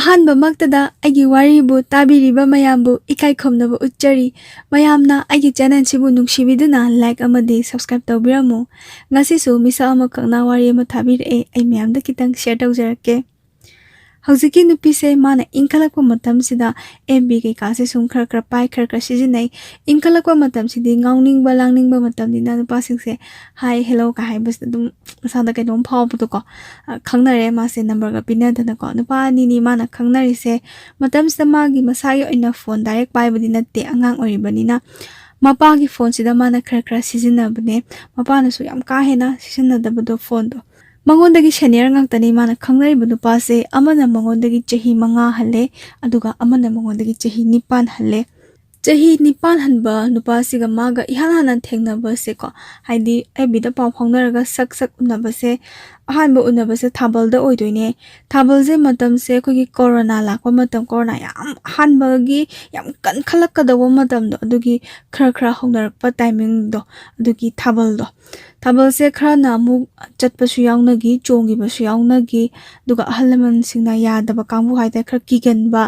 ꯑꯍꯥꯟꯕꯃꯛꯇꯗ ꯑꯩꯒꯤ ꯋꯥꯔꯤꯕꯨ ꯇꯥꯕꯤꯔꯤꯕ ꯃꯌꯥꯝꯕꯨ ꯏꯀꯥꯏ ꯈꯨꯝꯅꯕ ꯎꯠꯆꯔꯤ꯫ ꯃꯌꯥꯝꯅ ꯑꯩꯒꯤ ꯆꯦꯅꯦꯜꯁꯤꯕꯨ ꯅꯨꯡꯁꯤꯕꯤꯗꯨꯅ ꯂꯥꯏꯛ ꯑꯃꯗꯤ ꯁꯕꯁꯀ꯭ꯔꯥꯏꯕ ꯇꯧꯕꯤꯔꯝꯃꯨ꯫ ꯉꯁꯤꯁꯨ ꯃꯤꯁꯛ ꯑꯃꯈꯛꯅ ꯋꯥꯔꯤ ꯑꯃ ꯊꯥꯕꯤꯔꯛꯑꯦ, ꯑꯩ ꯃꯌꯥꯝꯗ ꯈꯤꯇꯪ ꯁꯦꯌꯔ ꯇꯧꯖꯔꯛꯀꯦ꯫ ꯍꯧꯖꯤꯛꯀꯤ ꯅꯨꯄꯤꯁꯦ ꯃꯥꯅ ꯏꯟꯈꯠꯂꯛꯄ ꯃꯇꯝꯁꯤꯗ FB ꯀꯩꯀꯥꯁꯦ ꯁꯨꯝ ꯈꯔ ꯄꯥꯏ ꯈꯔ ꯁꯤꯖꯤꯟꯅꯩ꯫ ꯏꯟꯈꯠꯂꯛꯄ ꯃꯇꯝꯁꯤꯗꯤ ꯉꯥꯎꯅꯤꯡꯕ ꯂꯥꯡꯅꯤꯡꯕ ꯃꯇꯝꯅꯤꯅ ꯅꯨꯄꯥꯁꯤꯡꯁꯦ ꯍꯥꯏ ꯍꯦꯜꯂꯣ ꯀ ꯍꯥꯏꯕꯁꯤꯗ ꯑꯗꯨꯝ ꯃꯁꯥꯗ ꯀꯩꯅꯣꯝ ꯐꯥꯎꯕꯗꯣꯀꯣ ꯈꯪꯅꯔꯦ ꯃꯥꯁꯦ ꯅꯝꯕꯔꯒ ꯄꯤꯅꯗꯅꯀꯣ꯫ ꯅꯨꯄꯥ ꯑꯅꯤꯅꯤ ꯃꯥꯅ ꯈꯪꯅꯔꯤꯁꯦ꯫ ꯃꯇꯝꯁꯤꯗ ꯃꯥꯒꯤ ꯃꯁꯥꯒꯤ ꯑꯣꯏꯅ ꯐꯣꯟ ꯗꯥꯏꯔꯦꯛ ꯄꯥꯏꯕꯗꯤ ꯅꯠꯇꯦ, ꯑꯉꯥꯡ ꯑꯣꯏꯔꯤꯕꯅꯤꯅ ꯃꯄꯥꯒꯤ ꯐꯣꯟꯁꯤꯗ ꯃꯥꯅ ꯈꯔ ꯁꯤꯖꯤꯟꯅꯕꯅꯦ꯫ ꯃꯄꯥꯅꯁꯨ ꯌꯥꯝ ꯀꯥ ꯍꯦꯟꯅ ꯁꯤꯖꯤꯟꯅꯗꯕꯗꯣ ꯐꯣꯟꯗꯣ꯫ ꯃꯉꯣꯟꯗꯒꯤ ꯁꯦꯅꯤꯌꯔ ꯉꯥꯛꯇꯅꯤ ꯃꯥꯅ ꯈꯪꯅꯔꯤꯕ ꯅꯨꯄꯥꯁꯦ꯫ ꯑꯃꯅ ꯃꯉꯣꯟꯗꯒꯤ ꯆꯍꯤ 5 ꯍꯜꯂꯦ, ꯑꯗꯨꯒ ꯑꯃꯅ ꯃꯉꯣꯟꯗꯒꯤ ꯆꯍꯤ 9 ꯍꯜꯂꯦ꯫ ꯆꯍꯤ 9 ꯍꯟꯕ ꯅꯨꯄꯥꯁꯤꯒ ꯃꯥꯒ ꯏꯍꯥꯟ ꯍꯥꯟꯅ ꯊꯦꯡꯅꯕꯁꯦꯀꯣ, ꯍꯥꯏꯗꯤ FBꯗ ꯄꯥꯎ ꯐꯥꯎꯅꯔꯒ ꯁꯛ ꯎꯅꯕꯁꯦ, ꯑꯍꯥꯟꯕ ꯎꯅꯕꯁꯦ ꯊꯥꯕꯜꯗ ꯑꯣꯏꯗꯣꯏꯅꯦ꯫ ꯊꯥꯕꯜꯁꯦ ꯃꯇꯝꯁꯦ ꯑꯩꯈꯣꯏꯒꯤ ꯀꯣꯔꯣꯅꯥ ꯂꯥꯛꯄ ꯃꯇꯝ, ꯀꯣꯔꯣꯅꯥ ꯌꯥꯝ ꯑꯍꯥꯟꯕꯒꯤ ꯌꯥꯝ ꯀꯟꯈꯠꯂꯛꯀꯗꯧꯕ ꯃꯇꯝꯗꯣ, ꯑꯗꯨꯒꯤ ꯈꯔ ꯍꯧꯅꯔꯛꯄ ꯇꯥꯏꯃꯤꯡꯗꯣ, ꯑꯗꯨꯒꯤ ꯊꯥꯕꯜꯗꯣ꯫ ꯊꯥꯕꯜꯁꯦ ꯈꯔꯅ ꯑꯃꯨꯛ ꯆꯠꯄꯁꯨ ꯌꯥꯎꯅꯈꯤ, ꯆꯣꯡꯈꯤꯕꯁꯨ ꯌꯥꯎꯅꯈꯤ, ꯑꯗꯨꯒ ꯑꯍꯜ ꯂꯃꯟꯁꯤꯡꯅ ꯌꯥꯗꯕ ꯀꯥꯡꯕꯨ ꯍꯥꯏꯇꯥꯔꯦ, ꯈꯔ ꯀꯤꯒꯟꯕ,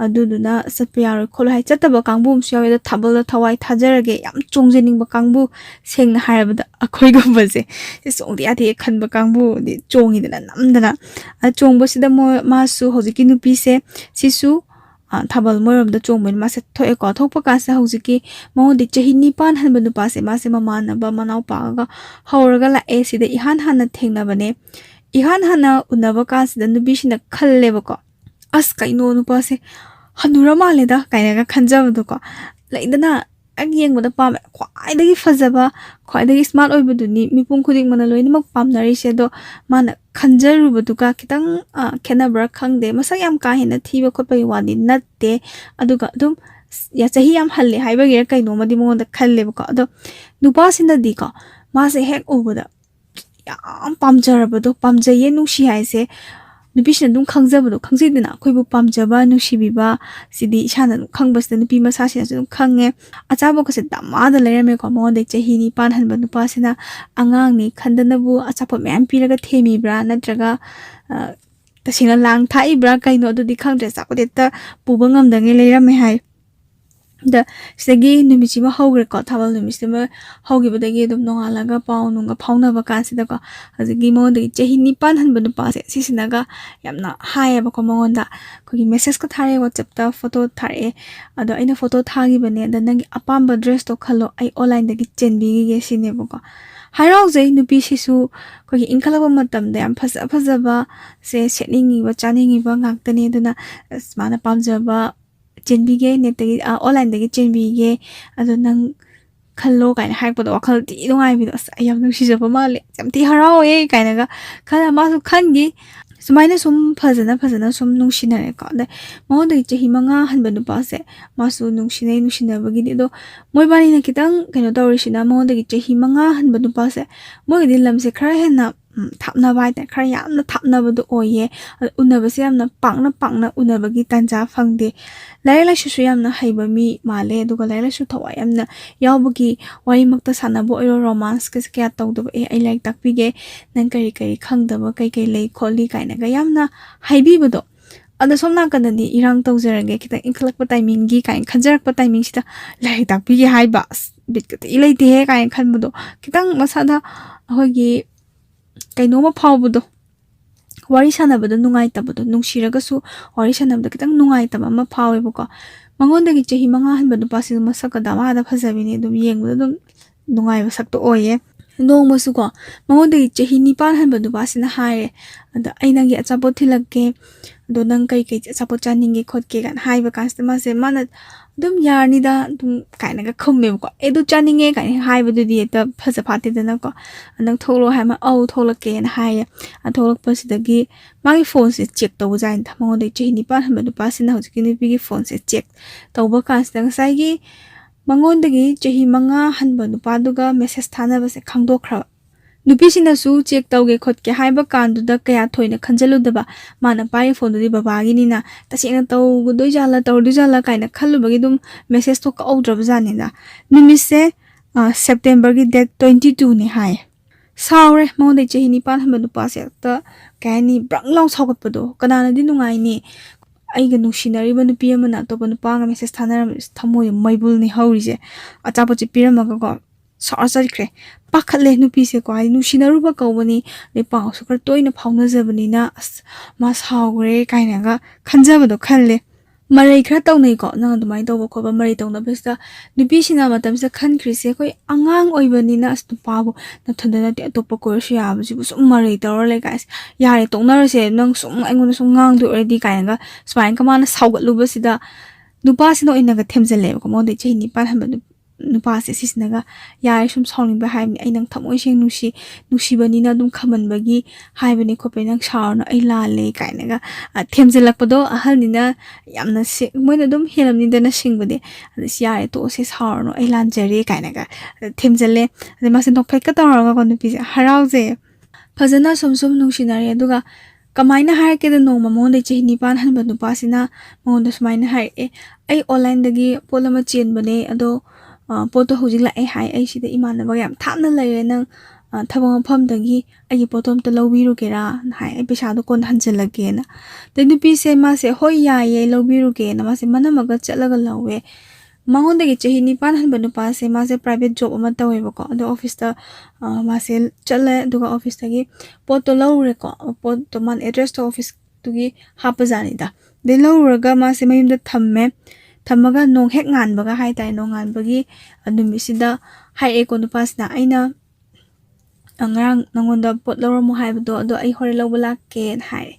ꯑꯗꯨꯗꯨꯅ ꯆꯠꯄ ꯌꯥꯔꯣꯏ ꯈꯣꯠꯂꯣꯏ ꯍꯥꯏ ꯆꯠꯇꯕ ꯀꯥꯡꯕꯨ ꯑꯃꯁꯨ ꯌꯥꯎꯋꯦ꯫ ꯑꯗꯣ ꯊꯥꯕꯜꯗ ꯊꯋꯥꯏ ꯊꯥꯖꯔꯒꯦ ꯌꯥꯝ ꯆꯣꯡꯖꯅꯤꯡꯕ ꯀꯥꯡꯕꯨ, ꯁꯦꯡꯅ ꯍꯥꯏꯔꯕꯗ ꯑꯩꯈꯣꯏꯒꯨꯝꯕꯁꯦ ꯆꯣꯡꯗ ꯌꯥꯗꯦ ꯈꯟꯕ ꯀꯥꯡꯕꯨꯗꯤ ꯆꯣꯡꯉꯤꯗꯅ ꯅꯝꯗꯅ꯫ ꯆꯣꯡꯕꯁꯤꯗ ꯃꯥꯁꯨ ꯍꯧꯖꯤꯛꯀꯤ ꯅꯨꯄꯤꯁꯦ ꯁꯤꯁꯨ ꯊꯥꯕꯜ ꯃꯣꯏꯔꯣꯝꯗ ꯆꯣꯡꯕꯅꯤ ꯃꯥꯁꯦ ꯊꯣꯛꯑꯦꯀꯣ꯫ ꯊꯣꯛꯄ ꯀꯥꯟꯁꯤꯗ ꯍꯧꯖꯤꯛꯀꯤ ꯃꯉꯣꯟꯗ ꯆꯍꯤ 9 ꯍꯟꯕ ꯅꯨꯄꯥꯁꯦ, ꯃꯥꯁꯦ ꯃꯃꯥꯟꯅꯕ ꯃꯅꯥꯎꯄꯥꯒ ꯍꯧꯔꯒ ꯂꯥꯛꯑꯦ꯫ ꯁꯤꯗ ꯏꯍꯥꯟ ꯍꯥꯟꯅ ꯊꯦꯡꯅꯕꯅꯦ꯫ ꯏꯍꯥꯟ ꯍꯥꯟꯅ ꯎꯅꯕ ꯀꯥꯟꯁꯤꯗ ꯅꯨꯄꯤꯁꯤꯅ ꯈꯜꯂꯦꯕꯀꯣ, ꯑꯁ ꯀꯩꯅꯣ ꯅꯨꯄꯥꯁꯦ ꯍꯟꯅꯨꯔ ꯃꯥꯜꯂꯦꯗ ꯀꯥꯏꯅꯒ ꯈꯟꯖꯕꯗꯣꯀꯣ꯫ ꯂꯩꯗꯅ ꯑꯩ ꯌꯦꯡꯕꯗ ꯄꯥꯝꯃꯦ, ꯈ꯭ꯋꯥꯏꯗꯒꯤ ꯐꯖꯕ, ꯈ꯭ꯋꯥꯏꯗꯒꯤ ꯁ꯭ꯃꯥꯔꯠ ꯑꯣꯏꯕꯗꯨꯅꯤ ꯃꯤꯄꯨꯝ ꯈꯨꯗꯤꯡꯃꯛꯅ ꯂꯣꯏꯅꯃꯛ ꯄꯥꯝꯅꯔꯤꯁꯦ꯫ ꯑꯗꯣ ꯃꯥꯅ ꯈꯟꯖꯔꯨꯕꯗꯨꯒ ꯈꯤꯇꯪ ꯈꯦꯠꯅꯕ꯭ꯔꯥ ꯈꯪꯗꯦ꯫ ꯃꯁꯛ ꯌꯥꯝ ꯀꯥ ꯍꯦꯟꯅ ꯊꯤꯕ ꯈꯣꯠꯄꯒꯤ ꯋꯥꯗꯤ ꯅꯠꯇꯦ, ꯑꯗꯨꯒ ꯑꯗꯨꯝ ꯆꯍꯤ ꯌꯥꯝ ꯍꯜꯂꯦ ꯍꯥꯏꯕꯒꯤꯔ ꯀꯩꯅꯣꯃꯗꯤ ꯃꯉꯣꯟꯗ ꯈꯜꯂꯦꯕꯀꯣ꯫ ꯑꯗꯣ ꯅꯨꯄꯥꯁꯤꯅꯗꯤꯀꯣ ꯃꯥꯁꯦ ꯍꯦꯛ ꯎꯕꯗ ꯌꯥꯝ ꯄꯥꯝꯖꯔꯕꯗꯣ, ꯄꯥꯝꯖꯩꯌꯦ ꯅꯨꯡꯁꯤ ꯍꯥꯏꯁꯦ ꯅꯨꯄꯤꯁꯤꯅ ꯑꯗꯨꯝ ꯈꯪꯖꯕꯗꯣ, ꯈꯪꯖꯩꯗꯅ ꯑꯩꯈꯣꯏꯕꯨ ꯄꯥꯝꯖꯕ ꯅꯨꯡꯁꯤꯕꯤꯕ ꯁꯤꯗꯤ ꯏꯁꯥꯅ ꯑꯗꯨꯝ ꯈꯪꯕꯁꯤꯗ ꯅꯨꯄꯤ ꯃꯁꯥꯁꯤꯅꯁꯨ ꯑꯗꯨꯝ ꯈꯪꯉꯦ꯫ ꯑꯆꯥꯄꯣꯠꯀꯁꯦ ꯗꯃꯥꯗ ꯂꯩꯔꯝꯃꯦꯀꯣ ꯃꯉꯣꯟꯗꯩ ꯆꯍꯤ 9 ꯍꯟꯕ ꯅꯨꯄꯥꯁꯤꯅ꯫ ꯑꯉꯥꯡꯅꯤ ꯈꯟꯗꯅꯕꯨ ꯑꯆꯥꯄꯣꯠ ꯃꯌꯥꯝ ꯄꯤꯔꯒ ꯊꯦꯝꯃꯤꯕ꯭ꯔꯥ ꯅꯠꯇ꯭ꯔꯒ ꯇꯁꯦꯡꯅ ꯂꯥꯡ ꯊꯥꯛꯏꯕ꯭ꯔꯥ ꯀꯩꯅꯣ ꯑꯗꯨꯗꯤ ꯈꯪꯗ꯭ꯔꯦ, ꯑꯆꯥꯄꯣꯠ ꯍꯦꯛꯇ ꯄꯨꯕ ꯉꯝꯗꯉꯩ ꯂꯩꯔꯝꯃꯦ ꯍꯥꯏ꯫ ꯗ ꯁꯤꯗꯒꯤ ꯅꯨꯃꯤꯠꯁꯤꯃ ꯍꯧꯈ꯭ꯔꯦꯀꯣ꯫ ꯊꯥꯕꯜ ꯅꯨꯃꯤꯠꯁꯤꯃ ꯍꯧꯈꯤꯕꯗꯒꯤ ꯑꯗꯨꯝ ꯅꯣꯡꯉꯥꯜꯂꯒ ꯄꯥꯎ ꯅꯨꯡꯒ ꯐꯥꯎꯅꯕ ꯀꯥꯟꯁꯤꯗꯀꯣ, ꯍꯧꯖꯤꯛꯀꯤ ꯃꯉꯣꯟꯗꯒꯤ ꯆꯍꯤ 9 ꯍꯟꯕ ꯅꯨꯄꯥꯁꯦ ꯁꯤꯁꯤꯅꯒ ꯌꯥꯝꯅ ꯍꯥꯏꯌꯦꯕꯀꯣ ꯃꯉꯣꯟꯗ, ꯑꯩꯈꯣꯏꯒꯤ ꯃꯦꯁꯦꯁꯀ ꯊꯥꯔꯛꯑꯦ, ꯋꯥꯆꯞꯇ ꯐꯣꯇꯣ ꯊꯥꯔꯛꯑꯦ꯫ ꯑꯗꯣ ꯑꯩꯅ ꯐꯣꯇꯣ ꯊꯥꯈꯤꯕꯅꯦ, ꯑꯗ ꯅꯪꯒꯤ ꯑꯄꯥꯝꯕ ꯗ꯭ꯔꯦꯁꯇꯣ ꯈꯜꯂꯣ, ꯑꯩ ꯑꯣꯟꯂꯥꯏꯟꯗꯒꯤ ꯆꯦꯟꯕꯤꯈꯤꯒꯦ ꯁꯤꯅꯦꯕꯀꯣ꯫ ꯍꯔꯥꯎꯖꯩ ꯅꯨꯄꯤꯁꯤꯁꯨ ꯑꯩꯈꯣꯏꯒꯤ ꯏꯟꯈꯠꯂꯛꯄ ꯃꯇꯝꯗ ꯌꯥꯝ ꯐꯖꯕ ꯁꯦ ꯁꯦꯠꯅꯤꯡꯉꯤꯕ ꯆꯥꯅꯤꯡꯉꯤꯕ ꯉꯥꯛꯇꯅꯤ꯫ ꯑꯗꯨꯅ ꯃꯥꯅ ꯄꯥꯝꯖꯕ ꯆꯦꯟꯕꯤꯒꯦ, ꯅꯦꯠꯇꯒꯤ ꯑꯣꯟꯂꯥꯏꯟꯗꯒꯤ ꯆꯦꯟꯕꯤꯒꯦ, ꯑꯗꯣ ꯅꯪ ꯈꯜꯂꯣ ꯀꯥꯏꯅ ꯍꯥꯏꯔꯛꯄꯗꯣ ꯋꯥꯈꯜ ꯊꯤ ꯅꯨꯡꯉꯥꯏꯕꯤꯗꯣ, ꯑꯁ ꯑꯩ ꯌꯥꯝ ꯅꯨꯡꯁꯤꯖꯕ ꯃꯥꯜꯂꯦ, ꯌꯥꯝ ꯊꯤ ꯍꯔꯥꯎꯋꯦ ꯀꯥꯏꯅꯒ ꯈꯜꯂ ꯃꯥꯁꯨ ꯈꯟꯈꯤ꯫ ꯁꯨꯃꯥꯏꯅ ꯁꯨꯝ ꯐꯖꯅ ꯁꯨꯝ ꯅꯨꯡꯁꯤꯅꯔꯦꯀꯣ꯫ ꯑꯗꯩ ꯃꯉꯣꯟꯗꯒꯤ ꯆꯍꯤ 5 ꯍꯟꯕ ꯅꯨꯄꯥꯁꯦ ꯃꯥꯁꯨ ꯅꯨꯡꯁꯤꯅꯕꯒꯤꯗꯤ, ꯑꯗꯣ ꯃꯣꯏꯕꯥꯅꯤꯅ ꯈꯤꯇꯪ ꯀꯩꯅꯣ ꯇꯧꯔꯤꯁꯤꯅ, ꯃꯉꯣꯟꯗꯒꯤ ꯆꯍꯤ 5 hꯟꯕ ꯅꯨꯄꯥꯁꯦ ꯃꯣꯏꯒꯤꯗꯤ ꯂꯝꯁꯦ ꯈꯔ ꯍꯦꯟꯅ ꯊꯥꯞꯅꯕ ꯍꯥꯏꯇꯥꯔꯦ, ꯈꯔ ꯌꯥꯝꯅ ꯊꯥꯞꯅꯕꯗꯣ ꯑꯣꯏꯌꯦ꯫ ꯎꯅꯕꯁꯦ ꯌꯥꯝꯅ ꯄꯥꯛꯅ ꯎꯅꯕꯒꯤ ꯇꯥꯟꯖꯥ ꯐꯪꯗꯦ꯫ ꯂꯥꯏꯔꯤꯛ ꯂꯥꯏꯁꯨꯁꯨ ꯌꯥꯝꯅ ꯍꯩꯕ ꯃꯤ ꯃꯥꯜꯂꯦ, ꯑꯗꯨꯒ ꯂꯥꯏꯔꯤꯛ ꯂꯥꯏꯁꯨ ꯊꯋꯥꯏ ꯌꯥꯝꯅ ꯌꯥꯎꯕꯒꯤ ꯋꯥꯔꯤꯃꯛꯇ ꯁꯥꯟꯅꯕ ꯑꯣꯏꯔꯣ, ꯔꯣꯃꯥꯟꯁꯀꯁꯦ ꯀꯌꯥ ꯇꯧꯗꯕ, ꯑꯩ ꯂꯥꯏꯔꯤꯛ ꯇꯥꯛꯄꯤꯒꯦ, ꯅꯪ ꯀꯔꯤ ꯈꯪꯗꯕ ꯀꯩ ꯂꯩ ꯈꯣꯠꯂꯤ ꯀꯥꯏꯅꯒ ꯌꯥꯝꯅ ꯍꯥꯏꯕꯤꯕꯗꯣ꯫ ꯑꯗꯣ ꯁꯣꯝ ꯅꯥꯀꯟꯗꯗꯤ ꯏꯔꯥꯡ ꯇꯧꯖꯔꯒꯦ, ꯈꯤꯇꯪ ꯏꯟꯈꯠꯂꯛꯄ ꯇꯥꯏꯃꯤꯡꯒꯤ ꯀꯥꯏꯅ ꯈꯟꯖꯔꯛꯄ ꯇꯥꯏꯃꯤꯡꯁꯤꯗ ꯂꯥꯏꯔꯤꯛ ꯇꯥꯛꯄꯤꯒꯦ ꯍꯥꯏꯕ, ꯑꯁ ꯕꯤꯠꯀꯗꯤ ꯂꯩꯇꯦꯍꯦ ꯀꯥꯏꯅ ꯈꯟꯕꯗꯣ, ꯈꯤꯇꯪ ꯃꯁꯥꯗ ꯑꯩꯈꯣꯏꯒꯤ ꯀꯩꯅꯣꯝꯃ ꯐꯥꯎꯕꯗꯣ, ꯋꯥꯔꯤ ꯁꯥꯟꯅꯕꯗ ꯅꯨꯡꯉꯥꯏꯇꯕꯗꯣ, ꯅꯨꯡꯁꯤꯔꯒꯁꯨ ꯋꯥꯔꯤ ꯁꯥꯟꯅꯕꯗ khitang ꯅꯨꯡꯉꯥꯏꯇꯕ ꯑꯃ ꯐꯥꯎꯋꯦꯕꯀꯣ꯫ ꯃꯉꯣꯟꯗꯒꯤ ꯆꯍꯤ 5 hꯟꯕ ꯅꯨꯄꯥꯁꯤꯁꯨ ꯃꯁꯛꯀ ꯗꯃꯥꯗ ꯐꯖꯕꯤꯅꯤ, ꯑꯗꯨꯝ ꯌꯦꯡꯕꯗ ꯑꯗꯨꯝ ꯅꯨꯡꯉꯥꯏꯕ ꯁꯛꯇꯣ ꯑꯣꯏꯌꯦ꯫ ꯅꯣꯡꯃꯁꯨꯀꯣ ꯃꯉꯣꯟꯗꯒꯤ ꯆꯍꯤ 9 hꯟꯕ ꯅꯨꯄꯥꯁꯤꯅ ꯍꯥꯏꯔꯦ, ꯑꯗ ꯑꯩ ꯅꯪꯒꯤ ꯑꯆꯥꯄꯣꯠ ꯊꯤꯜꯂꯛꯀꯦ, ꯑꯗꯣ ꯅꯪ ꯀꯩ ꯑꯆꯥꯄꯣꯠ ꯆꯥꯅꯤꯡꯒꯦ ꯈꯣꯠꯀꯦ ꯀꯥꯏꯅ ꯍꯥꯏꯕ ꯀꯥꯟꯁꯤꯗ ꯃꯥꯅ ꯑꯗꯨꯝ ꯌꯥꯔꯅꯤꯗ ꯑꯗꯨꯝ ꯀꯥꯏꯅꯒ ꯈꯨꯝꯃꯦꯕꯀꯣ꯫ ꯑꯗꯨ ꯆꯥꯅꯤꯡꯉꯦ ꯀꯥꯏꯅ ꯍꯥꯏꯕꯗꯨꯗꯤ ꯍꯦꯛꯇ ꯐꯖ ꯐꯥꯠꯇꯦꯗꯅꯀꯣ꯫ ꯅꯪ ꯊꯣꯛꯂꯛꯑꯣ ꯍꯥꯏꯕ, ꯊꯣꯛꯂꯛꯀꯦꯅ ꯍꯥꯏꯌꯦ꯫ ꯊꯣꯛꯂꯛꯄꯁꯤꯗꯒꯤ ꯃꯥꯒꯤ ꯐꯣꯟꯁꯦ ꯆꯦꯛ ꯇꯧꯕꯖꯥꯠꯅꯤꯗ, ꯃꯉꯣꯟꯗꯒꯤ ꯆꯍꯤ 9 hꯟꯕ ꯅꯨꯄꯥꯁꯤꯅ ꯍꯧꯖꯤꯛꯀꯤ ꯅꯨꯄꯤꯒꯤ ꯐꯣꯟꯁꯦ ꯆꯦꯛ ꯇꯧꯕ ꯀꯥꯟꯁꯤꯗ ꯉꯁꯥꯏꯒꯤ ꯃꯉꯣꯟꯗꯒꯤ ꯆꯍꯤ 5 hꯟꯕ ꯅꯨꯄꯥꯗꯨꯒ ꯃꯦꯁꯦꯁ ꯊꯥꯅꯕꯁꯦ ꯈꯪꯗꯣꯛꯈ꯭ꯔꯕ꯫ ꯅꯨꯄꯤꯁꯤꯅꯁꯨ ꯆꯦꯛ ꯇꯧꯒꯦ ꯈꯣꯠꯀꯦ ꯍꯥꯏꯕ ꯀꯥꯟꯗꯨꯗ ꯀꯌꯥ ꯊꯣꯏꯅ ꯈꯟꯖꯜꯂꯨꯗꯕ, ꯃꯥꯅ ꯄꯥꯏꯔꯤ ꯐꯣꯟꯗꯨꯗꯤ ꯕꯕꯥꯒꯤꯅꯤꯅ ꯇꯁꯦꯡꯅ ꯇꯧꯔꯗꯣꯏꯖꯥꯠꯂ ꯀꯥꯏꯅ ꯈꯜꯂꯨꯕꯒꯤ ꯑꯗꯨꯝ ꯃꯦꯁꯦꯁꯇꯣ ꯀꯛꯍꯧꯗ꯭ꯔꯕꯖꯥꯠꯅꯤꯗ꯫ ꯅꯨꯃꯤꯠꯁꯦ ꯁꯦꯞꯇꯦꯝꯕꯔꯒꯤ ꯗꯦꯠ 22ꯅꯤ ꯍꯥꯏꯌꯦ꯫ ꯁꯥꯎꯔꯦ ꯃꯉꯣꯟꯗꯒꯤ ꯆꯍꯤ 9 hꯟꯕ ꯅꯨꯄꯥꯁꯦ, ꯍꯦꯛꯇ ꯀꯩ ꯍꯥꯏꯅꯤ ꯕ꯭ꯔꯪ ꯂꯥꯎ ꯁꯥꯎꯒꯠꯄꯗꯣ, ꯀꯅꯥꯅꯗꯤ ꯅꯨꯡꯉꯥꯏꯅꯤ aiga nungsinariba nupi amana atopa nupanga message thanar thamoy maibul ni haurise achapo chi piramaga ko sarjari pakhale nupi se ko ai nungsinaruba kawani le paw su kar toina phawna jabani na mas hawre kaina ga khanjabado khalle marai khra tawnai ko na dumai tawba khoba marai tawna besta nupi sina matam sa khan khrise koi angang oibani na astu pabu na thandana ti atopa ko sya abu ji sum marai tawra le guys yare tawna se nang sum aingona sum ngang du already kaina ga swain kamana saugat luba sida nupa sino inaga themjale ko mo de chini pan hamba nupa se sisnaga yare sum sawning ba haibni ai nang thamoi seng nusi bani na dum khaman bagi haibni ko pe nang sharna ai la le kaina ga themjalak pado ahal ni na yamna se moina dum helam ni dana singbade yare to se sharno ai lan jare kaina ga themjale ade ma se nok phek ka tawra ga nupi harau je fajana sum nungsinari aduga kamaina har ke no mamon de chehni pan han banu pasina mon de smaina har ai online dagi polama chen bane ado poto hojik la ai hai ai sida imana ba yam thamna laire nang thabang pham dagi ai potom to lobiru kera hai ai pesa do kon hanjalage na de nupi se ma se hoi ya ye lobiru ke na ma se manamaga chalaga lawe mangon de chehni pan han banu pa se ma se private job ama tawe ba ko do office ta ma se chale duga office tagi poto lawre ko poto man address to office tugi hapajani da de lawraga ma se mayum da thamme thamaga nong hek ngan baga hai tai nong ngan bagi anumi sida hai e ko nupas na aina angrang nangonda pot lawra mo hai do do ai hore lawbala ke hai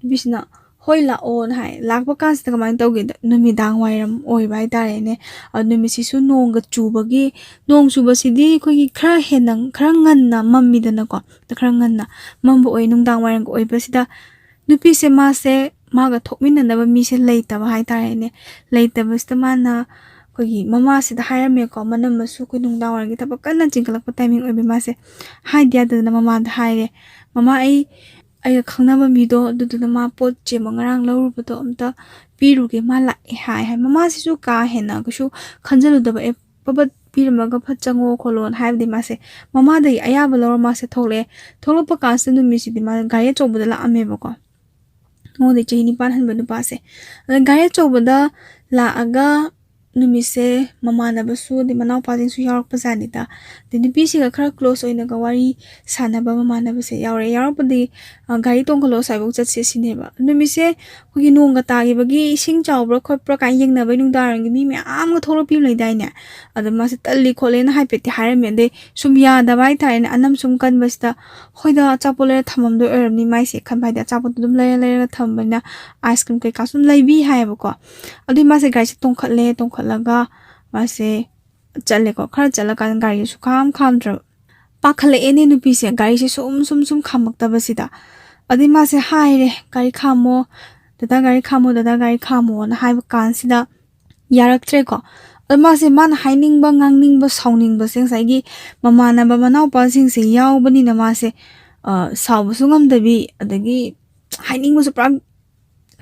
bisna hoi la on hai lakba kan sida kamang tawge numi dang wairam oi bai tare ne anumi sisu nong ga chubagi nong chuba sidi khoi khara henang khara nganna mammi dana ko khara nganna mambo oi nung dang wairam ko oi basida nupi se ma se maga thokmin na ba mi se leita ba hai tare ne leita basta mana koi mama se da hire me ko manam masu ko nung dang wairam gi thaba kan chingkalak pa timing oi be ma se hai dia da mama da haire mama ai khangna ba mi do du ma pot che mangarang lawru ba do amta piru ge mala hai mama si su ka hena ko su khanjalu da ba e pabat pirmaga phachango kholon haibdi ma se mama dai aya ba lawra ma se thole pa ka se nu mi si di ma gari chobda la ame ba ko mo de chini pan han banu pa se gari chobda la aga numi se mama na basu de manau pa jing su yarak pa jani da de ni pisi ga khara close oina ga wari sana ba mama na base yarak pa di gari tong khalo sai bu chat se sine ba numi se khogi nong ga ta gi bagi sing chaw bra khot pra ka yeng na ba nung darang gi mi me am ga tholo pi lai dai ne ada ma se talli khole na hai pe ti har me de sum ya da bai thai na anam sum kan basta hoida chapole thamam do er ni mai se khan bai da chapot dum lai ga tham ba na ice cream kai ka sum lai bi hai ba ko adi ma se gari se tong laga mase chale ko khara chala kan gari su kham dra pakhale ene nupi se gari se sum khamak ta basida adi ma se hai re gari khamo dada gari khamo na hai kan sida yarak tre ko ama se man haining ba ngangning ba sawning ba seng sai gi mama na ba manau pa sing se yaw bani na ma se saw bu sungam dabi adagi haining bu su pra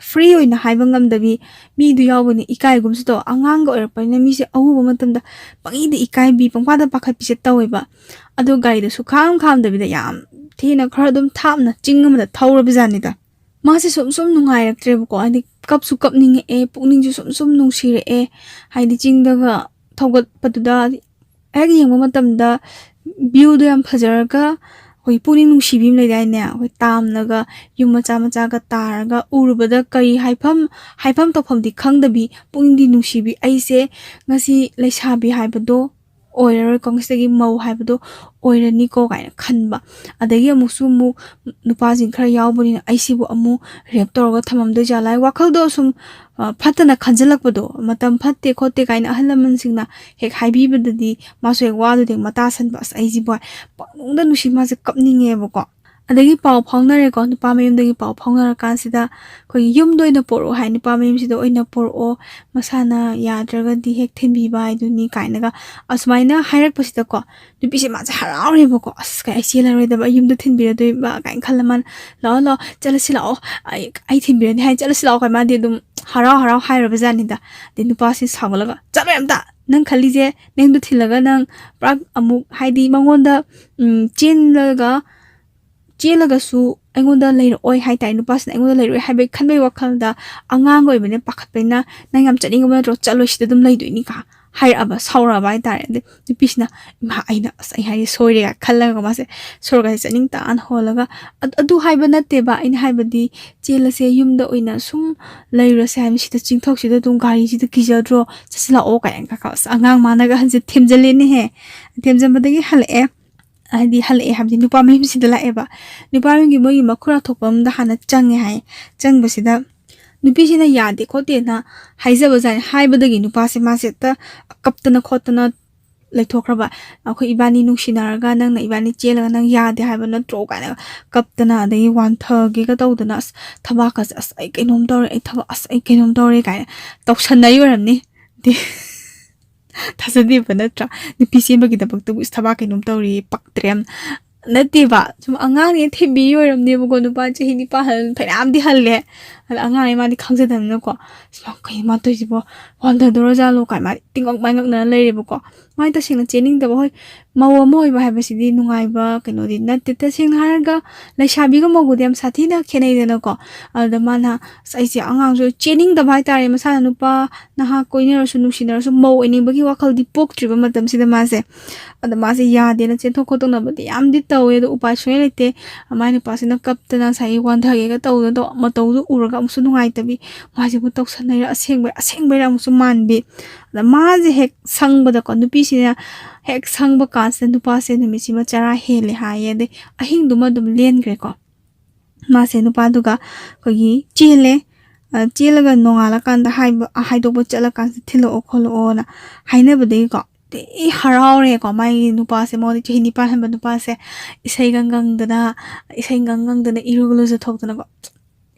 free oina haiba ngamdabi mi du yawbani ikai gumsu to angang ga orpana mi se awu matamda pangi de ikai bi pangpa da pakhat pise taweba ado gari da su kham dabi da yam thina khara dum thapna chingam da thawra bijani da ma se sum nungai raktre ko ani kap su kap ning e pukning ju sum nungsire e haidi chingda ga thawgat patuda ag yengma matamda view do yam phajaraga hoi puning nungsibim lai dai ne hoi tamnaga yum macha ga taraga urubada kai haifam tofam di khangdabi puning di nungsibi aise ngasi leisabi haibado oiroi kongsegi mau haibado oirani ko gaina khanba adagi amusu mu nupa jing khara yawbani aisibu amu rep torga thamam de jalai wakhal do sum phatana khanjalak bado matam phatte khote kaina ahalaman singna hek haibi badadi maso ek wadu de mata san bas aiji boy pangda nusi ma se kapninge bako adagi paw phawnare ko nupa mayum dagi paw phawnara kan sida koi yum doina poro hai nupa mayum sida oina poro masana yadraga di hek thinbi bai duni kaina ga asmaina hairak pasida ko nupi se ma ja haraure bako as kai sila reda ba yum do thinbi doi ba kain khalaman lo chalasi lao ai thinbi ni hai chalasi lao kai ma de dum harau haira bajani da de nupa si sawalaga chalo amta nang khali je neng du thilaga nang prak amuk haidi mangonda chin laga ꯆꯦꯜꯂꯒꯁꯨ ꯑꯩꯉꯣꯟꯗ ꯂꯩꯔꯛꯑꯣꯏ ꯍꯥꯏꯇꯥꯔꯦ ꯅꯨꯄꯥꯁꯤꯅ ꯑꯩꯉꯣꯟꯗ ꯂꯩꯔꯛꯑꯣꯏ ꯍꯥꯏꯕꯒꯤ ꯈꯟꯕꯒꯤ ꯋꯥꯈꯜꯗ ꯑꯉꯥꯡ ꯑꯣꯏꯕꯅꯤꯅ ꯄꯥꯈꯠꯄꯅꯤꯅ ꯅꯪ ꯌꯥꯝ ꯆꯠꯅꯤꯡꯉꯕ ꯅꯠꯇ꯭ꯔꯣ ꯆꯠꯂꯣꯏ ꯁꯤꯗ ꯑꯗꯨꯝ ꯂꯩꯗꯣꯏꯅꯤ ꯀꯥ ꯍꯥꯏꯔꯛꯑꯕ ꯁꯥꯎꯔꯛꯑꯕ ꯍꯥꯏꯇꯥꯔꯦ ꯑꯗꯩ ꯅꯨꯄꯤꯁꯤꯅ ꯏꯃꯥ ꯑꯩꯅ ꯑꯁ ꯑꯩ ꯍꯥꯏꯗꯤ ꯁꯣꯏꯔꯦꯒ ꯈꯜꯂꯒ ꯃꯥꯁꯦ ꯁꯣꯔꯒꯁꯦ ꯆꯠꯅꯤꯡ ꯇꯥꯅ ꯍꯣꯜꯂꯒ ꯑꯗꯨ ꯍꯥꯏꯕ ꯅꯠꯇꯦꯕ ꯑꯩꯅ ꯍꯥꯏꯕꯗꯤ ꯆꯦꯜꯂꯁꯦ ꯌꯨꯝꯗ ꯑꯣꯏꯅ ꯁꯨꯝ ꯂꯩꯔꯨꯔꯁꯦ ꯍꯥꯏꯕ ꯁꯤꯗ ꯆꯤꯡꯊꯣꯛꯁꯤꯗ ꯑꯗꯨꯝ ꯒꯥꯔꯤꯁꯤꯗ ꯀꯤꯖꯗ꯭ꯔꯣ ꯆꯠꯁꯤꯜꯂꯛꯑꯣ ꯀꯥꯏꯅ ꯀꯥꯀꯥ ꯑꯁ ꯑꯉꯥꯡ ꯃꯥꯅꯒ ꯍꯟꯁꯦ ꯊꯦꯝꯖꯤꯜꯂꯦꯅꯦꯍꯦ ꯊꯦꯝꯖꯟꯕꯗꯒꯤ ꯍꯜꯂꯛꯑꯦ ꯍꯜꯂꯛꯑꯦ ꯍꯥꯏꯕꯗꯤ ꯅꯨꯄꯥ ꯃꯌꯨꯝꯁꯤꯗ ꯂꯥꯛꯑꯦꯕ ꯅꯨꯄꯥ ꯃꯌꯨꯝꯒꯤ ꯃꯣꯏꯒꯤ ꯃꯈꯨꯔꯥ ꯊꯣꯛꯄ ꯑꯃꯗ ꯍꯥꯟꯅ ꯆꯪꯉꯦ ꯍꯥꯏ ꯆꯪꯕꯁꯤꯗ ꯅꯨꯄꯤꯁꯤꯅ ꯌꯥꯗꯦ ꯈꯣꯠꯇꯦꯅ ꯍꯥꯏꯖꯕꯖꯥꯠꯅꯤ ꯍꯥꯏꯕꯗꯒꯤ ꯅꯨꯄꯥꯁꯦ ꯃꯥꯁꯦ ꯍꯦꯛꯇ ꯀꯞꯇꯅ ꯈꯣꯠꯇꯅ ꯂꯩꯊꯣꯛꯈ꯭ꯔꯕ ꯑꯩꯈꯣꯏ ꯏꯕꯥꯅꯤ ꯅꯨꯡꯁꯤꯅꯔꯒ ꯅꯪꯅ ꯏꯕꯥꯅꯤ ꯆꯦꯜꯂꯒ ꯅꯪ ꯌꯥꯗꯦ ꯍꯥꯏꯕ ꯅꯠꯇ꯭ꯔꯣ ꯀꯥꯏꯅ ꯀꯞꯇꯅ ꯑꯗꯒꯤ ꯋꯥꯟꯊꯒꯦꯒ ꯇꯧꯗꯅ ꯑꯁ ꯊꯕꯥꯛꯀꯁꯦ ꯑꯁ ꯑꯩ ꯀꯩꯅꯣꯝ ꯇꯧꯔꯦ ꯑꯩ ꯊꯕꯛ ꯑꯁ ꯑꯩ ꯀꯩꯅꯣꯝ ꯇꯧꯔꯦ ꯀꯥꯏꯅ ꯇꯧꯁꯟꯅꯔꯤ ꯑꯣꯏꯔꯝꯅꯤ ꯊꯥꯖꯗꯦꯕ ꯅꯠꯇ꯭ꯔꯥ ꯅꯨꯄꯤ ꯆꯦꯟꯕꯒꯤꯗꯃꯛꯇꯕꯨ ꯊꯕꯥꯛ ꯀꯩꯅꯣꯝ ꯇꯧꯔꯤ ꯄꯛꯇ꯭ꯔꯦ ꯌꯥꯝ ꯅꯠꯇꯦꯕ ꯁꯨꯝ ꯑꯉꯥꯡꯅꯦ ꯊꯦꯝꯕꯤ ꯑꯣꯏꯔꯝꯅꯦꯕꯀꯣ ꯅꯨꯄꯥ ꯆꯍꯤ ꯅꯤꯄꯥ ꯐꯅꯌꯥꯝꯗꯤ ꯍꯜꯂꯦ ꯑꯗ ꯑꯉꯥꯡꯅꯦ ꯃꯥꯗꯤ ꯈꯪꯖꯗꯕꯅꯤꯅꯀꯣ ꯀꯩ ꯃꯥ ꯇꯧꯏꯁꯤꯕꯣ ꯋꯥꯟꯊꯗꯣꯔꯖꯥꯠꯂꯣ ꯀꯥꯏ ꯃꯥꯗꯤ ꯇꯤꯡꯉꯛ ꯃꯥꯏꯉꯛꯅꯅ ꯂꯩꯔꯦꯕꯀꯣ ꯃꯥꯗꯤ ꯇꯁꯦꯡꯅ ꯆꯦꯟꯅꯤꯡꯗꯕ ꯍꯣꯏ ꯃꯧ ꯑꯃ ꯑꯣꯏꯕ ꯍꯥꯏꯕꯁꯤꯗꯤ ꯅꯨꯡꯉꯥꯏꯕ ꯀꯩꯅꯣꯗꯤ ꯅꯠꯇꯦ ꯇꯁꯦꯡꯅ ꯍꯥꯏꯔꯒ ꯂꯩꯁꯥꯕꯤꯒ ꯃꯧꯒꯗꯤ ꯌꯥꯝ ꯁꯥꯊꯤꯅ ꯈꯦꯠꯅꯩꯗꯅꯀꯣ ꯑꯗꯨꯗ ꯃꯥꯅ ꯑꯩꯁꯦ ꯑꯉꯥꯡꯁꯨ ꯆꯦꯟꯅꯤꯡꯗꯕ ꯍꯥꯏꯇꯥꯔꯦ ꯃꯁꯥꯅ ꯅꯨꯄꯥ ꯅꯍꯥ ꯀꯣꯏꯅꯔꯁꯨ ꯅꯨꯡꯁꯤꯅꯔꯁꯨ ꯃꯧ ꯑꯣꯏꯅꯤꯡꯕꯒꯤ ꯋꯥꯈꯜꯗꯤ ꯄꯣꯛꯇ꯭ꯔꯤꯕ ꯃꯇꯝꯁꯤꯗ ꯃꯥꯁꯦ ꯑꯗ ꯃꯥꯁꯦ ꯌꯥꯗꯦꯅ ꯆꯦꯟꯊꯣꯛ ꯈꯣꯠꯇꯣꯛꯅꯕꯗꯤ ꯌꯥꯝꯗꯤ ꯇꯧꯋꯦ ꯑꯗꯣ ꯎꯄꯥꯏ ꯁꯨꯡꯂꯩ ꯂꯩꯇꯦ ꯃꯥꯏ ꯅꯨꯄꯥꯁꯤꯅ ꯀꯞꯇꯅ ꯉꯁꯥꯏꯒꯤ ꯋꯥꯟꯊꯒꯦꯒ ꯇꯧꯗꯅ ꯃꯇꯧꯗꯨ ꯎꯔꯒ ꯑꯃꯨꯛꯁꯨ ꯅꯨꯡꯉꯥꯏꯇꯕꯤ ꯃꯥꯁꯤꯕꯨ ꯇꯧꯁꯟꯅꯩꯔ ꯑꯁꯦꯡꯕꯩꯔ ꯑꯃꯨꯛꯁꯨ ꯃꯥꯟꯕꯤ ꯑꯗ ꯃꯥꯁꯦ ꯍꯦꯛ ꯁꯪꯕꯗꯀꯣ ꯅꯨꯄꯤꯁꯤꯅ ꯍꯦꯛ ꯁꯪꯕ ꯀꯥꯟꯁꯤꯗ ꯅꯨꯄꯥꯁꯦ ꯅꯨꯃꯤꯠꯁꯤꯃ ꯆꯔꯥ ꯍꯦꯜꯂꯦ ꯍꯥꯏꯌꯦ ꯑꯗꯩ ꯑꯍꯤꯡꯗꯨꯃ ꯑꯗꯨꯝ ꯂꯦꯟꯈ꯭ꯔꯦꯀꯣ ꯃꯥꯁꯦ ꯅꯨꯄꯥꯗꯨꯒ ꯑꯩꯈꯣꯏꯒꯤ ꯆꯦꯜꯂꯒ ꯅꯣꯡꯉꯥꯜꯂꯀꯥꯟꯗ ꯍꯥꯏꯗꯣꯛꯄ ꯆꯠꯂꯀꯥꯟꯁꯤꯗ ꯊꯤꯜꯂꯛꯑꯣ ꯈꯣꯠꯂꯛꯑꯣꯅ ꯍꯥꯏꯅꯕꯗꯒꯤꯀꯣ ꯍꯔꯥꯎꯔꯦꯀꯣ ꯃꯥꯒꯤ ꯅꯨꯄꯥꯁꯦ ꯃꯉꯣꯟꯗ ꯆꯍꯤ 9 ꯍꯟꯕ ꯅꯨꯄꯥꯁꯦ ꯏꯁꯩꯒ ꯉꯪꯗꯅ ꯏꯔꯨꯒ ꯂꯨꯖꯊꯣꯛꯇꯅꯀꯣ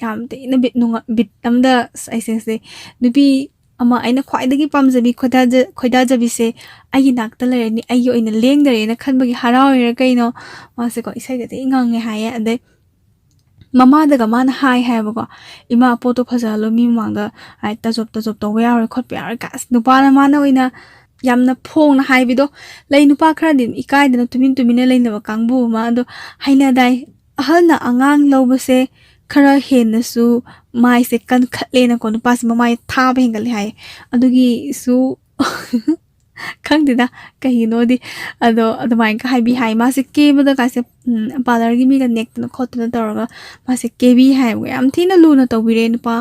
ꯌꯥꯝ ꯊꯤꯅ ꯕꯤꯠ ꯑꯝꯗ ꯑꯩꯁꯦ ꯅꯨꯄꯤ ꯑꯃ ꯑꯩꯅ ꯈ꯭ꯋꯥꯏꯗꯒꯤ ꯄꯥꯝꯖꯕꯤ ꯈꯣꯏꯗꯥꯖꯕꯤꯁꯦ ꯑꯩꯒꯤ ꯅꯥꯛꯇ ꯂꯩꯔꯅꯤ ꯑꯩꯒꯤ ꯑꯣꯏꯅ ꯂꯦꯡꯗꯔꯦꯅ ꯈꯟꯕꯒꯤ ꯍꯔꯥꯎꯔꯤꯔ ꯀꯩꯅꯣ ꯃꯥꯁꯦꯀꯣ ꯏꯁꯩꯒꯗꯤ ꯉꯪꯉꯦ ꯍꯥꯏꯌꯦ ꯑꯗꯩ ꯃꯃꯥꯗꯒ ꯃꯥꯅ ꯍꯥꯏꯌꯦꯕꯀꯣ ꯏꯃꯥ ꯄꯣꯠꯇꯣ ꯐꯖꯍꯜꯂꯣ ꯃꯤ ꯃꯃꯥꯡꯗ ꯇꯖꯣꯞ ꯇꯧꯕ ꯌꯥꯔꯣꯏ ꯈꯣꯠꯄ ꯌꯥꯔꯣꯏ ꯀꯥꯁ ꯅꯨꯄꯥꯅ ꯃꯥꯅ ꯑꯣꯏꯅ ꯌꯥꯝꯅ ꯐꯣꯡꯅ ꯍꯥꯏꯕꯤꯗꯣ ꯂꯩ ꯅꯨꯄꯥ ꯈꯔꯗꯤ ꯏꯀꯥꯏꯗꯅ ꯇꯨꯃꯤꯟꯅ ꯂꯩꯅꯕ ꯀꯥꯡꯕꯨ ꯑꯃ ꯑꯗꯣ ꯍꯩꯅꯗꯥꯏ ꯑꯍꯜꯅ ꯑꯉꯥꯡ ꯂꯧꯕꯁꯦ ꯈꯔ ꯍꯦꯟꯅꯁꯨ ꯃꯥꯏꯁꯦ ꯀꯟꯈꯠꯂꯦꯅꯀꯣ ꯅꯨꯄꯥꯁꯦ ꯃꯃꯥꯏ ꯊꯥꯕ ꯍꯦꯟꯒꯠꯂꯦ ꯍꯥꯏꯌꯦ ꯑꯗꯨꯒꯤꯁꯨ ꯈꯪꯗꯦꯗ ꯀꯩꯒꯤꯅꯣꯗꯤ ꯑꯗꯣ ꯑꯗꯨꯃꯥꯏꯅ ꯍꯥꯏꯕꯤ ꯍꯥꯏ ꯃꯥꯁే ꯀꯦꯕꯗ ꯀꯥꯁꯦ ꯄꯥꯔꯂꯔꯒꯤ ꯃꯤꯒ ꯅꯦꯛꯇꯅ ꯈꯣꯠꯇꯅ ꯇꯧꯔꯒ ꯃꯥꯁꯦ ꯀꯦꯕꯤ ꯍꯥꯏꯕ ꯌꯥꯝ ꯊꯤꯅ ꯂꯨꯅ ꯇꯧꯕꯤꯔꯦ ꯅꯨꯄꯥ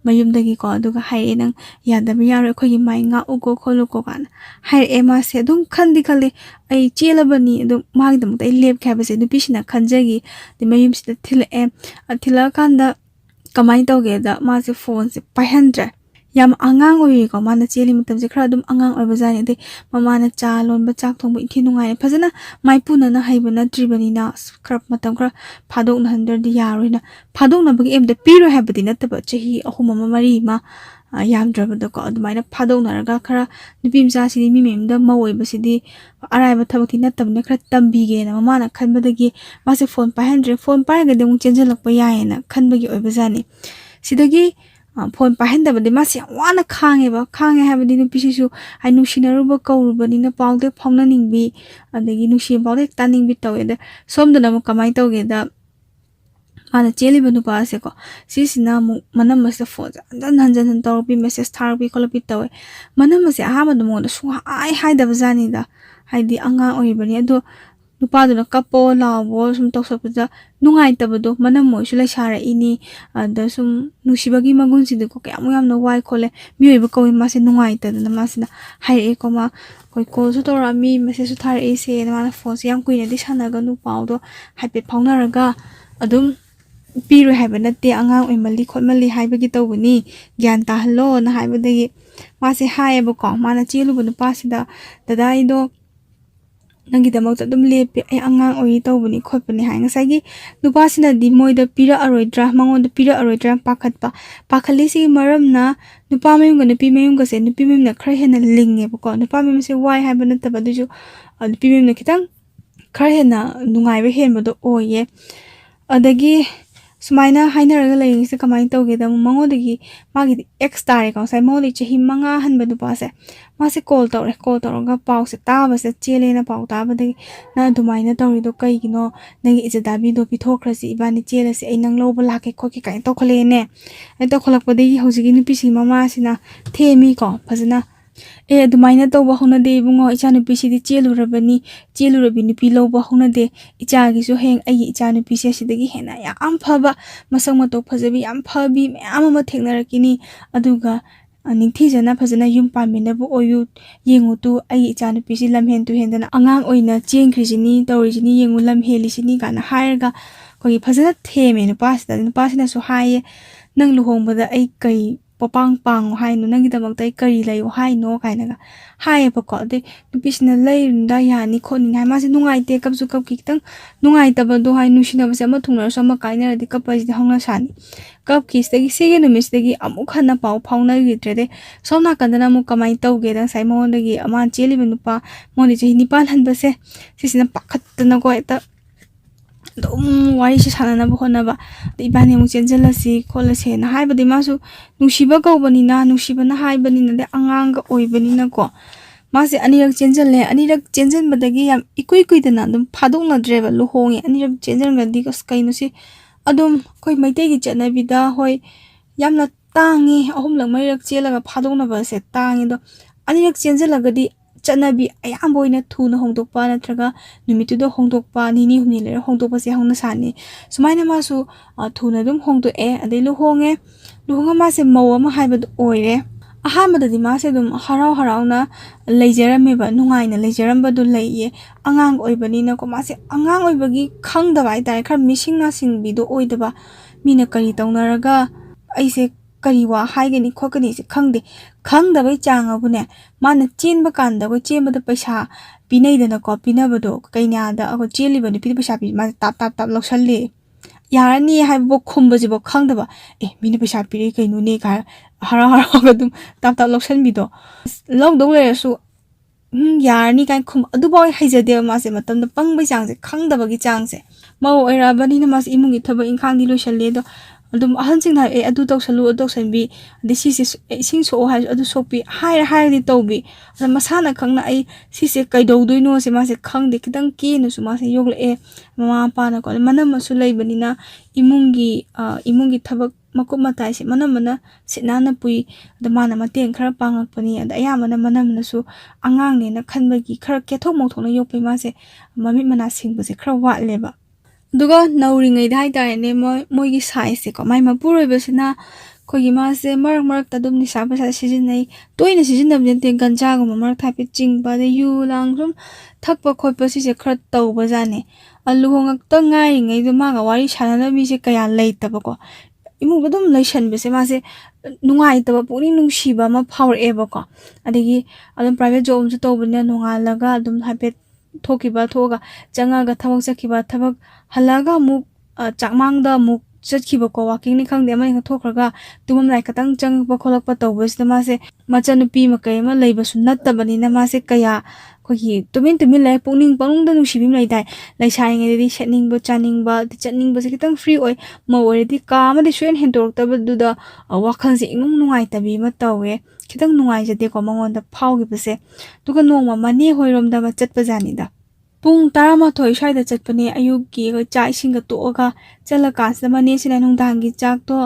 ꯃꯌꯨꯝꯗꯒꯤꯀꯣ ꯑꯗꯨꯒ ꯍꯥꯏꯔꯛꯑꯦ ꯅꯪ ꯌꯥꯗꯕ ꯌꯥꯔꯣꯏ ꯑꯩꯈꯣꯏꯒꯤ ꯃꯥꯏ ꯉꯥꯛꯎꯀꯣ ꯈꯣꯠꯂꯨꯀꯣ ꯀꯥꯏꯅ ꯍꯥꯏꯔꯛꯑꯦ ꯃꯥꯁꯦ ꯑꯗꯨꯝ ꯈꯜꯂꯦ ꯑꯩ ꯆꯦꯜꯂꯕꯅꯤ ꯑꯗꯨꯝ ꯃꯥꯒꯤꯗꯃꯛꯇ ꯑꯩ ꯂꯦꯞꯀꯦ ꯍꯥꯏꯕꯁꯦ ꯅꯨꯄꯤꯁꯤꯅ ꯈꯟꯖꯈꯤ ꯑꯗꯩ ꯃꯌꯨꯝꯁꯤꯗ ꯊꯤꯜꯂꯛꯑꯀꯥꯟꯗ ꯀꯃꯥꯏꯅ ꯇꯧꯒꯦꯗ ꯃꯥꯁꯦ ꯐꯣꯟꯁꯦ ꯄꯥꯏꯍꯟꯗ꯭ꯔꯦ ꯌꯥꯝ ꯑꯉꯥꯡ ꯑꯣꯏꯔꯤꯀꯣꯃꯥꯅ ꯆꯦꯜꯂꯤ ꯃꯇꯝꯁꯦ ꯈꯔ ꯑꯗꯨꯝ ꯑꯉꯥꯡ ꯑꯣꯏꯕꯖꯥꯠꯅꯤ ꯑꯗꯩ ꯃꯃꯥꯅ ꯆꯥ ꯂꯣꯟꯕ ꯆꯥꯛ ꯊꯣꯡꯕ ꯏꯟꯊꯤ ꯅꯨꯡꯉꯥꯏꯅ ꯐꯖꯅ ꯃꯥꯏꯄꯨꯅꯅ ꯍꯩꯕ ꯅꯠꯇ꯭ꯔꯤꯕꯅꯤ나 ꯈꯔ ꯃꯇꯝ ꯈꯔ ꯐꯥꯗꯣꯛꯅꯍꯟꯗ꯭ꯔꯗꯤ ꯌꯥꯔꯣꯏꯅ ꯐꯥꯗꯣꯛꯅꯕꯒꯤ ꯑꯦꯝꯗ ꯄꯤꯔꯣꯏ ꯍꯥꯏꯕꯗꯤ ꯅꯠꯇꯕ ꯆꯍꯤ 3 ꯑꯃ 4 ꯑꯃ ꯌꯥꯝꯗ꯭ꯔꯕꯗꯀꯣ ꯑꯗꯨꯃꯥꯏꯅ ꯐꯥꯗꯣꯛꯅꯔꯒ ꯈꯔ ꯅꯨꯄꯤ ꯃꯆꯥꯁꯤꯗꯤ ꯃꯤ ꯃꯌꯨꯝꯗ ꯃꯧ ꯑꯣꯏꯕꯁꯤꯗꯤ ꯑꯔꯥꯏꯕ ꯊꯕꯛꯇꯤ ꯅꯠꯇꯕꯅꯤꯅꯈꯔ ꯇꯝꯕꯤꯒꯦꯅ ꯃꯃꯥꯅ ꯈꯟꯕꯗꯒꯤ ꯃꯥꯁꯦ ꯐꯣꯟ ꯄꯥꯏꯍꯟꯗ꯭ꯔꯦ ꯐꯣꯟ パイꯔꯒꯗꯤ ꯑꯃꯨꯛ ꯆꯦꯟꯖꯜꯂꯛꯄ ꯌꯥꯏꯌꯦꯅ ꯈꯟꯕꯒꯤ ꯑꯣꯏꯕꯖꯥꯠꯅꯤ ꯁꯤꯗꯒꯤ ꯐꯣꯟ ꯄꯥꯏꯍꯟꯗꯕꯗꯤ ꯃꯥꯁꯦ ꯌꯥꯝ ꯋꯥꯅ ꯈꯥꯡꯉꯦ ꯍꯥꯏꯕꯗꯤ ꯅꯨꯄꯤꯁꯤꯁꯨ ꯅꯨꯡꯁꯤꯅꯔꯨꯕ ꯀꯧꯔꯨꯕꯅꯤꯅ ꯄꯥꯎꯗ ꯐꯥꯎꯅꯅꯤꯡꯕꯤ ꯑꯗꯒꯤ ꯅꯨꯡꯁꯤꯕ ꯄꯥꯎꯗ ꯇꯥꯅꯤꯡꯕꯤ ꯇꯧꯋꯦ ꯑꯗ ꯁꯣꯝꯗꯅ ꯑꯃꯨꯛ ꯀꯃꯥꯏꯅ ꯇꯧꯒꯦꯗ ꯃꯥꯅ ꯆꯦꯜꯂꯤꯕ ꯅꯨꯄꯥꯁꯦꯀꯣ ꯁꯤꯁꯤꯅ ꯑꯃꯨꯛ ꯃꯅꯝꯃꯁꯦ ꯐꯣꯟꯁꯦ ꯍꯟꯖꯟ ꯇꯧꯔꯛꯄꯤ ꯃꯦꯁꯦꯁ ꯊꯥꯔꯛꯄꯤ ꯈꯣꯠꯂꯛꯄꯤ ꯇꯧꯋꯦ ꯃꯅꯝꯃꯁꯦ ꯑꯍꯥꯟꯕꯗ ꯃꯉꯣꯟꯗ ꯍꯥꯏꯗꯕ ꯖꯥꯠꯅꯤꯗ ꯍꯥꯏꯗꯤ ꯑꯉꯥꯡ ꯑꯣꯏꯔꯤꯕꯅꯤ ꯑꯗꯣ ꯅꯨꯄꯥꯗꯨꯅ ꯀꯞꯄꯣ ꯂꯥꯎꯕꯣ ꯁꯨꯝ ꯇꯧꯁꯛꯄꯗ ꯅꯨꯡꯉꯥꯏꯇꯕꯗꯣ ꯃꯅꯝ ꯃꯣꯏꯁꯨ ꯂꯩꯁꯥꯔꯛꯏꯅꯤ ꯑꯗ ꯁꯨꯝ ꯅꯨꯡꯁꯤꯕꯒꯤ ꯃꯒꯨꯟꯁꯤꯗꯤꯀꯣ ꯀꯌꯥꯃꯨꯛ ꯌꯥꯝꯅ ꯋꯥꯏ ꯈꯣꯠꯂꯦ ꯃꯤꯑꯣꯏꯕ ꯀꯧꯏ ꯃꯥꯁꯦ ꯅꯨꯡꯉꯥꯏꯇꯗꯅ ꯃꯥꯁꯤꯅ ꯍꯥꯏꯔꯛꯑꯦꯀꯣ ꯃꯥ ꯑꯩꯈꯣꯏ ꯀꯣꯜꯁꯨ ꯇꯧꯔꯛꯑꯝꯃꯤ ꯃꯦꯁꯦꯖꯁꯨ ꯊꯥꯔꯛꯏꯁꯦꯅ ꯃꯥꯅ ꯐꯣꯟꯁꯦ ꯌꯥꯝ ꯀꯨꯏꯅꯗꯤ ꯁꯥꯟꯅꯒꯅꯨ ꯄꯥꯎꯗꯣ ꯍꯥꯏꯐꯦꯠ ꯐꯥꯎꯅꯔꯒ ꯑꯗꯨꯝ ꯄꯤꯔꯣꯏ ꯍꯥꯏꯕ ꯅꯠꯇꯦ ꯑꯉꯥꯡ ꯑꯣꯏꯃꯜꯂꯤ ꯈꯣꯠꯃꯜꯂꯤ ꯍꯥꯏꯕꯒꯤ ꯇꯧꯕꯅꯤ ꯒ꯭ꯌꯥꯟ ꯇꯥꯍꯜꯂꯣꯅ ꯍꯥꯏꯕꯗꯒꯤ ꯃꯥꯁꯦ ꯍꯥꯏꯌꯦꯕꯀꯣ ꯃꯥꯅ ꯆꯦꯜꯂꯨꯕ ꯅꯨꯄꯥꯁꯤꯗ ꯗꯗꯥ ꯑꯩꯗꯣ ꯅꯪꯒꯤꯗꯃꯛꯇ ꯑꯗꯨꯝ ꯂꯦꯞꯄꯦ ꯑꯩ ꯑꯉꯥꯡ ꯑꯣꯏꯔꯤ ꯇꯧꯕꯅꯤ ꯈꯣꯠꯄꯅꯤ ꯍꯥꯏ ꯉꯁꯥꯏꯒꯤ ꯅꯨꯄꯥꯁꯤꯅꯗꯤ ꯃꯉꯣꯟꯗ ꯄꯤꯔꯛꯑꯔꯣꯏꯗ꯭ꯔꯥ ꯄꯥꯈꯠꯂꯤꯁꯤꯒꯤ ꯃꯔꯝꯅ ꯅꯨꯄꯥ ꯃꯌꯨꯝꯒ ꯅꯨꯄꯤ ꯃꯌꯨꯝꯒꯁꯦ ꯅꯨꯄꯤ ꯃꯌꯨꯝꯅ ꯈꯔ ꯍꯦꯟꯅ ꯂꯤꯡꯉꯦꯕꯀꯣ ꯅꯨꯄꯥ ꯃꯌꯨꯝꯁꯦ ꯋꯥꯏ ꯍꯥꯏꯕ ꯅꯠꯇꯕ ꯑꯗꯨꯁꯨ ꯅꯨꯄꯤ ꯃꯌꯨꯝꯅ ꯈꯤꯇꯪ ꯈꯔ ꯍꯦꯟꯅ ꯅꯨꯡꯉꯥꯏꯕ ꯍꯦꯟꯕꯗꯣ ꯑꯣꯏꯌꯦ ꯑꯗꯒꯤ Sumaina hainaraga layingse kamai tawgeda mangodagi magi X tare ko sai modi chahi manga hanba nupa se mase call tawraga pause tabase chelena pau tabadagi na dumaina tawrido kaigino nagi ijadabi do pithokrasi ibani chelasi ai nang lawba lake khoki kai tawkhalene ai tawkhalakpadagi hojigi nupisi mama sina themi ko phajana dumaina tawba honade bungo icha nupisi di chelurabani chelurabi nupi lawba honade icha gi so heng ai icha nupi se sidagi hena yam phaba masang mato phajabi yam phabi mayam ama theknarakini aduga ningthijana phajana yum paminabu oyu yengu tu ai icha nupi si lamhen tu hendana angang oina chengkhrijini tawrijini yengu lamhelisini kana hairga kogi phajana theme nupasina so haye nang luhongbada ai kai popang pang hai no nangi damak tai kari lai hai no kainaga hai bako de nupisina lai runda yani khoni hai ma se nungai te kapsu kap ki tang nungai taba do hai nusina base ama thungna sama kaina de kapai de hongna sani kap ki stegi sege numis degi amu khana pau phauna gi trede sona kandana mu kamai tawge dang sai mon degi ama cheli benupa moni je nipal han base sisina pakhat na ko eta wari si sana na buhona ba ibani mu chenjelasi kholase na haibadi masu nushiba kawbani na nushiba na haibani na de angang ga oibani na ko mase anirak chenjen badagi yam ikui dana dum phadok na dreba luhongi anirak chenjen ga di kas kainu si adum koi maitei gi chana bida hoi yamna tangi ahum lang mai rak chelaga phadok na ba se tangi do anirak chenjelaga di chanabi ayam boina thuna hongdokpa natraga numitudo hongdokpa nini humni le hongdokpa se hongna sani sumaina masu thuna dum hongdo ade luhonga ma se mawa ma haibad oire ahamada di ma se dum harau na leijarame ba nungai na leijaram ba du leiye angang oibani na ko ma se angang oibagi khangda bai tai khar missing na singbi do oidaba mina kari tawnaraga aise kariwa haigani khokani se khangda bai changa bune mana chenba kanda go chemba da paisa pinai da na ko pinabado kaina da go cheli bani pi paisa pi ma tap loksalle yarani haibo khumba jibo khangda ba mina paisa pi re kainu ne ka hara ga dum tap loksan bi do logdo le su yarani kan khum adu boy haijade ma se matam da pangbai changse khangda bagi changse mau era bani na mas imungi thaba ingkhang di lo shalle do adum ahansing na adu tawsalu adoksanbi disi sing so ha adu sopi hai di tawbi masana khangna ai sise kaidodoino se ma se khangde kitang ki no su ma se yogle mama pa na ko manam su leibanina imungi thabak makuma tai se manam sinana pui damana mateng khara pangakpani ada ayamana manam na su angang ne na khanbagi khara kethok mokthona yokpe ma se mami mana singbu se khara watleba duga nauringai dai dai ne moigi size ko mai mapuroi besina kogi ma se marak ta dum ni sa pa sijin nei toina sijin dam jente ganja go marak thapi ching ba de yu lang rum thakpa khotpa si se khrat taw ba jane alu hongak ta ngai ngai du ma ga wari sana na mi se kaya leita ba ko imu badum leishan bese ma se nungai ta ba puni nungshi ba ma power e ba ko adigi adum private job ju taw bnya nunga laga adum hape thokiba thoga changaga thabak chakiba thabak halaga muk chakmangda muk chatkiba ko walking ni khangde ma thokraga tumam lai katang changpa kholakpa tawbasda ma se machanupi makai ma leiba sunnatabani na ma se kaya kogi tumin lai pungning panungda nushibim lai dai lai sainge di setning ba chaning ba chatning ba se kitang free oi ma already ka ma de suen hendorok tabaduda wakhal se ingung nungai tabi ma tawe kitang nungai jade ko mangonda phaugi base tuga nongma mani hoirom da ma chatpa jani da pung tarama thoi shaida chatpani ayuki ga chai singa toga chala kansa mani sina nungdangi chak to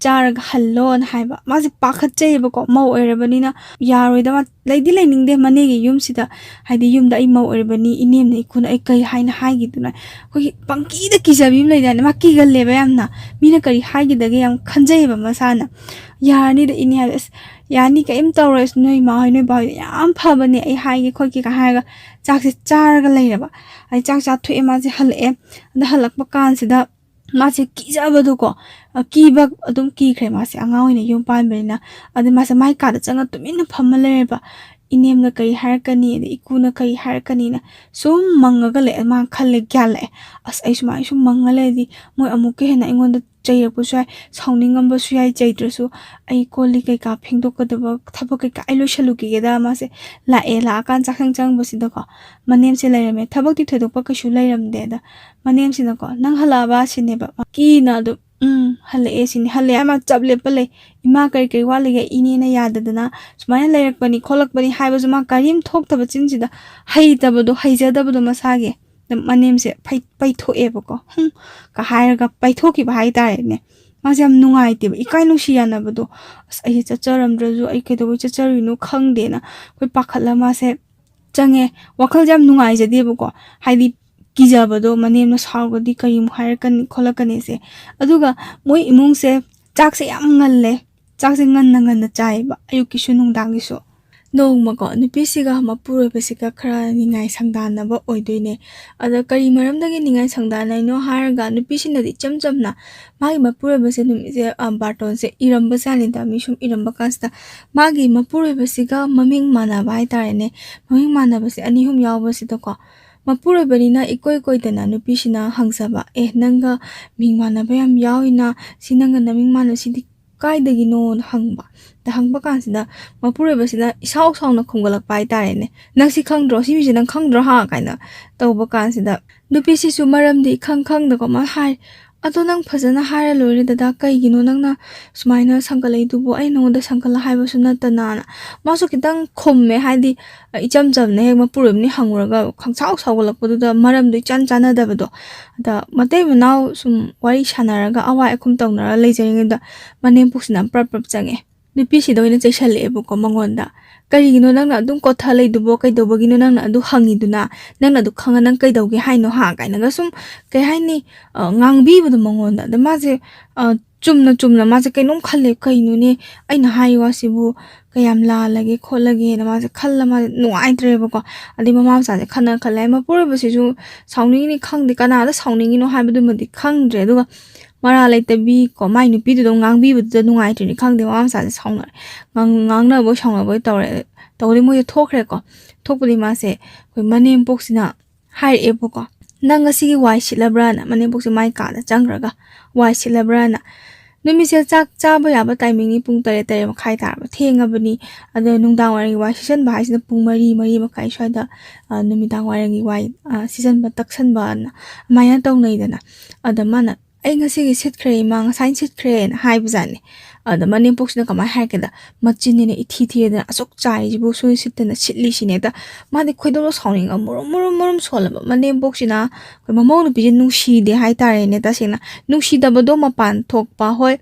charaga hallon haiba maji pakhat chaiba ko mau oirabani na yaroida ma leidi leningde mani gi yum sida haidi yumda ai mau oirabani inem nei kun ai kai haina haigi duna ko pangki da kijabim leida ma ki gal leba yamna mina kari haigi dage yam khanjaiba masana yani da ini has yani ka im tawres noi ma hoi noi ba yam phabani ai haigi khoki ka haiga chak se charaga leiraba ai chak cha thu ema se hal e da halak pa kan sida ma se kijabadu ko kiba adum ki khre ma se anga hoine yum pan berina ade ma se mai ka da changa tumin phammaleba inem na kai harkani de ikuna kai harkani na sum mangaga le ma khalle gyal as ai suma sum mangale di moi amuke hena ingon da chayra pusai sauningam ba suyai chaitrasu ai koli kai ka phingdok ka da thaba kai ka ailo shaluki ge da ma se la kan chakhang chang basi da ko manem se lairame thabak ti thodok pa ka shu lairam de da manem sina ko nang hala ba sine ba ki na do Hale sini hale ama chable pale ima kari wale ga ini na yada dana sumaya lerak pani kholak pani haiba zuma karim thok taba chinsida hai taba do haija taba do masage manem se pai tho e bako ka haira ga pai tho ki bai tare ne ma jam nungai te ikai nu siya na bado as ai chacharam draju ai ke do chachari nu khang de na koi pakhala ma se change wakhal jam nungai je de bako haidi kijabado manem na sargodi karim hair kan kholakane se aduga moi imung se chak se yam ngalle chak se ngan na chai ba ayuki su nungdang gi so nong ko nupi siga mapuro besika khara ningai sangdan ba oidoine ada kari maram dagi ningai sangdan nai no har ga nupi sin di cham na magi mapuro bese numi je barton se iramba salin da mi sum iramba kasta magi mapuro besika maming mana bai tare ne maming mana bese ani hum yaw bese to ko mapuro berina ikoi dana nupi sina hangsaba nanga ming mana bayam yawina sinanga naming mana sidi kai dagi no hangba da hangba kan sida mapuro besida isaw na khongalak pai tare ne nangsi khangdro si mi nang khangdro ha kaina tawba kan sida nupi si su maram di khang da ko ma hai ado nang phajana hara lore da kai gino nang na sumaina sangkalai du bo ai no da sangkala hai ba suna ta na ma so kitang khomme hai di icham ne ma purum ni hanguraga khangchau sawgalak bu da maram du chan chana da ba do da matei manau sum wari shanaraga awa ekum tawna leijering da manem pusna prap change nupi si doina chaisale bu ko mangonda kari gino nang na dum kotha lei du bo kai do bo gino nang na du hangi du na nang na du khanga nang kai do gi hai no ha kai na ga sum kai hai ni ngangbi bu mangonda da ma je chumna ma je kai nom khalle kai nu ne aina hai wa sibu kayam la lage kholage na ma je khalla ma nuai tre ba ko adi mama sa je khana khalai ma pur ba si ju sauni ni khang de kana da sauni ni no hai bu du ma di khang dre du mara lai tabi ko mai nu pi du ngang bi bu du nuai tre ni khang de mama sa je saung na ngang na bo saung na bo tawre mo ye thokre ko thokpudi ma se koi manem boxina hai e bo ko nang asi gi wai silabra na manem box mai ka da changraga wai silabra na numi se chak cha ba ya ba timing ni pung tare ma khai tar ba thenga bani ada nungdang wari wai season ba haisina pung mari ma khai shwa da numi dang wari wai season ba taksan ba na maya tong nei da na ada mana ai ngasi gi sit khre ma ngasai sit khre na hai buzani ada manem box na kama hai ke da machin ne ithi da asok chai ji bo so sit na chitli sine da ma de khoido lo sawning murum sola ba manem box na koi mamau nu bi nu shi de hai tare ne ta sina nu shi da ba do ma pan thok pa hoi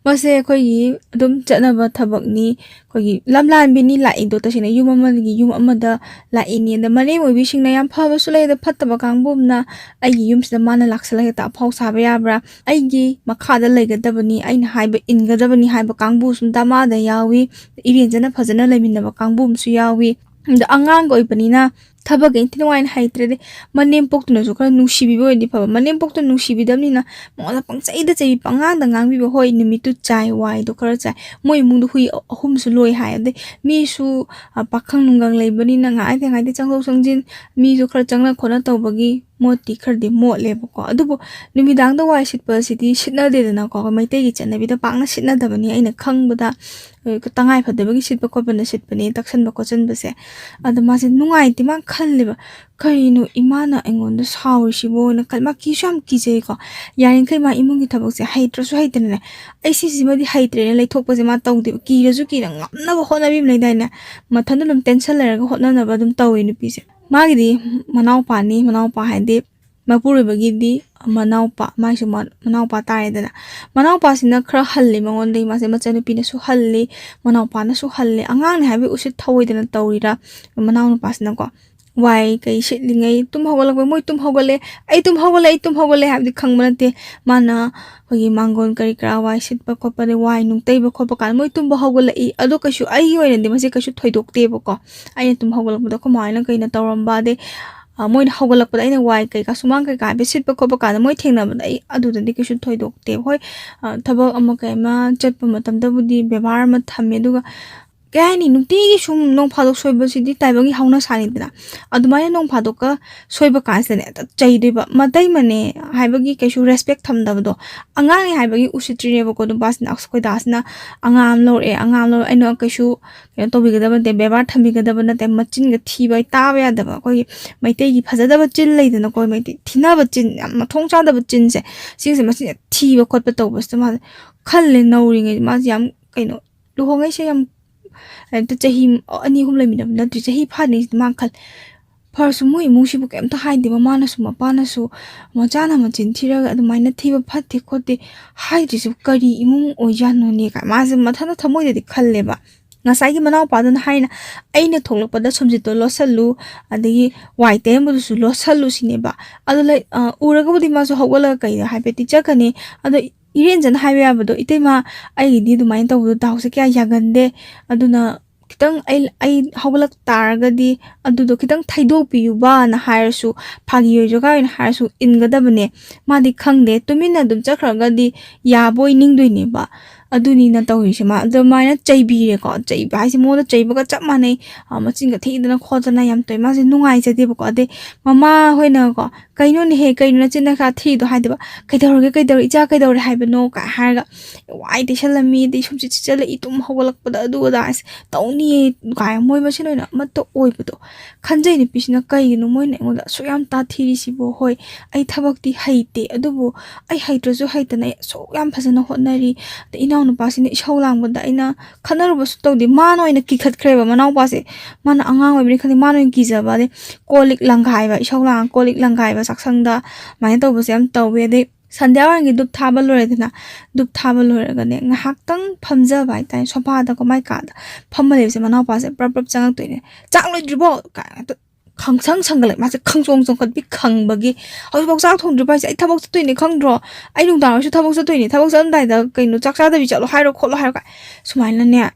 mase koi gi dum chana ba thabak ni koi gi lamlan bi ni la indo ta sina yum ama gi yum ama da la ini da manem oi bi sing na yam pha ba su le da phat ba kang bum na ai gi yum sida mana laksala ta phau sa ba ya bra ai gi makha da le ga da bani ai na hai ba in ga da bani hai ba kang bu sum da ma da yawi irin jana phajana le min na ba kang bum su yawi da angang goi bani na thaba ge tin wain hai tre de manem pok tu na zo kra nushi bi bo di pha manem pok tu nushi bi dam ni na mo la pang chai da chai pangang da ngang bi bo hoi ni mi tu chai wai do kra chai moi mung du hui hum su loi hai de mi su pakhang nungang lei bani na ngai de chang lo sang jin mi zo kra chang na khona taw bagi moti khar de mo le bo ko adu bo numi dang da wai sit pa siti sitna de na ko mai te gi chana bi da pang na sitna da bani ai na khang ba da ka tangai pha de bagi sit pa ko ba na sit pa ni taksan ba ko chan ba se adu ma se nungai ti ma khal le ba kai no imana engon da saw shi bo na kalma ki sham ki je ko yarin kai ma imung gi thabak se haitra su haitra ne ai si ma di haitre ne lai thok pa se ma taw de ki ra ju ki na ngam na ba hona bi lai dai na ma than dum tension la ga hotna na ba dum taw ni pi se ma gi di manau pa hai de mapuri bagi di manau pa mai su manau pa ta da manau pa sina khra halli mangon dei ma se ma chanu pi na su halli manau pa na su halli angang ne ha bi usit thawai da na tawri ra manau pa sina ko wai kai shit lingai tum hogala ko moi tum hogale ai tum hogale ha di khang manate mana hogi mangon kari kra wai sit pa ko pa de wai nung tei ba ko pa kan moi tum ba hogala I ado ka shu ai oi ne de ma se ka shu thoidok te ba ko ai tum hogala ba ko mai na kai na tawram ba de moi hogala pa ai na wai kai ka sumang kai ka be sit pa ko pa kan moi thengna ba ai adu de ka shu thoidok te hoi thaba ama kai ma chat pa matam da budi bebar ma thamme du ga Kaya nungti sum nong phadok soiba sidi taibangi hauna sanidina adumaya nong phadoka soiba kansane ta chaidiba matai mane haibagi kaisu respect thamdabdo angang haibagi usitrine bako dum basna askoi dasna angam lor aino kaisu tobigadaba de bebar thambigadaba na te machin ga thiba taaba yadaba koi maitei gi phajadaba chil leidana koi maitei thinaba chin ma thongcha daba chin se singse machin thiba khotpa tawbas ma khalle nauri ngai ma yam kaino luhongai se yam to chahi ani hum lemina na tu chahi phani Makhal first mo imusi bu kem ta haide mama na su mapa na su machana machin thiraga adumaina thiba phatte khote haide su kari imung oijano ne ka ma se mathana thamoi de khalle ba ngasai gi manaw pa dan haina aina tholokpada somjito losallu adagi waite mu su losallu sine ba adu lai uraga budi ma su hawala kai haipeti chakane adu iren jan highway abado itema ai di du main tawu dawse kya yagande aduna kitang ai hawlak targadi adudo kitang thaido piyu ba na hairsu phagi yo joga in hairsu ingadabne madi khangde tumina dum chakragadi ya boy ningdoini ba aduni na tawise ma the maina chaibi re ko chaiba haisi mo da chaiba ka chap manai machinga theidana khojana yam toy ma se nungai jade ko ade mama hoina ko kaino ne he kaino na china ka thi do haideba kaidor icha kaidor haibano ka harga wai de shalami de sumchi chala itum hawalak pada adu da tawni ka moi ma sinoina matto oibudo khanjai ni pisina kaino moina ngoda soyam ta thiri sibo hoi ai thabak ti haite adubu ai haitroju haitana so yam phasana honari the inaw no pasini shaulang bada ina khanar basu tawdi mano ina kikhat khreba manaw pase mana angang oi khani mano ki jaba de kolik langai ba shaulang kolik langai ba saksangda mai tawbase am tawbe de sandyawang dup thaba loredna dup thaba lorega ne ngahaktang phamja bai tai sopa da ko mai ka da phamale se manaw pase prap changak toine chaklo dribo ka khangchang changle ma se khangjong jong khat bi khangbagi hau bok chak thong dribai ai thabok toine khangdro ai nung da su thabok toine thabok san dai da kaino chakcha da bi chalo hairo kholo hairo ka sumaina ne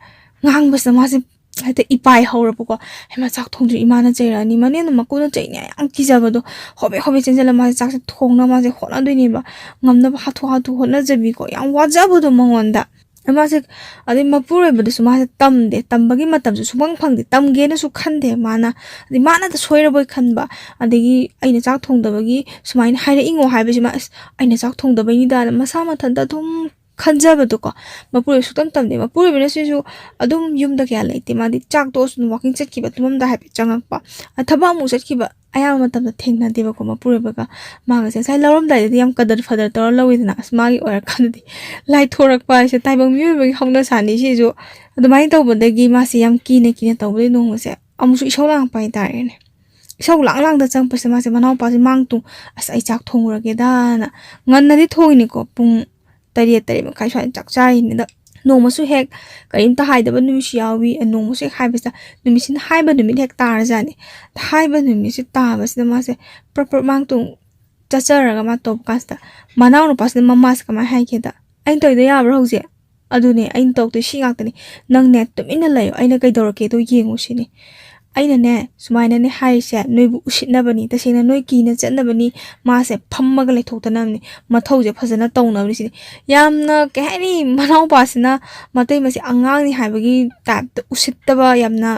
ngang bas ma se hate ipai haurapoko hema chak thongju imana chaira ni mane no makuna chaini yang kijabado hobe chenjela ma chak thongna ma je khona doini ba ngamna ba hathu hona jabi ko yang wajabado mangonda ama se adi mapure badu suma se tamde tambagi matam su subang phangde tamge na su khande mana adi mana da soira boy khanba adigi aina chak thongdabagi sumain haira ingo haibasi ma aina chak thongdabai ni da masa ma thanda thum khanjabado ko mapure sutam tamde mapure bena su adum yumda kya laite madi chak to su walking chetkiba tumam da happy changakpa athaba mu chetkiba aya matam da thengna deba ko mapure baga maga se sai larom dai yam kadar fadar tor lawidna asmagi or khanadi lai thorak pa se taibang mi bagi hongna sani si jo adumai tawbadagi ma se yam kine tawbade nong se amusu isolang pai tare ne isau lang da chang pase ma se manaw pa se mangtu as ai chak thongrage da na nganna di thogini ko pung tari makai swan chak chai ni da nomasu hek karim ta haida ba numi shiawi nomasu hek haibasa numi sin haiba numi hek tar jani haiba numi si ta bas da ma se proper mang tung chachara ga ma top kasta manaw no pas ma mas ka ma haike da ain toy da ya bro je adune ain tok to shingak tani nang net tum ina layo aina kai dorake to yengu sini aina ne sumaina ne haise noibu usitnabani tasena noi kina chatnabani ma se phammaga le thoktanamni mathause phajana tawnabni si yamna kahani manaw pasina matai masi angang ni haibagi tap to usittaba yamna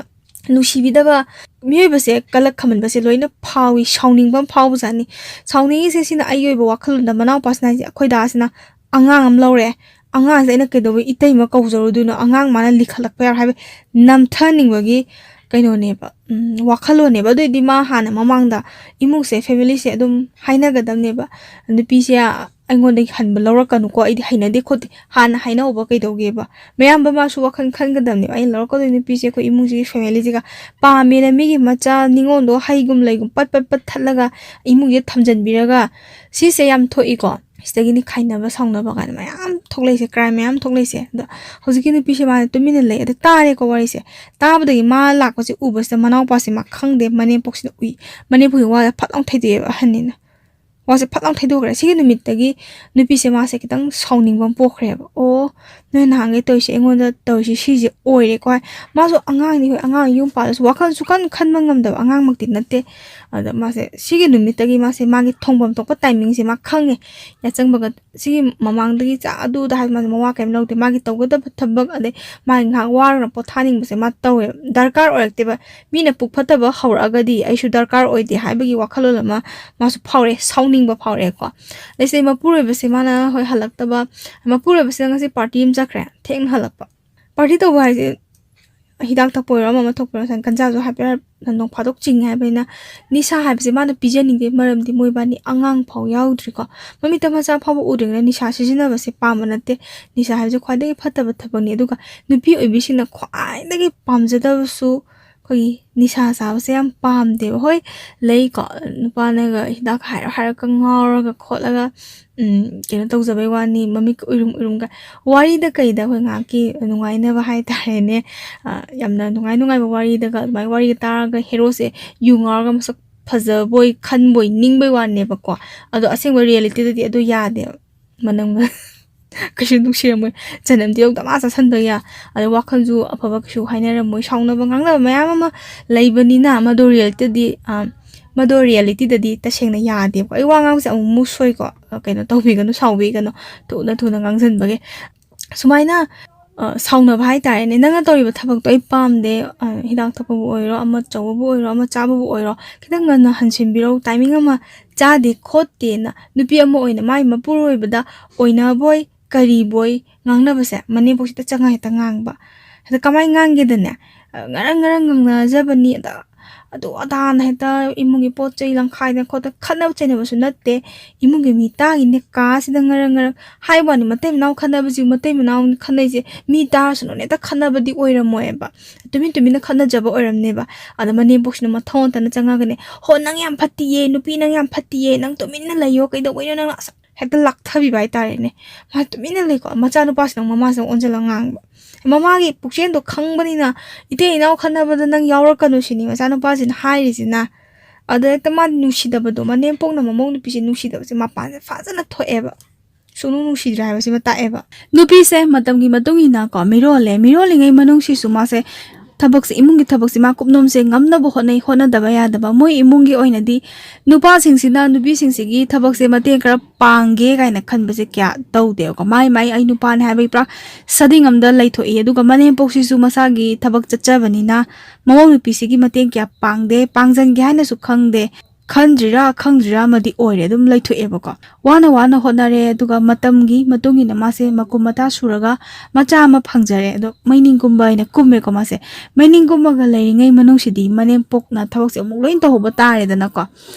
nushibidaba miyoibase kalak khaman base loina phawi shauningbam phawu jani shauningi se sina ayoiba wakhalunda manaw pasna khoida asina angang am lore angang zaina kedobe itaima kawjoruduna angang mana likhalak pa haibe namthaning bagi kaino ne ba wakhalo ne ba doi di ma hana mamangda imung se family se adum haina gadam ne ba nupi se aingon dei hanba lorakanu ko ai haina de khoti hana haina oba kai doge ba mayam ba ma su wakhan khan gadam ne ai lorko doi nupi se ko imung ji family ji ga pa me na mi gi macha ningon do haigum laigum pat thalaga imung ye thamjan biraga si se yam thoi ko stagini khaina ba songna ba gan mayam thoklei se crime mayam thoklei se da hojiki nupi se ma tumina le ada tare ko wari se tabadagi ma lak se ubas da manaw pa se ma khangde mane poksina ui mane phu wa phatlong thaide hanina wa se phatlong thaido gra sigi numit tagi nupi se ma se kitang sawning bam pokhre ba o ꯅꯣꯏ ꯅꯍꯥꯟꯒꯩ ꯇꯧꯔꯤꯁꯦ ꯑꯩꯉꯣꯟꯗ ꯇꯧꯔꯤꯁꯦ ꯁꯤꯁꯦ ꯑꯣꯏꯔꯦꯀꯣ ꯍꯥꯏ ꯃꯥꯁꯨ ꯑꯉꯥꯡꯅꯤ ꯍꯣꯏ ꯑꯉꯥꯡ ꯌꯨꯝ ꯄꯥꯜꯂꯁꯨ ꯋꯥꯈꯜ ꯁꯨꯈꯟ ꯈꯟꯕ ꯉꯝꯗꯕ ꯑꯉꯥꯡꯃꯛꯇꯤ ꯅꯠꯇꯦ ꯑꯗ ꯃꯥꯁꯦ ꯁꯤꯒꯤ ꯅꯨꯃꯤꯠꯇꯒꯤ ꯃꯥꯁꯦ ꯃꯥꯒꯤ ꯊꯣꯡꯐꯝ ꯊꯣꯛꯄ ꯇꯥꯏꯃꯤꯡꯁꯦ ꯃꯥ ꯈꯪꯉꯦ ꯌꯥꯆꯪꯕꯒ ꯁꯤꯒꯤ ꯃꯃꯥꯡꯗꯒꯤ ꯑꯗꯨꯗ ꯍꯥꯏ ꯃꯥꯁꯦ ꯃꯋꯥ ꯀꯩꯝ ꯂꯧꯗꯦ ꯃꯥꯒꯤ ꯇꯧꯒꯗꯕ ꯊꯕꯛ ꯑꯗꯩ ꯃꯥꯒꯤ ꯉꯥꯏꯍꯥꯛ ꯋꯥꯔꯒ ꯄꯣꯊꯥꯅꯤꯡꯕꯁꯦ ꯃꯥ ꯇꯧꯋꯦ ꯗꯔꯀꯥꯔ ꯑꯣꯏꯔꯛꯇꯦꯕ ꯃꯤꯅ ꯄꯨꯛ ꯐꯠꯇꯕ ꯍꯧꯔꯛꯑꯒꯗꯤ ꯑꯩꯁꯨ ꯗꯔꯀꯥꯔ ꯑꯣꯏꯗꯦ ꯍꯥꯏꯕꯒꯤ ꯋꯥꯈꯜꯂꯣꯟ ꯑꯃ ꯃꯥꯁꯨ ꯐꯥꯎꯔꯛꯑꯦ ꯁꯥꯎꯅꯤꯡꯕ ꯐꯥꯎꯔꯛꯑꯦꯀꯣ ꯑꯗꯩ ꯁꯤꯗꯩ ꯃꯄꯨꯔꯣꯏꯕꯁꯦ ꯃꯥꯅ ꯍꯣꯏ ꯍꯜꯂꯛꯇꯕ ꯃꯄꯨꯔꯣꯏꯕꯁꯤꯅ ꯉꯁꯤ ꯄꯥꯔꯇꯤ ꯑꯃ ꯆꯠꯈ꯭ꯔꯦ ꯊꯦꯡꯅ ꯍꯜꯂꯛꯄ ꯄꯥꯔꯇꯤ ꯇꯧꯕ ꯍꯥꯏꯁꯦ ꯍꯤꯗꯥꯛ ꯊꯛꯄ ꯑꯣꯏꯔꯣ ꯑꯃ ꯊꯛꯄ ꯑꯣꯏꯔꯣ ꯒꯟꯖꯥꯁꯨ ꯍꯥꯏꯐꯦꯠ ꯅꯣꯡ ꯐꯥꯗꯣꯛ ꯆꯤꯡꯉꯦ ꯍꯥꯏꯕꯅꯤ나 ꯅꯤꯁꯥ ꯍꯥꯏꯕꯁꯦ ꯃꯥꯅ ꯄꯤꯖꯅꯤꯡꯗꯦ ꯃꯔꯝꯗꯤ ꯃꯣꯏꯕꯥꯅꯤ ꯑꯉꯥꯡ ꯐꯥꯎ ꯌꯥꯎꯗ꯭ꯔꯤꯀꯣ ꯃꯃꯤꯠꯇ ꯃꯆꯥ ꯐꯥꯎꯕ ꯎꯗ꯭ꯔꯤꯉꯩꯗ ꯅꯤꯁꯥ ꯁꯤꯖꯤꯟꯅꯕꯁꯦ ꯄꯥꯝꯕ ꯅꯠꯇꯦ ꯅꯤꯁꯥ ꯍꯥꯏꯕꯁꯦ ꯈ꯭ꯋꯥꯏꯗꯒꯤ ꯐꯠꯇꯕ ꯊꯕꯛꯅꯤ ꯑꯗꯨꯒ ꯅꯨꯄꯤ ꯑꯣꯏꯕꯤꯁꯤꯡꯅ ꯈ꯭ꯋꯥꯏꯗꯒꯤ ꯄꯥꯝꯖꯗꯕꯁꯨ ꯑꯩꯈꯣꯏꯒꯤ ꯅꯤꯁꯥ ꯆꯥꯕꯁꯦ ꯌꯥꯝ ꯄꯥꯝꯗꯦꯕ ꯍꯣꯏ ꯂꯩꯀꯣ ꯅꯨꯄꯥꯅꯒ ꯍꯤꯗꯥꯛ ꯍꯥꯏꯔꯒ ꯉꯥꯎꯔꯒ ꯈꯣꯠꯂꯒ ꯀꯩꯅꯣ ꯇꯧꯖꯕꯩ ꯋꯥꯅꯤ ꯃꯃꯤꯠ ꯎꯏꯔꯨꯝꯒ ꯋꯥꯔꯤꯗ ꯀꯩꯗ ꯑꯩꯈꯣꯏ ꯉꯥꯏꯍꯥꯛꯀꯤ ꯅꯨꯡꯉꯥꯏꯅꯕ ꯍꯥꯏꯇꯥꯔꯦꯅꯦ ꯌꯥꯝꯅ ꯅꯨꯡꯉꯥꯏꯕ ꯋꯥꯔꯤꯗꯒ ꯑꯗꯨꯃꯥꯏꯅ ꯋꯥꯔꯤꯒ ꯇꯥꯔꯒ ꯍꯦꯔꯣꯁꯦ ꯌꯨ ꯉꯥꯎꯔꯒ ꯃꯁꯛ ꯐꯖꯕꯣꯏ ꯈꯟꯕꯣꯏ ꯅꯤꯡꯕꯩ ꯋꯥꯅꯦꯕꯀꯣ ꯑꯗꯣ ꯑꯁꯦꯡꯕ ꯔꯤꯌꯦꯂꯤꯇꯤꯗꯗꯤ ꯑꯗꯨ ꯌꯥꯗꯦꯕ ꯃꯅꯝꯒ ꯀꯩꯁꯨ ꯅꯨꯡꯁꯤꯔꯝꯃꯣꯏ ꯆꯅꯝꯗꯤ ꯌꯧ ꯗꯃꯥ ꯆꯥꯁꯟꯕ ꯌꯥ ꯑꯗꯩ ꯋꯥꯈꯜꯁꯨ ꯑꯐꯕ ꯀꯩꯁꯨ ꯍꯥꯏꯅꯔꯝꯃꯣꯏ ꯁꯥꯎꯅꯕ ꯉꯥꯡꯅꯕ ꯃꯌꯥꯝ ꯑꯃ ꯂꯩꯕꯅꯤꯅ ꯃꯗꯣ ꯔꯤꯌꯦꯂꯤꯇꯤꯗꯗꯤ ꯇꯁꯦꯡꯅ ꯌꯥꯗꯦꯕꯀꯣ ꯑꯩ ꯋꯥ ꯉꯥꯡꯕꯁꯦ ꯑꯃꯨꯛ ꯁꯣꯏꯀꯣ ꯀꯩꯅꯣ ꯇꯧꯕꯤꯒꯅꯨ ꯁꯥꯎꯕꯤꯒꯅꯨ ꯊꯨꯅ ꯉꯥꯡꯁꯤꯟꯕꯒꯤ ꯁꯨꯃꯥꯏꯅ ꯁꯥꯎꯅꯕ ꯍꯥꯏꯇꯥꯔꯦꯅꯦ ꯅꯪꯅ ꯇꯧꯔꯤꯕ ꯊꯕꯛꯇꯣ ꯑꯩ ꯄꯥꯝꯗꯦ ꯍꯤꯗꯥꯛ ꯊꯛꯄꯕꯨ ꯑꯣꯏꯔꯣ ꯑꯃ ꯆꯧꯕꯕꯨ ꯑꯣꯏꯔꯣ ꯑꯃ ꯆꯥꯕꯕꯨ ꯑꯣꯏꯔോ ꯈꯤꯇꯪ ꯉꯟꯅ ꯍꯟꯁꯤꯟꯕꯤꯔꯣ ꯇꯥꯏꯃꯤꯡ ꯑꯃ ꯆꯥꯗꯦ ꯈꯣꯠꯇꯦꯅ ꯅꯨꯄꯤ ꯑꯃ ꯑꯣꯏꯅ ꯃꯥꯒꯤ ꯃꯄꯨꯔꯣꯏꯕꯗ ꯑꯣꯏꯅꯕꯣꯏ ꯀꯔꯤꯕꯣꯏ ꯉꯥꯡꯅꯕꯁꯦ ꯃꯅꯦꯝꯄꯣꯛꯁꯤꯗ ꯆꯪꯉ ꯍꯦꯛꯇ ꯉꯥꯡꯕ ꯍꯦꯛꯇ ꯀꯃꯥꯏꯅ ꯉꯥꯡꯒꯦꯗꯅꯦ ꯉꯔꯪ ꯉꯥꯡꯅꯖꯕꯅꯤ ꯑꯗꯨ ꯑꯗꯥꯅ ꯍꯦꯛꯇ ꯏꯃꯨꯡꯒꯤ ꯄꯣꯠ ꯆꯩ ꯂꯪꯈꯥꯏꯗꯅ ꯈꯣꯠꯇꯅ ꯈꯠꯅꯕ ꯆꯩꯅꯕꯁꯨ ꯅꯠꯇꯦ ꯏꯃꯨꯡꯒꯤ ꯃꯤ ꯇꯥꯒꯤꯅꯦ ꯀꯥꯁꯤꯗ ꯉꯔꯪ ꯍꯥꯏꯕ ꯋꯥꯅꯤ ꯃꯇꯩ ꯃꯅꯥꯎ ꯈꯠꯅꯕꯁꯤ ꯃꯇꯩ ꯃꯅꯥꯎ ꯈꯠꯅꯩꯁꯦ ꯃꯤ ꯇꯥꯔꯁꯨꯅ ꯍꯦꯛꯇ ꯈꯠꯅꯕꯗꯤ ꯑꯣꯏꯔꯝꯃꯣꯏꯕ ꯇꯨꯃꯤꯟꯅ ꯈꯠꯅꯖꯕ ꯑꯣꯏꯔꯝꯅꯦꯕ ꯑꯗ ꯃꯅꯦꯝꯄꯣꯛꯁꯤꯅ ꯃꯊꯧ ꯆꯪꯉꯒꯅꯦ ꯍꯣ ꯅꯪ ꯌꯥꯝ ꯐꯠꯇꯤꯌꯦ ꯅꯨꯄꯤ ꯅꯪ ꯌꯥꯝ ꯐꯠꯇꯤꯌꯦ ꯅꯪ ꯇꯨꯃꯤꯟꯅ ꯂꯩꯌꯣ ꯀꯩꯗꯧꯕꯩꯅꯣ ꯅꯪ ꯍꯦꯛꯇ ꯂꯥꯛꯊꯕꯤꯕ ꯍꯥꯏꯇꯥꯔꯦꯅꯦ ꯃꯥ ꯇꯨꯃꯤꯟꯅ ꯂꯩꯀꯣ ꯃꯆꯥꯅꯨꯄꯥꯁꯤꯅ ꯃꯃꯥꯁꯤꯅ ꯑꯣꯟꯁꯤꯜꯂꯒ ꯉꯥꯡꯕ ꯃꯃꯥꯒꯤ ꯄꯨꯛꯆꯦꯟꯗꯣ ꯈꯪꯕꯅꯤꯅ ꯏꯇꯩ ꯏꯅꯥꯎ ꯈꯠꯅꯕꯗ ꯅꯪ ꯌꯥꯎꯔꯛꯀꯅꯨ ꯁꯤꯅꯤ ꯃꯆꯥꯅꯨꯄꯥꯁꯤꯅ ꯍꯥꯏꯔꯤꯁꯤꯅ ꯑꯗ ꯍꯦꯛꯇ ꯃꯥꯗꯤ ꯅꯨꯡꯁꯤꯗꯕꯗꯣ ꯃꯅꯦꯝꯄꯣꯛꯅ ꯃꯃꯧ ꯅꯨꯄꯤꯁꯦ ꯅꯨꯡꯁꯤꯗꯕꯁꯦ ꯃꯄꯥꯟꯁꯦ ꯐꯖꯅ ꯊꯣꯛꯑꯦꯕ ꯁꯨꯡꯅꯨꯡ ꯅꯨꯡꯁꯤꯗ꯭ꯔꯦ ꯍꯥꯏꯕꯁꯤꯃ ꯇꯥꯛꯑꯦꯕ ꯅꯨꯄꯤꯁꯦ ꯃꯇꯝꯒꯤ ꯃꯇꯨꯡ ꯏꯟꯅ ꯀꯣ ꯃꯤꯔꯣꯜꯂꯤꯉꯩ ꯃꯅꯨꯡꯁꯤꯁꯨ ꯃꯥꯁꯦ ꯊꯕꯛꯁꯦ ꯏꯃꯨꯡꯒꯤ ꯊꯕꯛꯁꯦ ꯃꯥ ꯀꯨꯞꯅꯣꯝꯁꯦ ꯉꯝꯅꯕ ꯍꯣꯠꯅꯗꯕ ꯌꯥꯗꯕ ꯃꯣꯏ ꯏꯃꯨꯡꯒꯤ ꯑꯣꯏꯅꯗꯤ ꯅꯨꯄꯥꯁꯤꯡꯁꯤꯅ ꯅꯨꯄꯤꯁꯤꯡꯁꯤꯒꯤ ꯊꯕꯛꯁꯦ ꯃꯇꯦꯡ ꯈꯔ ꯄꯥꯡꯒꯦ ꯀꯥꯏꯅ ꯈꯟꯕꯁꯦ ꯀꯌꯥ ꯇꯧꯗꯦꯕꯀꯣ ꯃꯥꯏ ꯑꯩ ꯅꯨꯄꯥꯅꯦ ꯍꯥꯏꯕꯒꯤ ꯄꯨꯔꯥ ꯁꯗꯤꯡ ꯑꯃꯗ ꯂꯩꯊꯣꯛꯏ ꯑꯗꯨꯒ ꯃꯅꯦꯝꯄꯣꯛꯁꯤꯁꯨ ꯃꯁꯥꯒꯤ ꯊꯕꯛ ꯆꯠꯆꯕꯅꯤꯅ ꯃꯃꯧ ꯅꯨꯄꯤꯁꯤꯒꯤ ꯃꯇꯦꯡ ꯀꯌꯥ ꯄꯥꯡꯗꯦ ꯄꯥꯡꯖꯟꯒꯦ ꯍꯥꯏꯅꯁꯨ ꯈꯪꯗꯦ ꯈꯪꯗ꯭ꯔꯤꯔꯥ ꯑꯃꯗꯤ ꯑꯣꯏꯔꯦ ꯑꯗꯨꯝ ꯂꯩꯊꯣꯛꯑꯦꯕꯀꯣ ꯋꯥꯅ ꯍꯣꯠꯅꯔꯦ ꯑꯗꯨꯒ ꯃꯇꯝꯒꯤ ꯃꯇꯨꯡ ꯏꯟꯅ ꯃꯥꯁꯦ ꯃꯀꯨꯝ ꯃꯇꯥ ꯁꯨꯔꯒ ꯃꯆꯥ ꯑꯃ ꯐꯪꯖꯔꯦ ꯑꯗꯣ ꯃꯩꯅꯤꯡꯒꯨꯝꯕ ꯍꯥꯏꯅ ꯀꯨꯝꯃꯦꯀꯣ ꯃꯥꯁꯦ ꯃꯩꯅꯤꯡꯒꯨꯝꯕꯒ ꯂꯩꯔꯤꯉꯩ ꯃꯅꯨꯡꯁꯤꯗꯤ ꯃꯅꯦꯝꯄꯣꯛꯅ ꯊꯕꯛꯁꯦ ꯑꯃꯨꯛ ꯂꯣꯏ ꯇꯧꯍꯧꯕ ꯇꯥꯔꯦꯗꯅꯀꯣ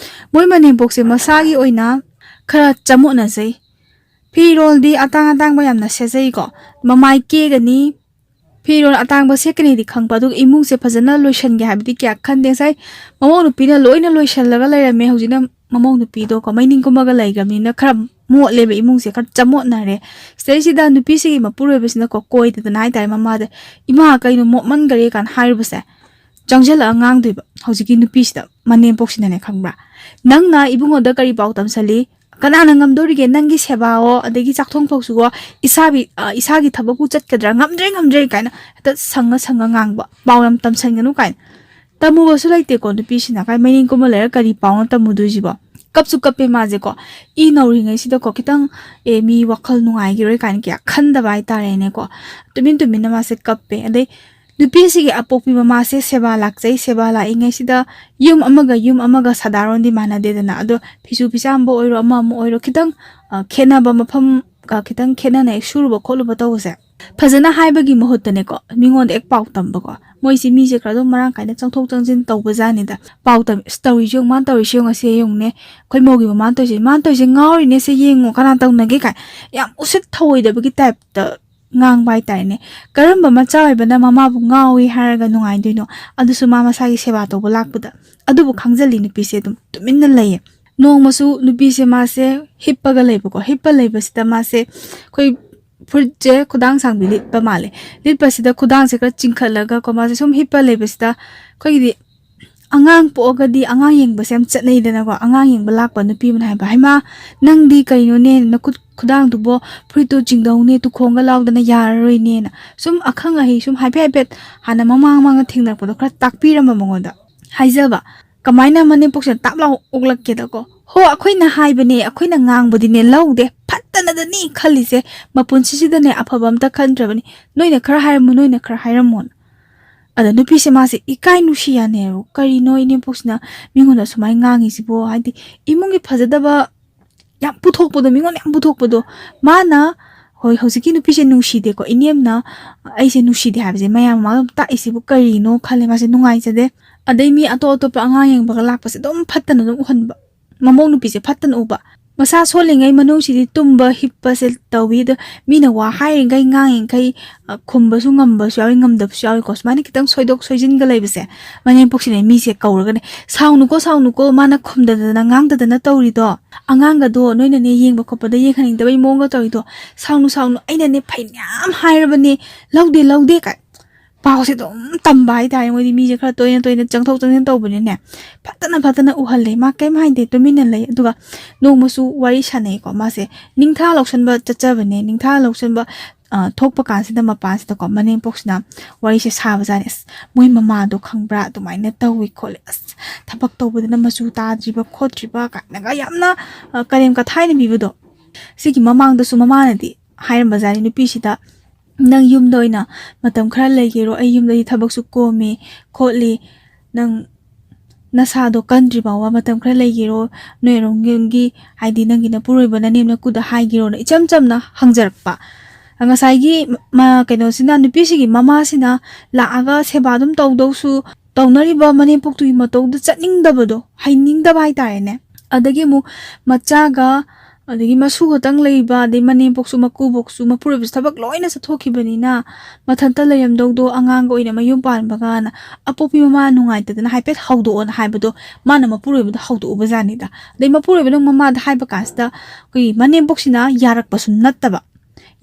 ꯃꯣꯏ ꯃꯅꯦꯝꯄꯣꯛꯁꯦ ꯃꯁꯥꯒꯤ ꯑꯣꯏꯅ ꯈꯔ ꯆꯃꯣꯠꯅꯖꯩ ꯐꯤꯔꯣꯜꯗꯤ ꯑꯇꯥꯡꯕ ꯌꯥꯝꯅ ꯁꯦꯠꯆꯩꯀꯣ ꯃꯃꯥꯏ ꯀꯦꯒꯅꯤ ꯐꯤꯔꯣꯜ ꯑꯇꯥꯡꯕ ꯁꯦꯠꯀꯅꯤꯗꯤ ꯈꯪꯕ ꯑꯗꯨꯒ ꯏꯃꯨꯡꯁꯦ ꯐꯖꯅ ꯂꯣꯏꯁꯟꯒꯦ ꯍꯥꯏꯕꯗꯤ ꯀꯌꯥ ꯈꯟꯗꯦ ꯉꯁꯥꯏ ꯃꯃꯧ ꯅꯨꯄꯤꯅ ꯂꯣꯏꯅ ꯂꯣꯏꯁꯜꯂꯒ ꯂꯩꯔꯝꯃꯦ ꯍꯧꯖꯤꯛꯅ ꯃꯃꯧ ꯅꯨꯄꯤꯗꯣꯀꯣ ꯃꯩꯅꯤꯡꯒꯨꯝꯕꯒ ꯂꯩꯈ꯭ꯔꯕꯅꯤꯅ ꯈꯔ ꯃꯣꯠꯂꯦꯕ ꯏꯃꯨꯡꯁꯦ ꯈꯔ ꯆꯃꯣꯠꯅꯔꯦ ꯁꯤꯗꯩꯁꯤꯗ ꯅꯨꯄꯤꯁꯤꯒꯤ ꯃꯄꯨꯔꯣꯏꯕꯁꯤꯅꯀꯣ ꯀꯣꯏꯗꯗꯅ ꯍꯥꯏꯇꯥꯔꯦ ꯃꯃꯥꯗ ꯏꯃꯥ ꯀꯩꯅꯣ ꯃꯣꯠꯃꯟꯈꯔꯦ ꯀꯥꯏꯅ ꯍꯥꯏꯔꯨꯕꯁꯦ ꯆꯪꯁꯤꯜꯂꯒ ꯉꯥꯡꯗꯣꯏꯕ ꯍꯧꯖꯤꯛꯀꯤ ꯅꯨꯄꯤꯁꯤꯗ ꯃꯅꯦꯝꯄꯣꯛꯁꯤꯅꯅꯦ ꯈꯪꯕ꯭ꯔꯥ ꯅꯪꯅ ꯏꯕꯨꯡꯉꯣꯗ ꯀꯔꯤ ꯄꯥꯎ ꯇꯝꯁꯜꯂꯤ ꯀꯅꯥꯅ ꯉꯝꯗꯣꯔꯤꯒꯦ ꯅꯪꯒꯤ ꯁꯦꯕꯥꯋꯣ ꯑꯗꯒꯤ ꯆꯥꯛꯊꯣꯡ ꯐꯧꯁꯨꯋꯣ ꯏꯁꯥꯒꯤ ꯊꯕꯛꯄꯨ ꯆꯠꯀꯗ꯭ꯔꯥ ꯉꯝꯗ꯭ꯔꯦ ꯀꯥꯏꯅ ꯍꯦꯛꯇ ꯁꯪꯉ ꯉꯥꯡꯕ ꯄꯥꯎ ꯌꯥꯝ ꯇꯝꯁꯟꯒꯅꯨ ꯀꯥꯏꯅ ꯇꯝꯃꯨꯕꯁꯨ ꯂꯩꯇꯦꯀꯣ ꯅꯨꯄꯤꯁꯤꯅ ꯀꯥꯏ ꯃꯩꯅꯤꯡꯒꯨꯝꯕ ꯂꯩꯔ ꯀꯔꯤ ꯄꯥꯎꯅ ꯇꯝꯃꯨꯗꯣꯏꯁꯤꯕꯣ ꯀꯞꯁꯨ ꯀꯞꯄꯦ ꯃꯥꯁꯦꯀꯣ ꯅꯧꯔꯤꯉꯩꯁꯤꯗꯀꯣ ꯈꯤꯇꯪ ꯃꯤ ꯋꯥꯈꯜ ꯅꯨꯡꯉꯥꯏꯈꯤꯔꯣꯏ ꯀꯥꯏꯅ kya ꯈꯟꯗꯕ ꯍꯥꯏꯇꯥꯔꯦꯅꯦꯀꯣ ꯇꯨꯃꯤꯟꯅ ꯃꯥꯁꯦ ꯀꯞꯄꯦ ꯑꯗꯩ ꯅꯨꯄꯤꯁꯤꯒꯤ ꯑꯄꯣꯛꯄꯤ ꯃꯃꯥꯁꯦ ꯁꯦꯕꯥ ꯂꯥꯛꯆꯩ ꯁꯦꯕꯥ ꯂꯥꯛꯏꯉꯩꯁꯤꯗ ꯌꯨꯝ ꯑꯃꯒ ꯁꯥꯗꯥꯔꯣꯟꯗꯤ ꯃꯥꯟꯅꯗꯦꯗꯅ ꯑꯗꯣ ꯐꯤꯁꯨ ꯐꯤꯆꯥꯝꯕ ꯑꯣꯏꯔꯣ ꯑꯃ ꯑꯣꯏꯔꯣꯈꯤꯇꯪ ꯈꯦꯠꯅꯕ ꯃꯐꯝ ꯈꯤꯇꯪ ꯈꯦꯠꯅꯅ ꯁꯨꯔꯨꯕ ꯈꯣꯠꯂꯨꯕ ꯇꯧꯕꯁꯦ ꯐꯖꯅ ꯍꯥꯏꯕꯒꯤ ꯃꯍꯨꯠꯇꯅꯦꯀꯣ ꯃꯤꯉꯣꯟꯗ ꯄꯥꯎ ꯇꯝꯕꯀꯣ ꯃꯣꯏꯁꯤ ꯃꯤꯁꯦ ꯈꯔ ꯑꯗꯨꯝ ꯃꯔꯥꯡ ꯀꯥꯏꯅ ꯆꯪꯊꯣꯛ ꯆꯪꯁꯤꯟ ꯇꯧꯕꯖꯥꯠꯅꯤꯗ ꯄꯥꯎ ꯇꯧꯔꯤꯁꯦ ꯌꯦꯡꯉꯨ ꯃꯥꯅ ꯇꯧꯔꯤꯁꯦ ꯌꯦꯡꯉꯨ ꯉꯁꯤ ꯌꯦꯡꯉꯨꯅꯦ ꯑꯩꯈꯣꯏ ꯃꯧꯒꯤ ꯃꯃꯥꯅ ꯇꯧꯔꯤꯁꯦ ꯉꯥꯎꯔꯤꯅꯦ ꯁꯦ ꯌꯦꯡꯉꯣ ꯀꯅꯥ ꯇꯧꯅꯒꯦ ꯀꯥꯏ ꯌꯥꯝ ꯎꯁꯤꯠ ꯊꯧꯑꯣꯏꯗꯕꯒꯤ ꯇꯥꯏꯞꯇ ꯉꯥꯡꯕ ꯍꯥꯏꯇꯥꯔꯦꯅꯦ ꯀꯔꯝꯕ ꯃꯆꯥ ꯑꯣꯏꯕꯅ ꯃꯃꯥꯕꯨ ꯉꯥꯎꯏ ꯍꯥꯏꯔꯒ ꯅꯨꯡꯉꯥꯏꯗꯣꯏꯅꯣ ꯑꯗꯨꯁꯨ ꯃꯥ ꯃꯁꯥꯒꯤ ꯁꯦꯕꯥ ꯇꯧꯕ ꯂꯥꯛꯄꯗ ꯑꯗꯨꯕꯨ ꯈꯪꯖꯜꯂꯤ ꯅꯨꯄꯤꯁꯦ ꯑꯗꯨꯝ ꯇꯨꯃꯤꯟꯅ ꯂꯩꯌꯦ ꯅꯣꯡꯃꯁꯨ ꯅꯨꯄꯤꯁꯦ ꯃꯥꯁꯦ ꯍꯤꯞꯄꯒ ꯂꯩꯕꯀꯣ ꯍꯤꯞꯄ ꯂꯩꯕꯁꯤꯗ ꯃꯥꯁꯦ ꯑꯩꯈꯣꯏ ꯐꯨꯔꯤꯠꯁꯦ ꯈꯨꯗꯥꯡ ꯁꯥꯡꯕꯤ ꯂꯤꯠꯄ ꯃꯥꯜꯂꯦ ꯂꯤꯠꯄꯁꯤꯗ ꯈꯨꯗꯥꯡꯁꯦ ꯈꯔ ꯆꯤꯡꯈꯠꯂꯒ ꯀꯣ ꯃꯥꯁꯦ ꯁꯨꯝ ꯍꯤꯞꯄ ꯂꯩꯕꯁꯤꯗ ꯑꯩꯈꯣꯏꯒꯤꯗꯤ Angang po'agadi angang yengba se am chatnaidana ko angang yengba lakpa nupi man haiba haima nangdi kaino ne nakut khudang dubo frito jingdong ne tu khonga laudana yaroi ne na sum akhang ahi sum haipe haipe hana mamang manga thingnak podo khra takpirama mongoda haijaba kamaina manipur se tapla oglak ke da ko ho akhoina haibane akhoina ngangbodi ne laude phattana da ni khalise mapunsi sidane afabam ta khandrabani noina khra hairamu noina khra hairamon ada nupi se mase ikai nushi ya ne kari no ini poksna mingona sumai ngangi sibo haidi imungi phajadaba yam puthokpodo mingon yam puthokpodo mana hoi hosiki nupi se nushi de ko inemna aise nushi de habje mayam ma ta isibu kari no khale mase nungai jade adai mi ato ato pa anga yang bagalak pase dom phattana dum uhanba mamong nupi se phattan uba masa solingai manung sidi tumba hippa sel tawi da mina wa hairingai ngangin kai khumba su ngamba su yawi ngamdab su yawi kosmani kitang soidok soijin ga laibase mane poksine mi se kauraga ne saunu ko mana khumda da ngangda da na tawri do anganga do noina ne yengba khopa da yekhaning da bai monga tawi do saunu aina ne phainyam hairabane laude ka pause dum tambai dai moi di mi je khra toina changthok changin tawbani ne phatana uhalle ma kai mai de tumina lei aduga nongmasu wari sanai ko ma se ningtha loksanba chachabane ningtha loksanba thokpa kansida mapasida ko mane poksna wari se saba jane moi mama do khangbra tumaina tawi khole thabak tawbudana masu ta driba khotriba ka naga yamna karem ka thaina bibudo sigi mamang da su mama na di hairamba jani nupi sida nang yum doina matam khara legero ay yum dai thabak su komi kholi nang nasado country bawa matam khara legero noirong gi haidi nang gina puroi bana nemna kuda haigero na icham na hangjarpa anga saigi ma keno sina nupi sigi mama sina la aga seba dum tawdo su tawnari ba mane poktu ma tawdu chatning dabado haining da bai tare ne adagi mu machaga adagi masu gotang leiba de mane poksu maku boksu mapure bis thabak loina sa thoki bani na mathanta layam dogdo angang go ina mayum pan bagana apopi mama nungai ta na haipet haudo on haibado mana mapure bu haudo ubajani da de mapure bu mama da haiba kasta ki mane poksina yarak pasun nattaba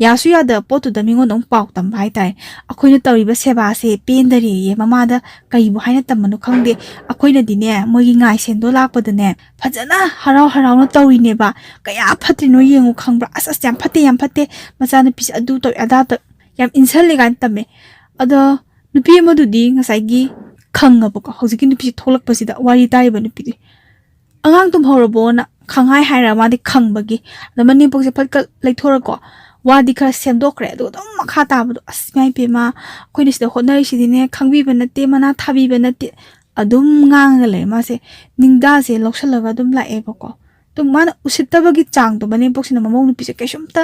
yasu yada potu da mingo nong pau tam bai tai akoina tawriba seba se pendari ye mama da kai bu haina tamanu khangde akoina dine mogi ngai sendo lakpada ne phajana harau na tawri ne ba kaya phatrino yengu khangbra asas yam phate macana pis adu to ada ta yam insal le gan tame ada nupi modu di ngasai gi khanga bu ko hojiki nupi tholak pasida wari tai ba nupi di angang tum horobo na khangai haira ma di khangbagi da mani pokse phatka leithora ko wadi khara semdokre do dum makha tabdo asmai pema koini sida honai sidine khangbi banate mana thabi banate adum ngang le ma se ningda se loksalaga dum la e bako tum mana usittabagi chang to bane poksina mamong nupi se kesumta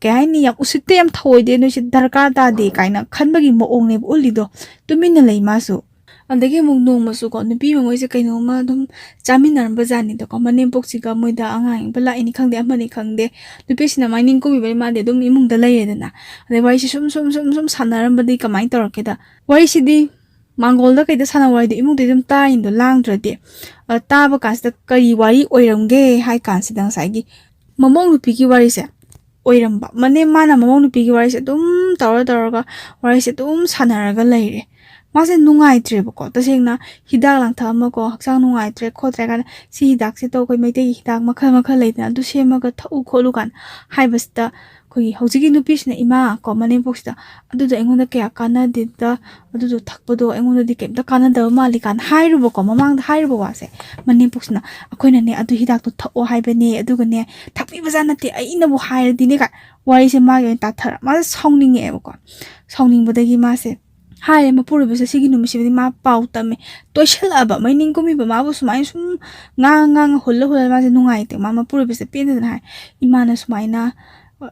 kaini yam usitte yam thoide no si darkar da de kaina khanbagi moong ne ulido tumina le masu andagi mung nong masu ko nupi mongoi se kaino ma dum chamin bajani to ko mane poksiga moida angang bala ini khangde amani khangde nupi sina mining ko bi ma de dum imung da lai dana ade wai si sum sanaram badi kamai torke da wai si di mangol da kai da sana wai de imung de dum ta in do lang dra de ta ba kas da kari wari oiramge hai kan sidang sai gi mamong nupi ki wari se oiramba mane mana mamong nupi ki wari se dum tawra wari se dum sanaraga laire mase nungai tre bako tasengna hidak lang thama ko haksang nungai tre khotre kan si hidak se to koi meite hidak makhal leina du sema ga thau kholu kan haibasta koi hojigi nupisna ima ko mane boxta adu da engonda kya kana de da adu do thakpodo engonda di kemta kana da mali kan hairu bako mamang da hairu wase mane boxna akoina ne adu hidak to thau haibane adu ga ne thakpi bajana te aina bu hair dine ka wari se ma ga ta thara ma songning e bako songning bodagi ma se hai mapuri basa sigi numisi ma pau tame toishal aba mining ko mi ba ma bu sumai sum ngang hulla ma se nungai te ma mapuri basa pin da hai imana sumai na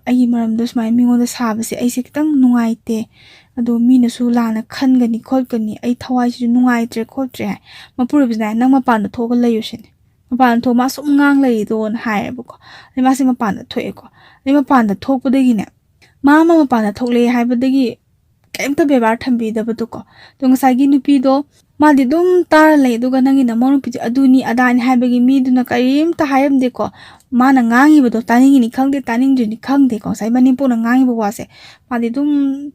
ai maram da sumai mingo da sa ba se ai se kitang nungai te ado mi na su la na khan gani khol gani ai thawai su nungai tre khol tre mapuri basa nang ma pan da thoga layu shin ma pan tho ma sum ngang lai don hai ba ko ai ma se ma pan da thoe ko ai ma pan da thok pa da gi ne ma pan da thok le hai ba da gi ꯀꯩꯝꯇ ꯕꯦꯕꯥꯔ ꯊꯝꯕꯤꯗꯕꯗꯣꯀꯣ ꯑꯗꯣ ꯉꯁꯥꯏꯒꯤ ꯅꯨꯄꯤꯗꯣ ꯃꯥꯗꯤ ꯑꯗꯨꯝ ꯇꯥꯔ ꯂꯩ ꯑꯗꯨꯒ ꯅꯪꯒꯤ ꯅꯃꯧ ꯅꯨꯄꯤꯗꯤ ꯑꯗꯨꯅꯤ ꯑꯗꯥꯅꯤ ꯍꯥꯏꯕꯒꯤ ꯃꯤꯗꯨꯅ ꯀꯔꯤꯝꯇ ꯍꯥꯏꯔꯝꯗꯦꯀꯣ ꯃꯥꯅ ꯉꯥꯡꯉꯤꯕꯗꯣ ꯇꯥꯅꯤꯡꯉꯤꯅꯤ ꯈꯪꯗꯦ ꯇꯥꯅꯤꯡꯗ꯭ꯔꯤꯅꯤ ꯈꯪꯗꯦꯀꯣ ꯉꯁꯥꯏ ꯃꯅꯦꯝꯄꯣꯛꯅ ꯉꯥꯡꯉꯤꯕ ꯋꯥꯁꯦ ꯃꯥꯗꯤ ꯑꯗꯨꯝ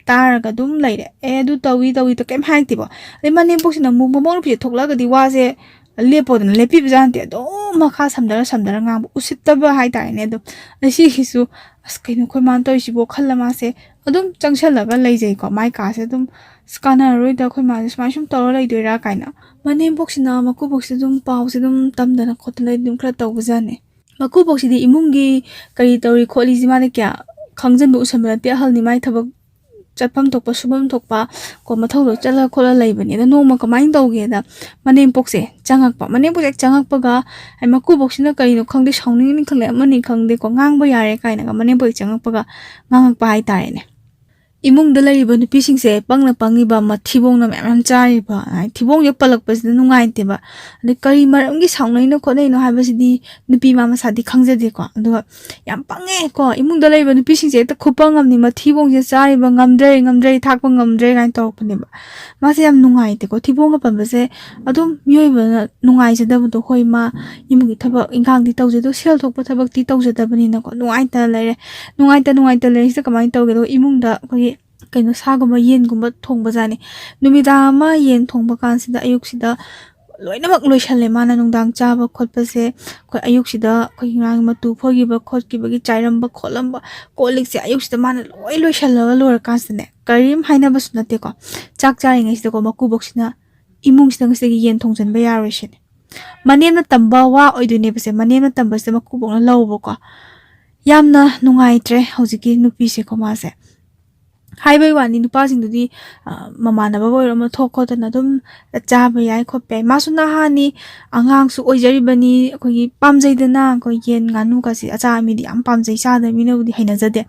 ꯇꯥꯔꯒ ꯑꯗꯨꯝ ꯂꯩꯔꯦ ꯑꯗꯨ ꯇꯧꯏ ꯀꯩꯝ ꯍꯥꯏꯔꯛꯇꯦꯕ ꯑꯗꯩ ꯃꯅꯦꯝꯄꯣꯛꯁꯤꯅ ꯑꯃꯨꯛ ꯃꯃꯧ ꯅꯨꯄꯤꯁꯦ ꯊꯣꯛꯂꯛꯑꯒꯗꯤ ꯋꯥꯁꯦ ꯂꯦꯞꯄꯣꯗꯅ ꯂꯦꯞꯄꯤꯕꯖꯥꯠ ꯅꯠꯇꯦ ꯑꯗꯨꯝ ꯃꯈꯥ ꯁꯝꯗꯔ ꯉꯥꯡꯕ ꯎꯁꯤꯠꯇꯕ ꯍꯥꯏꯇꯥꯔꯦꯅꯦ ꯑꯗꯨꯝ ꯁꯤꯒꯤꯁꯨ ꯑꯁ ꯀꯩꯅꯣ ꯑꯩꯈꯣꯏ ꯃꯥꯅ ꯇꯧꯔꯤꯁꯤꯕꯣ ꯈꯜꯂ ꯃꯥꯁꯦ ꯑꯗꯨꯝ ꯆꯪꯁꯜꯂꯒ ꯂꯩꯖꯩꯀꯣ ꯃꯥꯏ ꯀꯥꯁꯦ ꯑꯗꯨꯝ ꯀꯥꯟꯅꯔꯔꯣꯏꯗ ꯑꯩꯈꯣꯏ ꯃꯥꯁꯦ ꯁꯨꯃꯥꯏꯅ ꯁꯨꯝ ꯇꯧꯔ ꯂꯩꯗꯣꯏꯔꯥ ꯀꯥꯏꯅ ꯃꯅꯦꯝꯄꯣꯛꯁꯤꯅ ꯃꯀꯨꯕꯣꯛꯁꯤꯗ ꯑꯗꯨꯝ ꯄꯥꯎꯁꯦ ꯑꯗꯨꯝ ꯇꯝꯗꯅ ꯈꯣꯠꯇꯅ ꯑꯗꯨꯝ ꯈꯔ ꯇꯧꯕꯖꯥꯠꯅꯦ ꯃꯀꯨꯕꯣꯛꯁꯤꯗꯤ ꯏꯃꯨꯡꯒꯤ ꯀꯔꯤ ꯇꯧꯔꯤ ꯈꯣꯠꯂꯤꯁꯤ ꯃꯥꯅ ꯀꯌꯥ ꯈꯪꯖꯟꯕ ꯎꯁꯟꯕ ꯅꯠꯇꯦ ꯑꯍꯜꯅꯤ ꯃꯥꯏ ꯊꯕꯛ ꯆꯠꯐꯝ ꯊꯣꯛꯄ ꯁꯨꯐꯝ ꯊꯣꯛꯄ ꯀꯣ ꯃꯊꯧꯗꯣ ꯆꯠꯂ ꯈꯣꯠꯂ ꯂꯩꯕꯅꯦ ꯑꯗ ꯅꯣꯡꯃ ꯀꯃꯥꯏꯅ ꯇꯧꯒꯦꯗ ꯃꯅꯦꯝꯄꯣꯛꯁꯦ ꯆꯪꯉꯛꯄ ꯃꯅꯦꯝꯄꯣꯛꯁꯦ ꯆꯪꯉꯛꯄꯒ ꯃꯀꯨꯕꯣꯛꯁꯤꯅ ꯀꯔꯤꯅꯣ ꯈꯪꯗꯦ ꯁꯥꯎꯅꯤꯡꯉꯤꯅꯤ ꯈꯪꯗꯦ ꯑꯃꯅꯤ ꯈꯪꯗꯦꯀꯣ ꯉꯥꯡꯕ ꯌꯥꯔꯦ ꯀꯥꯏꯅꯒ ꯃꯅꯦꯝꯄꯣꯛ ꯆꯪꯉꯛꯄꯒ ꯉꯥꯡꯉꯛꯄ ꯍꯥꯏꯇꯥꯔꯦꯅꯦ ꯏꯃꯨꯡꯗ ꯂꯩꯔꯤꯕ ꯅꯨꯄꯤꯁꯤꯡꯁꯦ ꯄꯪꯉꯤꯕ ꯊꯤꯕꯣꯡꯅ ꯃꯌꯥꯝ ꯆꯥꯔꯤꯕ ꯊꯤꯕꯣꯡꯁꯦ ꯄꯜꯂꯛꯄꯁꯤꯗ ꯅꯨꯡꯉꯥꯏꯇꯦꯕ ꯑꯗꯩ ꯀꯔꯤ ꯃꯔꯝꯒꯤ ꯁꯥꯎꯅꯩꯅꯣ ꯈꯣꯠꯅꯩꯅꯣ ꯍꯥꯏꯕꯁꯤꯗꯤ ꯅꯨꯄꯤ ꯃꯥ ꯃꯁꯥꯗꯤ ꯈꯪꯖꯗꯦꯀꯣ ꯑꯗꯨꯒ ꯌꯥꯝ ꯄꯪꯉꯦꯀꯣ ꯏꯃꯨꯡꯗ ꯂꯩꯔꯤꯕ ꯅꯨꯄꯤꯁꯤꯡꯁꯦ ꯍꯦꯛꯇ ꯈꯨꯄꯪ ꯑꯃꯅꯤ ꯊꯤꯕꯣꯡꯁꯦ ꯆꯥꯔꯤꯕ ꯉꯝꯗ꯭ꯔꯦ ꯊꯥꯛꯄ ꯉꯝꯗ꯭ꯔꯦ ꯀꯥꯏꯅ ꯇꯧꯔꯛꯄꯅꯦꯕ ꯃꯥꯁꯦ ꯌꯥꯝ ꯅꯨꯡꯉꯥꯏꯇꯦꯀꯣ ꯊꯤꯕꯣꯡꯒ ꯄꯟꯕꯁꯦ ꯑꯗꯨꯝ ꯃꯤꯑꯣꯏꯕꯅ ꯅꯨꯡꯉꯥꯏꯖꯗꯕꯗꯣ ꯍꯣꯏ ꯃꯥ ꯏꯃꯨꯡꯒꯤ ꯊꯕꯛ ꯏꯪꯈꯥꯡꯗꯤ ꯇꯧꯖꯗꯣ ꯁꯦꯜ ꯊꯣꯛꯄ ꯊꯕꯛꯇꯤ ꯇꯧꯖꯗꯕꯅꯤꯅꯀꯣ ꯅꯨꯡꯉꯥꯏꯇ ꯂꯩꯔꯤꯁꯤꯗ ꯀꯃꯥꯏꯅ ꯇꯧꯒꯦꯗꯣ ꯏꯃꯨꯡꯗ ꯑꯩꯈꯣꯏꯒꯤ ꯀꯩꯅꯣ ꯁꯥꯒꯨꯝꯕ ꯌꯦꯟꯒꯨꯝꯕ ꯊꯣꯡꯕꯖꯥꯠꯅꯤ ꯅꯨꯃꯤꯗꯥꯡ ꯑꯃ ꯌꯦꯟ ꯊꯣꯡꯕ ꯀꯥꯟꯁꯤꯗ ꯑꯌꯨꯛꯁꯤꯗ ꯂꯣꯏꯅꯃꯛ ꯂꯣꯏꯁꯜꯂꯦ ꯃꯥꯅ ꯅꯨꯡꯗꯥꯡ ꯆꯥꯕ ꯈꯣꯠꯄꯁꯦ ꯑꯩꯈꯣꯏ ꯑꯌꯨꯛꯁꯤꯗ ꯑꯩꯈꯣꯏꯒꯤ ꯉꯥꯡ ꯃꯇꯨ ꯐꯣꯏꯈꯤꯕ ꯈꯣꯠꯈꯤꯕꯒꯤ ꯆꯥꯏꯔꯝꯕ ꯈꯣꯠꯂꯝꯕ ꯀꯣꯜꯂꯤꯛꯁꯦ ꯑꯌꯨꯛꯁꯤꯗ ꯃꯥꯅ ꯂꯣꯏꯁꯜꯂꯒ ꯂꯣꯏꯔꯀꯥꯟꯁꯤꯗꯅꯦ ꯀꯔꯤꯝ ꯍꯥꯏꯅꯕꯁꯨ ꯅꯠꯇꯦꯀꯣ ꯆꯥꯛ ꯆꯥꯔꯤꯉꯩꯁꯤꯗꯀꯣ ꯃꯀꯨꯕꯣꯛꯁꯤꯅ ꯏꯃꯨꯡꯁꯤꯗ ꯉꯁꯤꯗꯒꯤ ꯌꯦꯟ ꯊꯣꯡꯖꯤꯟꯕ ꯌꯥꯔꯣꯏ ꯁꯤꯅꯤ ꯃꯅꯦꯝꯅ ꯇꯝꯕ ꯋꯥ ꯑꯣꯏꯗꯣꯏꯅꯦꯕꯁꯦ ꯃꯅꯦꯝꯅ ꯇꯝꯕꯁꯤꯗ ꯃꯀꯨꯕꯣꯛꯅ ꯂꯧꯕꯀꯣ ꯌꯥꯝꯅ ꯅꯨꯡꯉꯥꯏꯇ꯭ꯔꯦ ꯍꯧꯖꯤꯛꯀꯤ ꯅꯨꯄꯤꯁꯦꯀꯣ ꯃꯥꯁꯦ ꯍꯥꯏꯕꯩ ꯋꯥꯅꯤ ꯅꯨꯄꯥꯁꯤꯡꯗꯨꯗꯤ ꯃꯃꯥꯟꯅꯕ ꯑꯣꯏꯔꯣ ꯑꯃ ꯊꯣꯛ ꯈꯣꯠꯇꯅ ꯑꯗꯨꯝ ꯆꯥꯕ ꯌꯥꯏ ꯈꯣꯠꯄ ꯌꯥꯏ ꯃꯥꯁꯨ ꯅꯍꯥꯅꯤ ꯑꯉꯥꯡꯁꯨ ꯑꯣꯏꯖꯔꯤꯕꯅꯤ ꯑꯩꯈꯣꯏꯒꯤ ꯄꯥꯝꯖꯩꯗꯅ ꯑꯩꯈꯣꯏ ꯌꯦꯟ ꯉꯥꯅꯨꯒꯁꯦ ꯑꯆꯥ ꯃꯤꯗꯤ ꯌꯥꯝ ꯄꯥꯝꯖꯩ ꯆꯥꯗꯕ ꯃꯤꯅꯕꯨꯗꯤ ꯍꯩꯅꯖꯗꯦ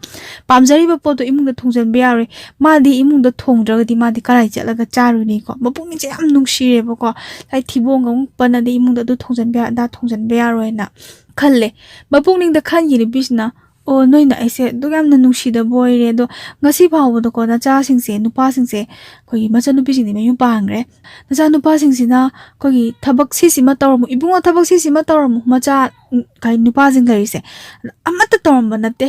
ꯄꯥꯝꯖꯔꯤꯕ ꯄꯣꯠꯇꯣ ꯏꯃꯨꯡꯗ ꯊꯣꯡꯖꯤꯟꯕ ꯌꯥꯔꯣꯏ ꯃꯥꯗꯤ ꯏꯃꯨꯡꯗ ꯊꯣꯡꯗ꯭ꯔꯒꯗꯤ ꯃꯥꯗꯤ ꯀꯔꯥꯏ ꯆꯠꯂꯒ ꯆꯥꯔꯨꯅꯤꯀꯣ ꯃꯄꯨꯛꯅꯤꯡꯁꯦ ꯌꯥꯝ ꯅꯨꯡꯁꯤꯔꯦꯕꯀꯣ ꯍꯥꯏ ꯊꯤꯕꯣꯡꯒ ꯑꯃꯨꯛ ꯄꯟꯅꯗꯤ ꯏꯃꯨꯡꯗ ꯑꯗꯨ ꯊꯣꯡꯖꯤꯟꯕ ꯌꯥꯏ ꯑꯗꯥ ꯊꯣꯡꯖꯤꯟꯕ ꯌꯥꯔꯣꯏꯅ ꯈꯜꯂꯦ ꯃꯄꯨꯛꯅꯤꯡꯗ ꯈꯟꯈꯤ ꯅꯨꯄꯤꯁꯤꯅ ꯑꯣ ꯅꯣꯏꯅ ꯑꯩꯁꯦ ꯑꯗꯨꯛ ꯌꯥꯝꯅ ꯅꯨꯡꯁꯤꯗꯕ ꯑꯣꯏꯔꯦ ꯑꯗꯣ ꯉꯁꯤ ꯐꯥꯎꯕꯗꯀꯣ ꯅꯆꯥꯁꯤꯡꯁꯦ ꯅꯨꯄꯥꯁꯤꯡꯁꯦ ꯑꯩꯈꯣꯏꯒꯤ ꯃꯆꯟꯅꯨꯄꯤꯁꯤꯡꯗꯤ ꯃꯌꯨꯝ ꯄꯥꯟꯈ꯭ꯔꯦ ꯅꯆꯥꯅꯨꯄꯥꯁꯤꯡꯁꯤꯅ ꯑꯩꯈꯣꯏꯒꯤ ꯊꯕꯛ ꯁꯤꯁꯤꯃ ꯇꯧꯔꯝꯃꯨ ꯏꯕꯨꯡꯉꯣ ꯊꯕꯛ ꯁꯤꯁꯤꯃ ꯇꯧꯔꯝꯃꯨ ꯃꯆꯥ ꯅꯨꯄꯥꯁꯤꯡ ꯂꯩꯔꯤꯁꯦ ꯑꯃꯠꯇ ꯇꯧꯔꯝꯕ ꯅꯠꯇꯦ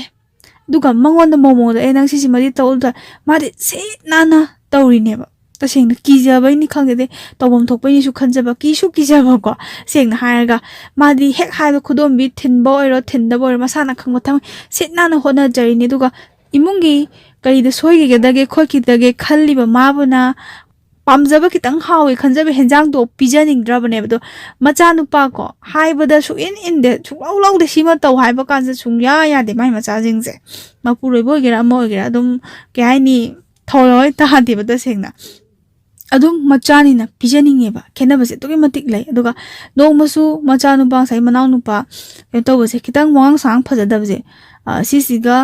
ꯑꯗꯨꯒ ꯃꯉꯣꯟꯗ ꯃꯣꯃꯣꯗ ꯅꯪ ꯁꯤꯁꯤꯃꯗꯤ ꯇꯧꯗ ꯃꯥꯗꯤ ꯁꯤꯠ ꯅꯥꯟꯅ ꯇꯧꯔꯤꯅꯦꯕ ꯇꯁꯦꯡꯅ ꯀꯤꯖꯕꯩꯅꯤ ꯈꯪꯗꯦ ꯇꯧꯐꯝ ꯊꯣꯛꯄꯩꯅꯤꯁꯨ ꯈꯟꯖꯕ ꯀꯤꯖꯕꯀꯣ ꯁꯦꯡꯅ ꯍꯥꯏꯔꯒ ꯃꯥꯗꯤ ꯍꯦꯛ ꯍꯥꯏꯕ ꯈꯨꯗꯣꯝꯕꯤ ꯊꯤꯟꯕ ꯑꯣꯏꯔꯣ ꯊꯤꯟꯗꯕ ꯑꯣꯏꯔꯣ ꯃꯁꯥꯅ ꯈꯪꯕ ꯊꯕꯛ ꯁꯤꯠ ꯅꯥꯟꯅ ꯍꯣꯠꯅꯖꯔꯤꯅꯤ ꯑꯗꯨꯒ ꯏꯃꯨꯡꯒꯤ ꯀꯔꯤꯗ ꯁꯣꯏꯈꯤꯒꯗꯒꯦ ꯈꯣꯠꯈꯤꯗꯒꯦ ꯈꯜꯂꯤꯕ ꯃꯥꯕꯨꯅ ꯄꯥꯝꯖꯕ ꯈꯤꯇꯪ ꯍꯥꯎꯋꯤ ꯈꯟꯖꯕ ꯍꯦꯟꯖꯥꯡꯗꯣ ꯄꯤꯖꯅꯤꯡꯗ꯭ꯔꯕꯅꯦꯕ ꯑꯗꯣ ꯃꯆꯥꯅꯨꯄꯥ ꯀꯣ ꯍꯥꯏꯕꯗ ꯏꯟꯗꯦ ꯁꯨꯡꯂꯧ ꯂꯧꯗꯦ ꯁꯤꯃ ꯇꯧ ꯍꯥꯏꯕ ꯀꯥꯟꯗ ꯁꯨꯡꯌꯥ ꯌꯥꯗꯦ ꯃꯥꯏ ꯃꯆꯥꯁꯤꯡꯁꯦ ꯃꯄꯨꯔꯣꯏꯕ ꯑꯣꯏꯒꯦꯔꯥ ꯑꯃ ꯑꯣꯏꯒꯦꯔꯥ ꯑꯗꯨꯝ ꯀꯩ ꯍꯥꯏꯅꯤ ꯊꯧꯔꯣꯏ ꯇꯥꯗꯦꯕ ꯇꯁꯦꯡꯅ ꯑꯗꯨꯝ ꯃꯆꯥꯅꯤꯅ ꯄꯤꯖꯅꯤꯡꯉꯦꯕ ꯈꯦꯠꯅꯕꯁꯦ ꯑꯗꯨꯛꯀꯤ ꯃꯇꯤꯛ ꯂꯩ ꯑꯗꯨꯒ ꯅꯣꯡꯃꯁꯨ ꯃꯆꯥꯅꯨꯄꯥ ꯉꯁꯥꯏ ꯃꯅꯥꯎꯅꯨꯄꯥ ꯀꯩꯅꯣ ꯇꯧꯕꯁꯦ ꯈꯤꯇꯪ ꯋꯥꯉꯥꯡ ꯁꯥꯉꯥꯡ ꯐꯖꯗꯕꯁꯦ ꯁꯤꯁꯤꯒ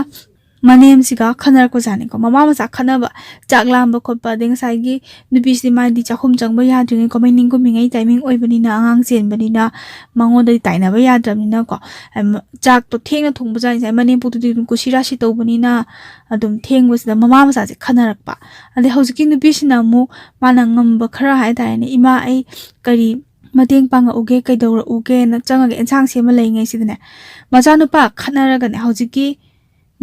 ꯃꯅꯦꯝꯁꯤꯒ ꯈꯟꯅꯔꯛꯄꯖꯥꯠꯅꯤꯀꯣ ꯃꯃꯥ ꯃꯆꯥ ꯈꯟꯅꯕ ꯆꯥꯛ ꯂꯥꯝꯕ ꯈꯣꯠꯄ ꯑꯗꯩ ꯉꯁꯥꯏꯒꯤ ꯅꯨꯄꯤꯁꯤꯗꯤ ꯃꯥꯗꯤ ꯆꯥꯛꯈꯨꯝ ꯆꯪꯕ ꯌꯥꯗ꯭ꯔꯤꯉꯩ ꯃꯩꯅꯤꯡ ꯀꯨꯝꯃꯤꯉꯩ ꯇꯥꯏꯃꯤꯡ ꯑꯣꯏꯕꯅꯤ나 ꯑꯉꯥꯡ ꯆꯦꯟꯕꯅꯤꯅ ꯃꯉꯣꯟꯗꯗꯤ ꯇꯥꯏꯅꯕ ꯌꯥꯗ꯭ꯔꯕꯅꯤꯅꯀꯣ ꯆꯥꯛꯇꯣ ꯊꯦꯡꯅ ꯊꯣꯡꯕꯖꯥꯠꯅꯤ ꯃꯅꯦꯝꯄꯣꯛꯇꯨꯗꯤ ꯑꯗꯨꯝ ꯀꯨꯁꯤꯔꯥꯁꯤ ꯇꯧꯕꯅꯤꯅ ꯑꯗꯨꯝ ꯊꯦꯡꯕꯁꯤꯗ ꯃꯃꯥ ꯃꯆꯥꯁꯦ ꯈꯟꯅꯔꯛꯄ ꯑꯗꯩ ꯍꯧꯖꯤꯛꯀꯤ ꯅꯨꯄꯤꯁꯤꯅ ꯑꯃꯨꯛ ꯃꯥꯅ ꯉꯝꯕ ꯈꯔ ꯍꯥꯏꯇꯥꯔꯦꯅꯦ ꯏꯃꯥ ꯑꯩ ꯀꯔꯤ ꯃꯇꯦꯡ ꯄꯥꯡꯉꯛꯎꯒꯦ ꯀꯩꯗꯧꯔꯛꯎꯒꯦꯅ ꯆꯪꯉꯒ ꯑꯦꯟꯁꯥꯡ ꯁꯦꯝꯃ ꯂꯩꯉꯩꯁꯤꯗꯅꯦ ꯃꯆꯥꯅꯨꯄꯥ ꯈꯠꯅꯔꯒꯅꯦ ꯍꯧꯖꯤꯛꯀꯤ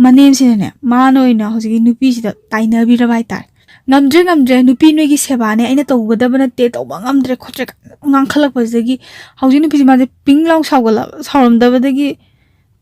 ꯃꯅꯦꯝꯁꯤꯅꯅꯦ ꯃꯥꯅ ꯑꯣꯏꯅ ꯍꯧꯖꯤꯛꯀꯤ ꯅꯨꯄꯤꯁꯤꯗ ꯇꯥꯏꯅꯕꯤꯔꯕ ꯍꯥꯏꯇꯥꯔꯦ ꯉꯝꯗ꯭ꯔꯦ ꯅꯨꯄꯤ ꯅꯣꯏꯒꯤ ꯁꯦꯕꯥꯅꯦ ꯑꯩꯅ ꯇꯧꯒꯗꯕ ꯅꯠꯇꯦ ꯇꯧꯕ ꯉꯝꯗ꯭ꯔꯦ ꯈꯣꯠꯇ꯭ꯔꯦ ꯉꯥꯡꯈꯠꯂꯛꯄꯁꯤꯗꯒꯤ ꯍꯧꯖꯤꯛ ꯅꯨꯄꯤꯁꯤ ꯃꯥꯁꯦ ꯄꯤꯡ ꯂꯥꯎ ꯁꯥꯎꯔꯝꯗꯕꯗꯒꯤ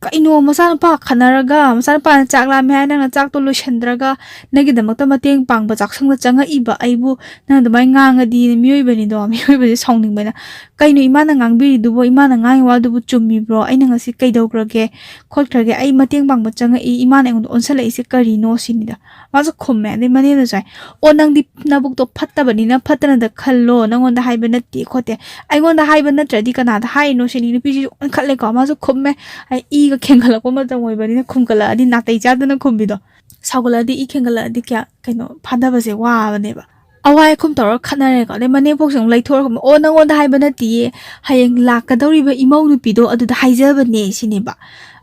ꯀꯩꯅꯣ ꯃꯆꯥꯅꯨꯄꯥ ꯈꯠꯅꯔꯒ ꯃꯆꯥꯅꯨꯄꯥꯅ ꯆꯥꯛ ꯂꯥꯝꯃꯦ ꯍꯥꯏ ꯅꯪꯅ ꯆꯥꯛꯇꯣ ꯂꯣꯏꯁꯤꯟꯗ꯭ꯔꯒ ꯅꯪꯒꯤꯗꯃꯛꯇ ꯃꯇꯦꯡ ꯄꯥꯡꯕ ꯆꯥꯛꯁꯪꯗ ꯆꯪꯉꯛꯏꯕ ꯑꯩꯕꯨ ꯅꯪ ꯑꯗꯨꯃꯥꯏꯅ ꯉꯥꯡꯉꯗꯤ ꯃꯤꯑꯣꯏꯕꯁꯦ ꯁꯥꯎꯅꯤꯡꯕꯅ ꯀꯩꯅꯣ ꯏꯃꯥꯅ ꯉꯥꯡꯕꯤꯔꯤꯗꯨꯕꯣ ꯏꯃꯥꯅ ꯉꯥꯡꯉꯤ ꯋꯥꯗꯨꯕꯨ ꯆꯨꯝꯃꯤꯕ꯭ꯔꯣ ꯑꯩꯅꯉꯁꯤ ꯀꯩꯗꯧꯈ꯭ꯔꯒꯦ ꯈꯣꯠꯈ꯭ꯔꯒꯦ ꯑꯩ ꯃꯇꯦꯡ ꯄꯥꯡꯕ ꯆꯪꯉꯛꯏ ꯏꯃꯥꯅ ꯑꯩꯉꯣꯟꯗ ꯑꯣꯟꯁꯜꯂꯛꯏꯁꯦ ꯀꯔꯤꯅꯣ ꯁꯤꯅꯤꯗ ꯃꯥꯁꯨ ꯈꯨꯝꯃꯦ ꯑꯗꯩ ꯃꯅꯦꯝꯅꯁꯨ ꯍꯥꯏ ꯑꯣ ꯅꯪꯗꯤ ꯅꯕꯨꯛꯇꯣ ꯐꯠꯇꯕꯅꯤꯅ ꯐꯠꯇꯅꯗ ꯈꯜꯂೋ ꯅꯪꯉꯣꯟꯗ ꯍꯥꯏꯕ ꯅꯠꯇꯦ ꯈꯣꯠꯇꯦ ꯑꯩꯉꯣꯟꯗ ꯍꯥꯏꯕ ꯅꯠꯇ꯭ꯔꯗꯤ ꯀꯅꯥꯗ ꯍꯥꯏꯔꯤꯅꯣ ꯁꯤꯅꯤ ꯅꯨꯄꯤꯁꯤꯁꯨ ꯑꯣꯟꯈꯠꯂꯦꯀꯣ ꯃꯥꯁꯨ ꯈꯨꯝꯃꯦ ꯏꯒ ꯈꯦꯡꯒꯠꯂꯛꯄ ꯃꯇꯝ ꯑꯣꯏꯕꯅꯤꯅ ꯈꯨꯝꯒꯠꯂꯛꯑꯗꯤ ꯅꯥꯇꯩ ꯆꯥꯗꯅ ꯈꯨꯝꯕꯤꯗꯣ ꯁꯥꯎꯒꯠꯂꯛꯑꯗꯤ ꯏ ꯈꯦꯡꯒꯠꯂꯛꯑꯗꯤ ꯀꯌꯥ ꯐꯥꯗꯕꯁꯦ ꯋꯥꯕꯅꯦꯕ ꯑꯋꯥꯏ ꯑꯈꯨꯝ ꯇꯧꯔꯒ ꯈꯠꯅꯔꯦꯀꯣ ꯑꯗꯩ ꯃꯅꯦꯝꯄꯣꯛꯁꯦ ꯑꯃꯨꯛ ꯂꯩꯊꯣꯔꯛꯄ ꯑꯣ ꯅꯪꯉꯣꯟꯗ ꯍꯥꯏꯕ ꯅꯠꯇꯤꯌꯦ ꯍꯌꯦꯡ ꯂꯥꯛꯀꯗꯧꯔꯤꯕ ꯏꯃꯧ ꯅꯨꯄꯤꯗꯣ ꯑꯗꯨꯗ ꯍꯥꯏꯖꯕꯅꯦ ꯁꯤꯅꯦꯕ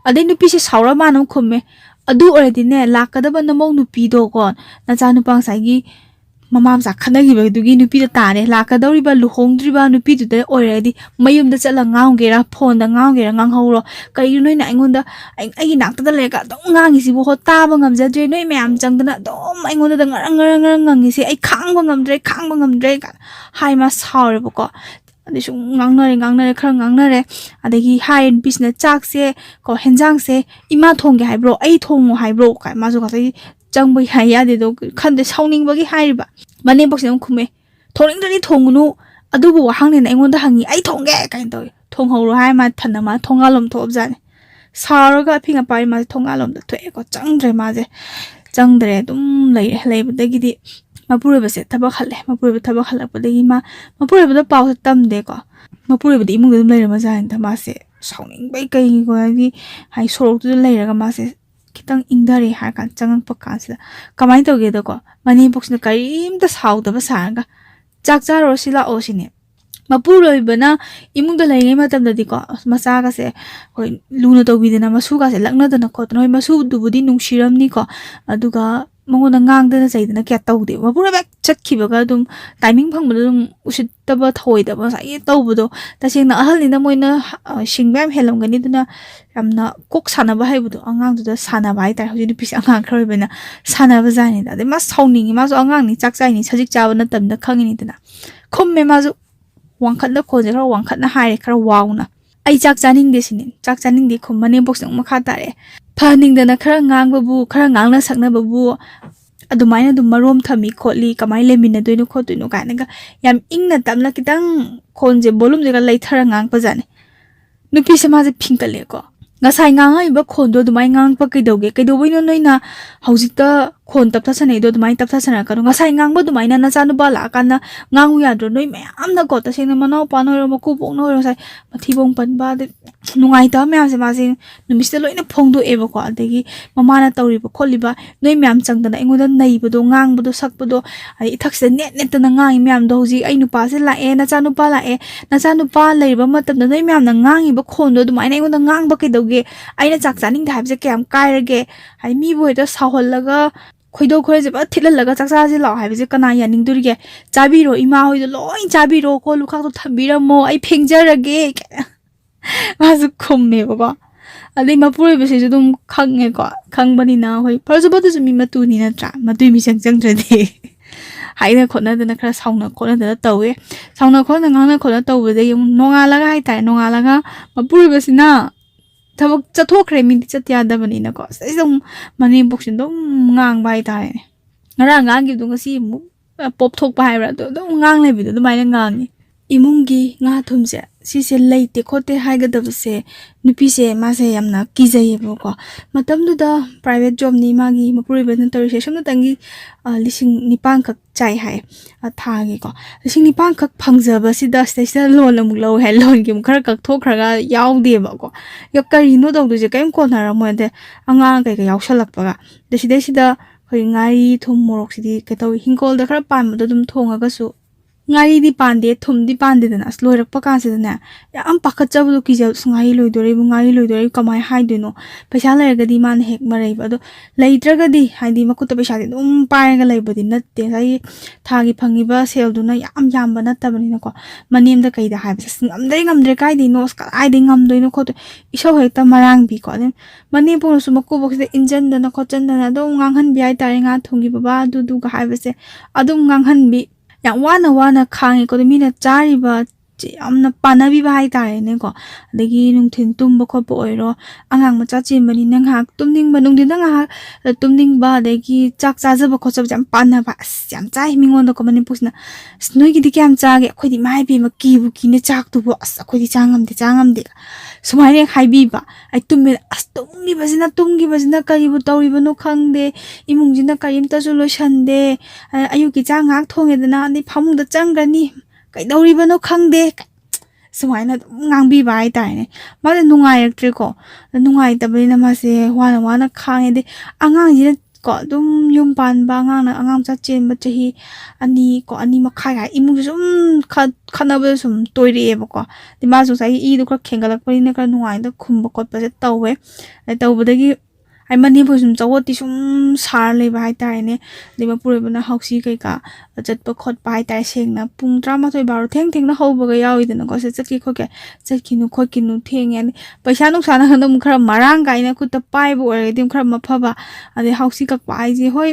ꯑꯗꯩ ꯅꯨꯄꯤꯁꯦ ꯁꯥꯎꯔ ꯃꯥꯅ ꯑꯃꯨꯛ ꯈꯨꯝꯃꯦ adu oradine lakadaba namong nupido ko nacha nupang saigi mama masa khanagibadugi nupi da tare lakadoriba luhongdriba nupi du da oradi mayum da chala ngaungera phone da ngaungera nganghoro kai noi na aingonda ai nakta da leka dong ngangi si bo hota ba ngamjadre noi myam changdana dom aingonda da ngarang ngangi si ai khangba ngamdre hai ma saure bo ko adishu ngangnare khara ngangnare adagi hai business chak se ko henjang se ima thongge haibro ai thongo haibro kai ma ju ka sai changbai hai ya de do khande sauning bagi haiba mane box nam khume thoning dani thongunu adubu wahang ne aingonda hangi ai thongge kai to thong horo hai ma thana ma thongalom thob jane saraga phinga pai ma thongalom da thoe ko changdre ma je changdre dum lei badagi di mapure base thaba khale mapure thaba khala badagi ma mapure bada paw tamde ko mapure bada imung dum leira ma jan ta ma se sauning bai kai ko di hai sorok tu leira ga ma se kitang ingdare har kan changang pakkan sida kamai to ge da ko mani box na karim da saw da ba saranga chak charo sila o sine mapuroi bana imung da lai ma tam da di ko masa ga se hoi luna to bi na masu ga se lakna da na ko noi masu du budi nung shiram ni ko aduga mongona ngang da na saidana kya tawde mapura bek chakhiba ga dum timing phang bada dum usit taba thoi da ba sai tawbudo taseng na ahal ni na moina singbam helam gani duna amna kok sana ba haibudo angang du da sana bai tar hoji pis angang khroi bena sana ba jani da de ma sauning ma so angang ni chak chai ni sajik chawa na tam da khangi ni dana khomme ma ju wangkhat na khoje khara wangkhat na hai khara wauna ai chak chaning de sinin chak chaning de khomane box nang makha tare phaning dana khara ngang babu khara ngang na sakna babu adumaina dum marom thami kholi kamai lemina doino khotuino kainaga yam ingna tamla kitang khonje bolum je ga laithara ngang pa jane nupi samaje phingkale ko ngasai ngang ai ba khondo dumai ngang pa kaidoge kaidoboino noina haujita khon taptha sanai do dumai taptha sana kanu ngasai ngang ba dumai na chanu ba la kana ngangu ya do noi mayam na ko ta sena manau pa no ro maku bong no ro sai mathibong pan ba de nungai ta myam se ma se numiste loina phongdo eba ko adegi mama na tawri ba kholi ba noi myam changdana engoda nei bodo ngang bodo sak bodo ai thakse net na ngang myam do ji ai nu pa se la e na chanu pa la e na chanu pa lei ba matam na noi myam na ngang ba khondo dumai na engoda ngang ba ke doge ai na chak chaning da habje kyam kai rage ai mi boi da sahol laga khoido khore je ba thilal laga chaksa je law hai je kana ya ning durige chabiro ima hoi do loi chabiro ko lukha to thambira mo ai phengjarage mazu khomme baba ali mapure bese je dum khange ko khangbani na hoi parjo badu mi matu ni na tra matu mi chang chang jade hai na khona dana khara sauna khona dana tawe sauna khona ngana khona tawe de yung nonga laga hai tai nonga laga mapure bese na thabak chathokre mi chatya da bani na ko sai dum mani boxin dum ngang bai tai ngara ngang gi dung si mu pop thok bai ra do dum ngang le bi do mai ngang ni imungi nga thumje si se leite khote haiga dabse nupi se ma se yamna kijaye boko matam du da private job ni magi mapuri ben tori se samna tangi lising nipang khak chai hai tha gi ko lising nipang khak phangjaba si da station loan amuk lo hai loan gi khar kak thokraga yaw de ba ko yo kari no dog du je kaim ko na ra mo de anga kai ka yaw salak pa ga de sida khoi ngai thum morok si di ka taw hingkol da khar pan ma dum thonga ga su ngai di pande thum di pande dana sloirak pa kan se dana yam pakhat chabu ki jau sungai loidore bu ngai loidore kamai hai dino paisa la ga di man hek marai ba do leitra ga di hai di makuta paisa di dum pai ga lai badi natte sai thagi phangi ba sel duna yam ba natta bani na ko manim da kai da hai ba ngamdre kai di nos ka ai di ngam doino ko iso hai ta marang bi ko dem mani pu su makku box de injan dana ko chan dana do ngang han bi ai tare nga thungi baba du ga hai ba se adum ngang han bi yang wana khangi ko mi na chari ba amna panabi ba hai tare ne ko adegi nung thin tum ba kho po oiro angang ma cha chim bani nang hak tumning ba nung din nang ha tumning ba adegi chak cha ja ba kho chab jam pana ba jam chai mingon do ko mani pusna snoi gi di kyam cha ge khoi di mai bi ma ki bu ki ne chak tu bo as khoi di changam de sumai ne khai bi ba ai tumme as tungi ba jina kari bu tauri ba no khang de imung jina karim ta su lo shan de ayu ki chang hak thong edana ni phamung da chang ga ni kai dauri ba no khang de sumai na ngang bi bai tai ne ma de nungai actre ko nungai ta bari na ma se wana khang de angang ji ko dum yum pan ba ngang na angam cha chen ba chahi ani ko ani ma khai ga imung sum khana ba sum toiri e ba ko di ma su sai I du ko khengalak pari ne ka nungai da khum ba ko pa se tawe taw ba da gi hai manipur sum chawoti sum sar leba hai tarene de mapur bana hausi kai ka chatpa khot pa hai tar sengna pung 12 12 theng na hoba ga yawi dana ko se chaki kho ke chakinu khokinu theng yani paisa nuk sana handam khara marang kai na kuta pai bo ore dim khara mapha ade hausi ka pa ai je hoi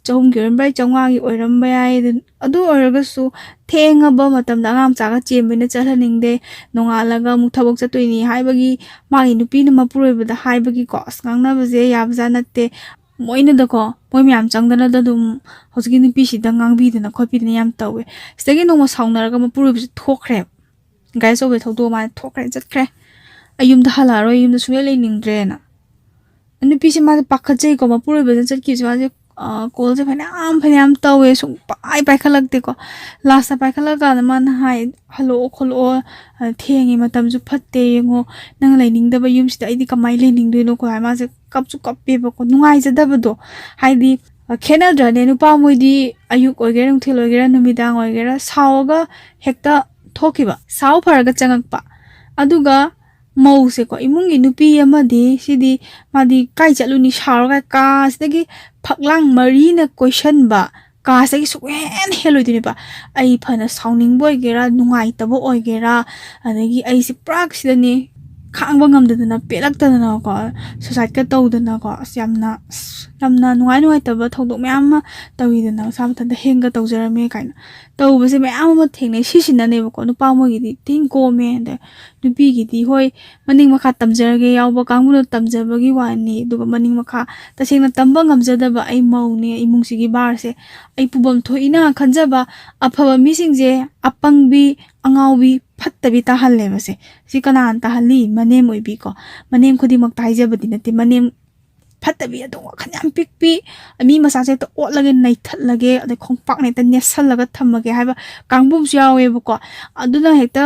chom giren bai chongwa gi oiram bai ai adu oraga su thenga ba matam da ngam chaga chembina chalhaning de nongalaga mu thabok chatoini haibagi magi nupi na mapuroi bada haibagi ko asngna baje yabza natte moina da ko moi myam changdana da dum hosgi nupi si da ngangbi dana khopi na yam tawe stagi nongma saunaraga mapuroi bi thokre gai so be thodo ma thokre chatkre ayum da halaro ayum da sule ningdre na nupi si ma pakhaje ko mapuroi bada chatki jwa call se phanyam tawe sung pai khalak te ko last pai khalak ga man hai hello kholo thengi matam ju phatte ngo nang laining da ba yum sida idi kamai laining do no ko ma se kap chu kap pe ba ko nungai ja da ba do hai di khena dra ne nu pa moi di ayuk oigera thil oigera numidang oigera saoga hekta thokiba sao pharaga changak pa aduga mau se ko imungi nupi amadi sidi madi kai chaluni sharga ka sidagi phaklang marina question ba ka se suen heloi ba ai phana sounding boy gera nungai tabo oigera adagi ai si prak sidani khangba ngamdana pelakdana ko society ka tawdana ko yamna nungai taba thodok myam tawidana samthanda henga tawjarame kaina tawbase myam ma thengne sisina ne ko nupa mo gi tin ko me de nupi gi di hoi maning makha tamjarge yawba kangbuno tamjabagi wani duga maning makha tasengna tamba ngamjadaba ai maune imungsigi barse ai pubam thoina khanjaba aphaba misingje apangbi angawbi phattabi ta halle base sikana anta hali manem oibi ko manem khudi mak taijabadi nate manem phattabi ado khanyam pikpi ami masase to otlage nai thatlage ade khongpak ne ta nesalaga thamage haiba kangbum yawe ko aduna hekta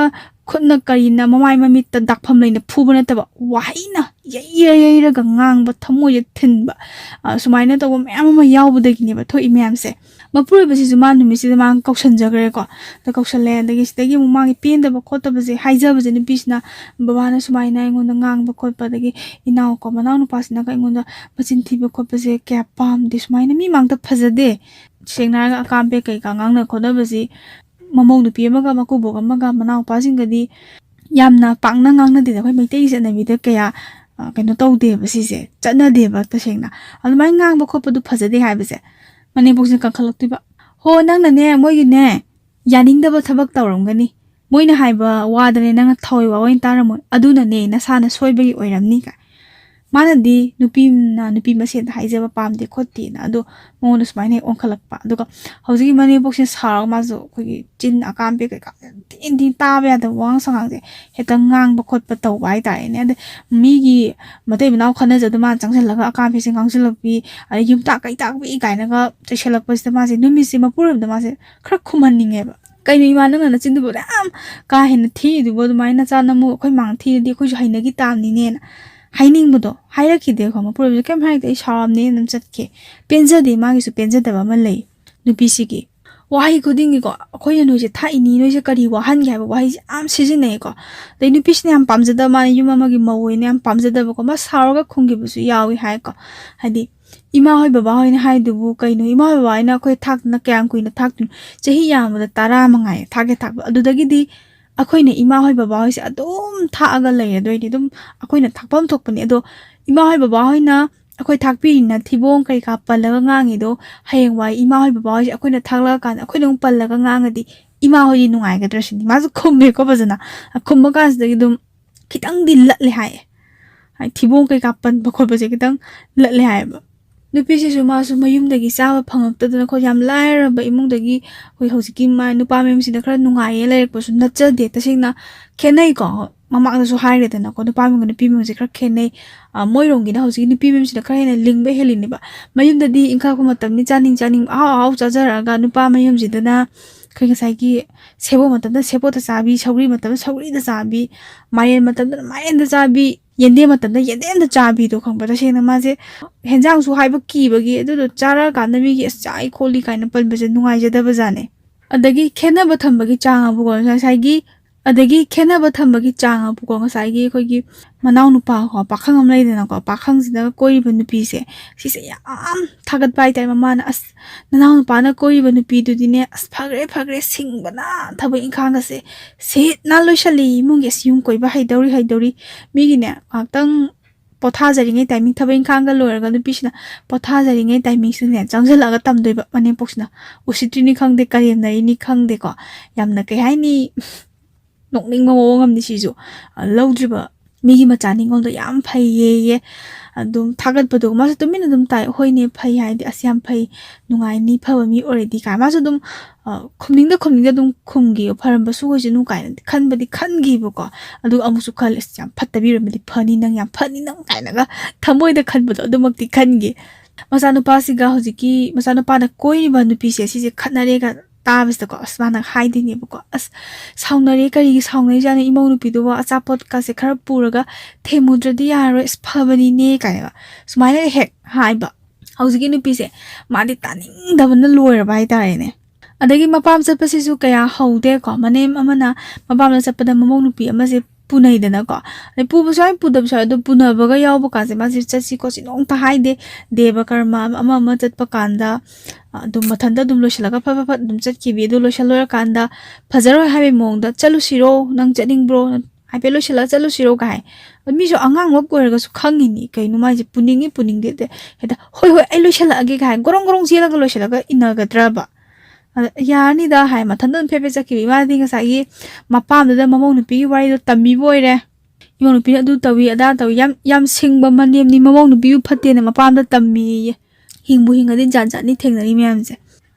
khutna karina mamai mamit ta dakpham leina phubana taba waina yeira ga ngang ba thamoye thinba sumaina to myam ma yawbudagi ne ba thoi myam se mapuroi basi juma numisi ma kausan jagre ko ta kausale dagi sidagi mu magi penda ba khota baje haija baje ni bisna babana sumaina ingon ngang ba khotpa dagi inaw ko manaw nu pasina ka ingon bachin thiba khotpa je kya pam dis maina mi mang ta phajade sengna ga akampe kai ka ngang na khoda baji mamau nu pi amaga makubo amaga manaw pasing gadi yamna pangna ngang na de khoi meitei se na bi de kya kaino tawde basi je chana de ba ta sengna almai ngang ba khotpa du phajade hai base manipur se kakhalaktiba ho nang na ne moi gi ne yaning da ba thabak tawramgani moina haiba wadane nang thoi wa wain taramoi aduna ne nasana soibagi oiramni ka manadi nupi masen haijaba pamde khotti na ado mon smaine onkhalakpa aduga hauji manipur se sarag mazo khogi chin akampe ka tin tabe da wang sangang de hetang ngang ba khotpa taw bai tai ne mi gi matei binaw khana jadu ma changselaga akampe se ngangsilakpi ai yumta kai tak bi kai na ga cheselakpa se ma se numi se mapur da ma se khra khumanninge ba kai ni ma na chindu bo am ka hen thi du bo mai na cha na mu khoi mang thi di khoi haina gi tam ni ne haining budo hairaki de khoma purbi kem hai de sharam ne nam chatke penja de ma gi su penja da ba ma lei nupi si gi wahi khuding ko khoi no je thai ni no je kari wa han ga ba wahi am sijin ne ko de nupi si am pamja da ma yuma ma gi mawoi ne am pamja da ba ko ma sar ga khungi bu su yawi hai ko hadi ima hoi baba hoi ne hai du bu kai no ima baba ina khoi thak na kyang kui na thak tu chehi ya ma da tara ma ngai thak ge thak adu da gi di akoina ima hoi baba hoi se adum thaga lei adoi ni dum akoina thakpam thokpani ado ima hoi baba hoi na akoi thakpi na thibong kai ka palaga ngangi do hayeng wai ima hoi baba hoi akoina thakla kan akoina palaga ngangadi ima hoi nungai ga drasini ma zu khomme ko bajana khomma kan se dum kitang dil lat le hai thibong kai ka pan ba khol ba je kitang lat le hai ba nupi se suma su mayum dagi sawa phangak ta na ko yam laira ba imung dagi hoi hosiki ma nupa mem si da khra nungai le ko su nacha de ta singna khenai ko mama da su haire da na ko nupa mem nupi mem se khra khenai moi rong gi na hosiki nupi mem si da khra hena ling be helini ba mayum dadi ingka ko matam ni chaning aw chajara ga nupa mayum si da na kai sai gi sebo matam da sebo ta sabi sauri matam sauri da sabi mayen matam da mayen da sabi yende matam da yende da chabi do khang ba ta singna ma je henjang su haiba ki bagi adu chara kan mi gi chai kholi kaina pan ba je nungai je da ba jane adagi khena ba tham bagi chang abu go sai gi adagi khenaba thambagi changa bu ko ngasai gi khoi gi manau nupa ko pakhang am leidena ko pakhang sida koi ba nupi se si se yam thagat bai tai mama na as nanau nupa na koi ba nupi du dine as phagre singbana thabai inkhang se se na loishali mungi sium koi ba haidori mi gi ne aktang potha jaringai timing thabai inkhang ga loiraga nupi sina potha jaringai timing sine changjala ga tamdoi ba mane poksina usitrini khangde karem nai ni khangde ko yamna kai hai ni nokning mo ngam ni siju lawdriba migi machani ngol do yam phai ye adum thagat badu ma su tumin adum tai hoine phai hai di asyam phai nungai ni phawa mi already ka ma su dum khumning da dum khumgi pharam ba su go jinu kai khan badi khan gi bu ko adu amu su khal yam phattabi ram di phani nang yam phani nang kai na ga thamoi da khan badu adum ti khan gi masanu pa si ga hojiki masanu pa na koi ba nu pi se si je khanare ga tabis da ko asmana haidi ni bu ko as saunare kari saunai jane imau nu pi do wa achapot ka se khara puraga themudra di yaro sphabani ne kai ga sumaina hek hai ba hojiki nu pi se madi taning da ban loir bai tare ne adagi mapam chapasi su kaya haude ko manem amana mapam na chapada mamau nu pi ama se punai dana ko ne pu bu sai pu dab sai do puna ba ga yaw ba ka se ma si chachi ko si nong ta hai de deba karma ama chat pa kanda dum mathanda dum lo shila ga fa dum chat ki bi do lo shalo kanda phajaro habi mong da chalu siro nang chaning bro ai pe lo shila chalu siro ga hai mi so angang wa ko ga su khangi ni kai nu ma ji puning de heda hoi ai lo shila age ga gorong sila ga lo shila ga ina ga tra ba yani da hai mathanda pepe chaki ma dinga sai mapam da mamau nu pi wari do tammi boire imau nu pi adu tawi ada tawi yam singba manem ni mamau nu pi phatte ne mapam da tammi hingbu hinga din jan ni thengnari myam je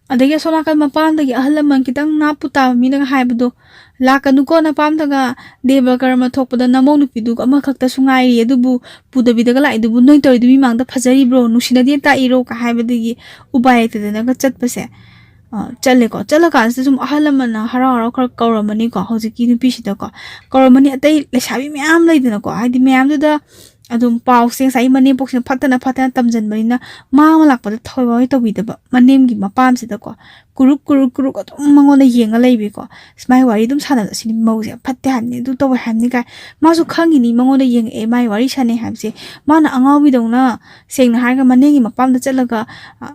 adagi sona kan mapam da gi ahalam kitang na puta mi na hai bu do lakanu ko na pam daga deba karma thokpada namau nu pi du ama khakta sungai ri adu bu puda bi daga lai du bu noi tori du mi mang da phajari bro nu sina di ta iro ka hai badagi ubai te na ga chat pase chale ko chala kan se sum ahalamana harau khar kauramani ko hojiki nu pi sida ko kauramani atai lesabi myam leidena ko haidi myam du da adum pau seng sai mani boxna phatana tamjan barina ma lakpa da thoi to bi da manem gi mapam sida ko kuruk ko mangona yenga leibi ko smai wari dum sana da sini mau se phatte hanni du to hanni ka ma su khangi ni mangona yeng e mai wari sane hamse mana angawi dongna seng na har ga manengi mapam da chalaga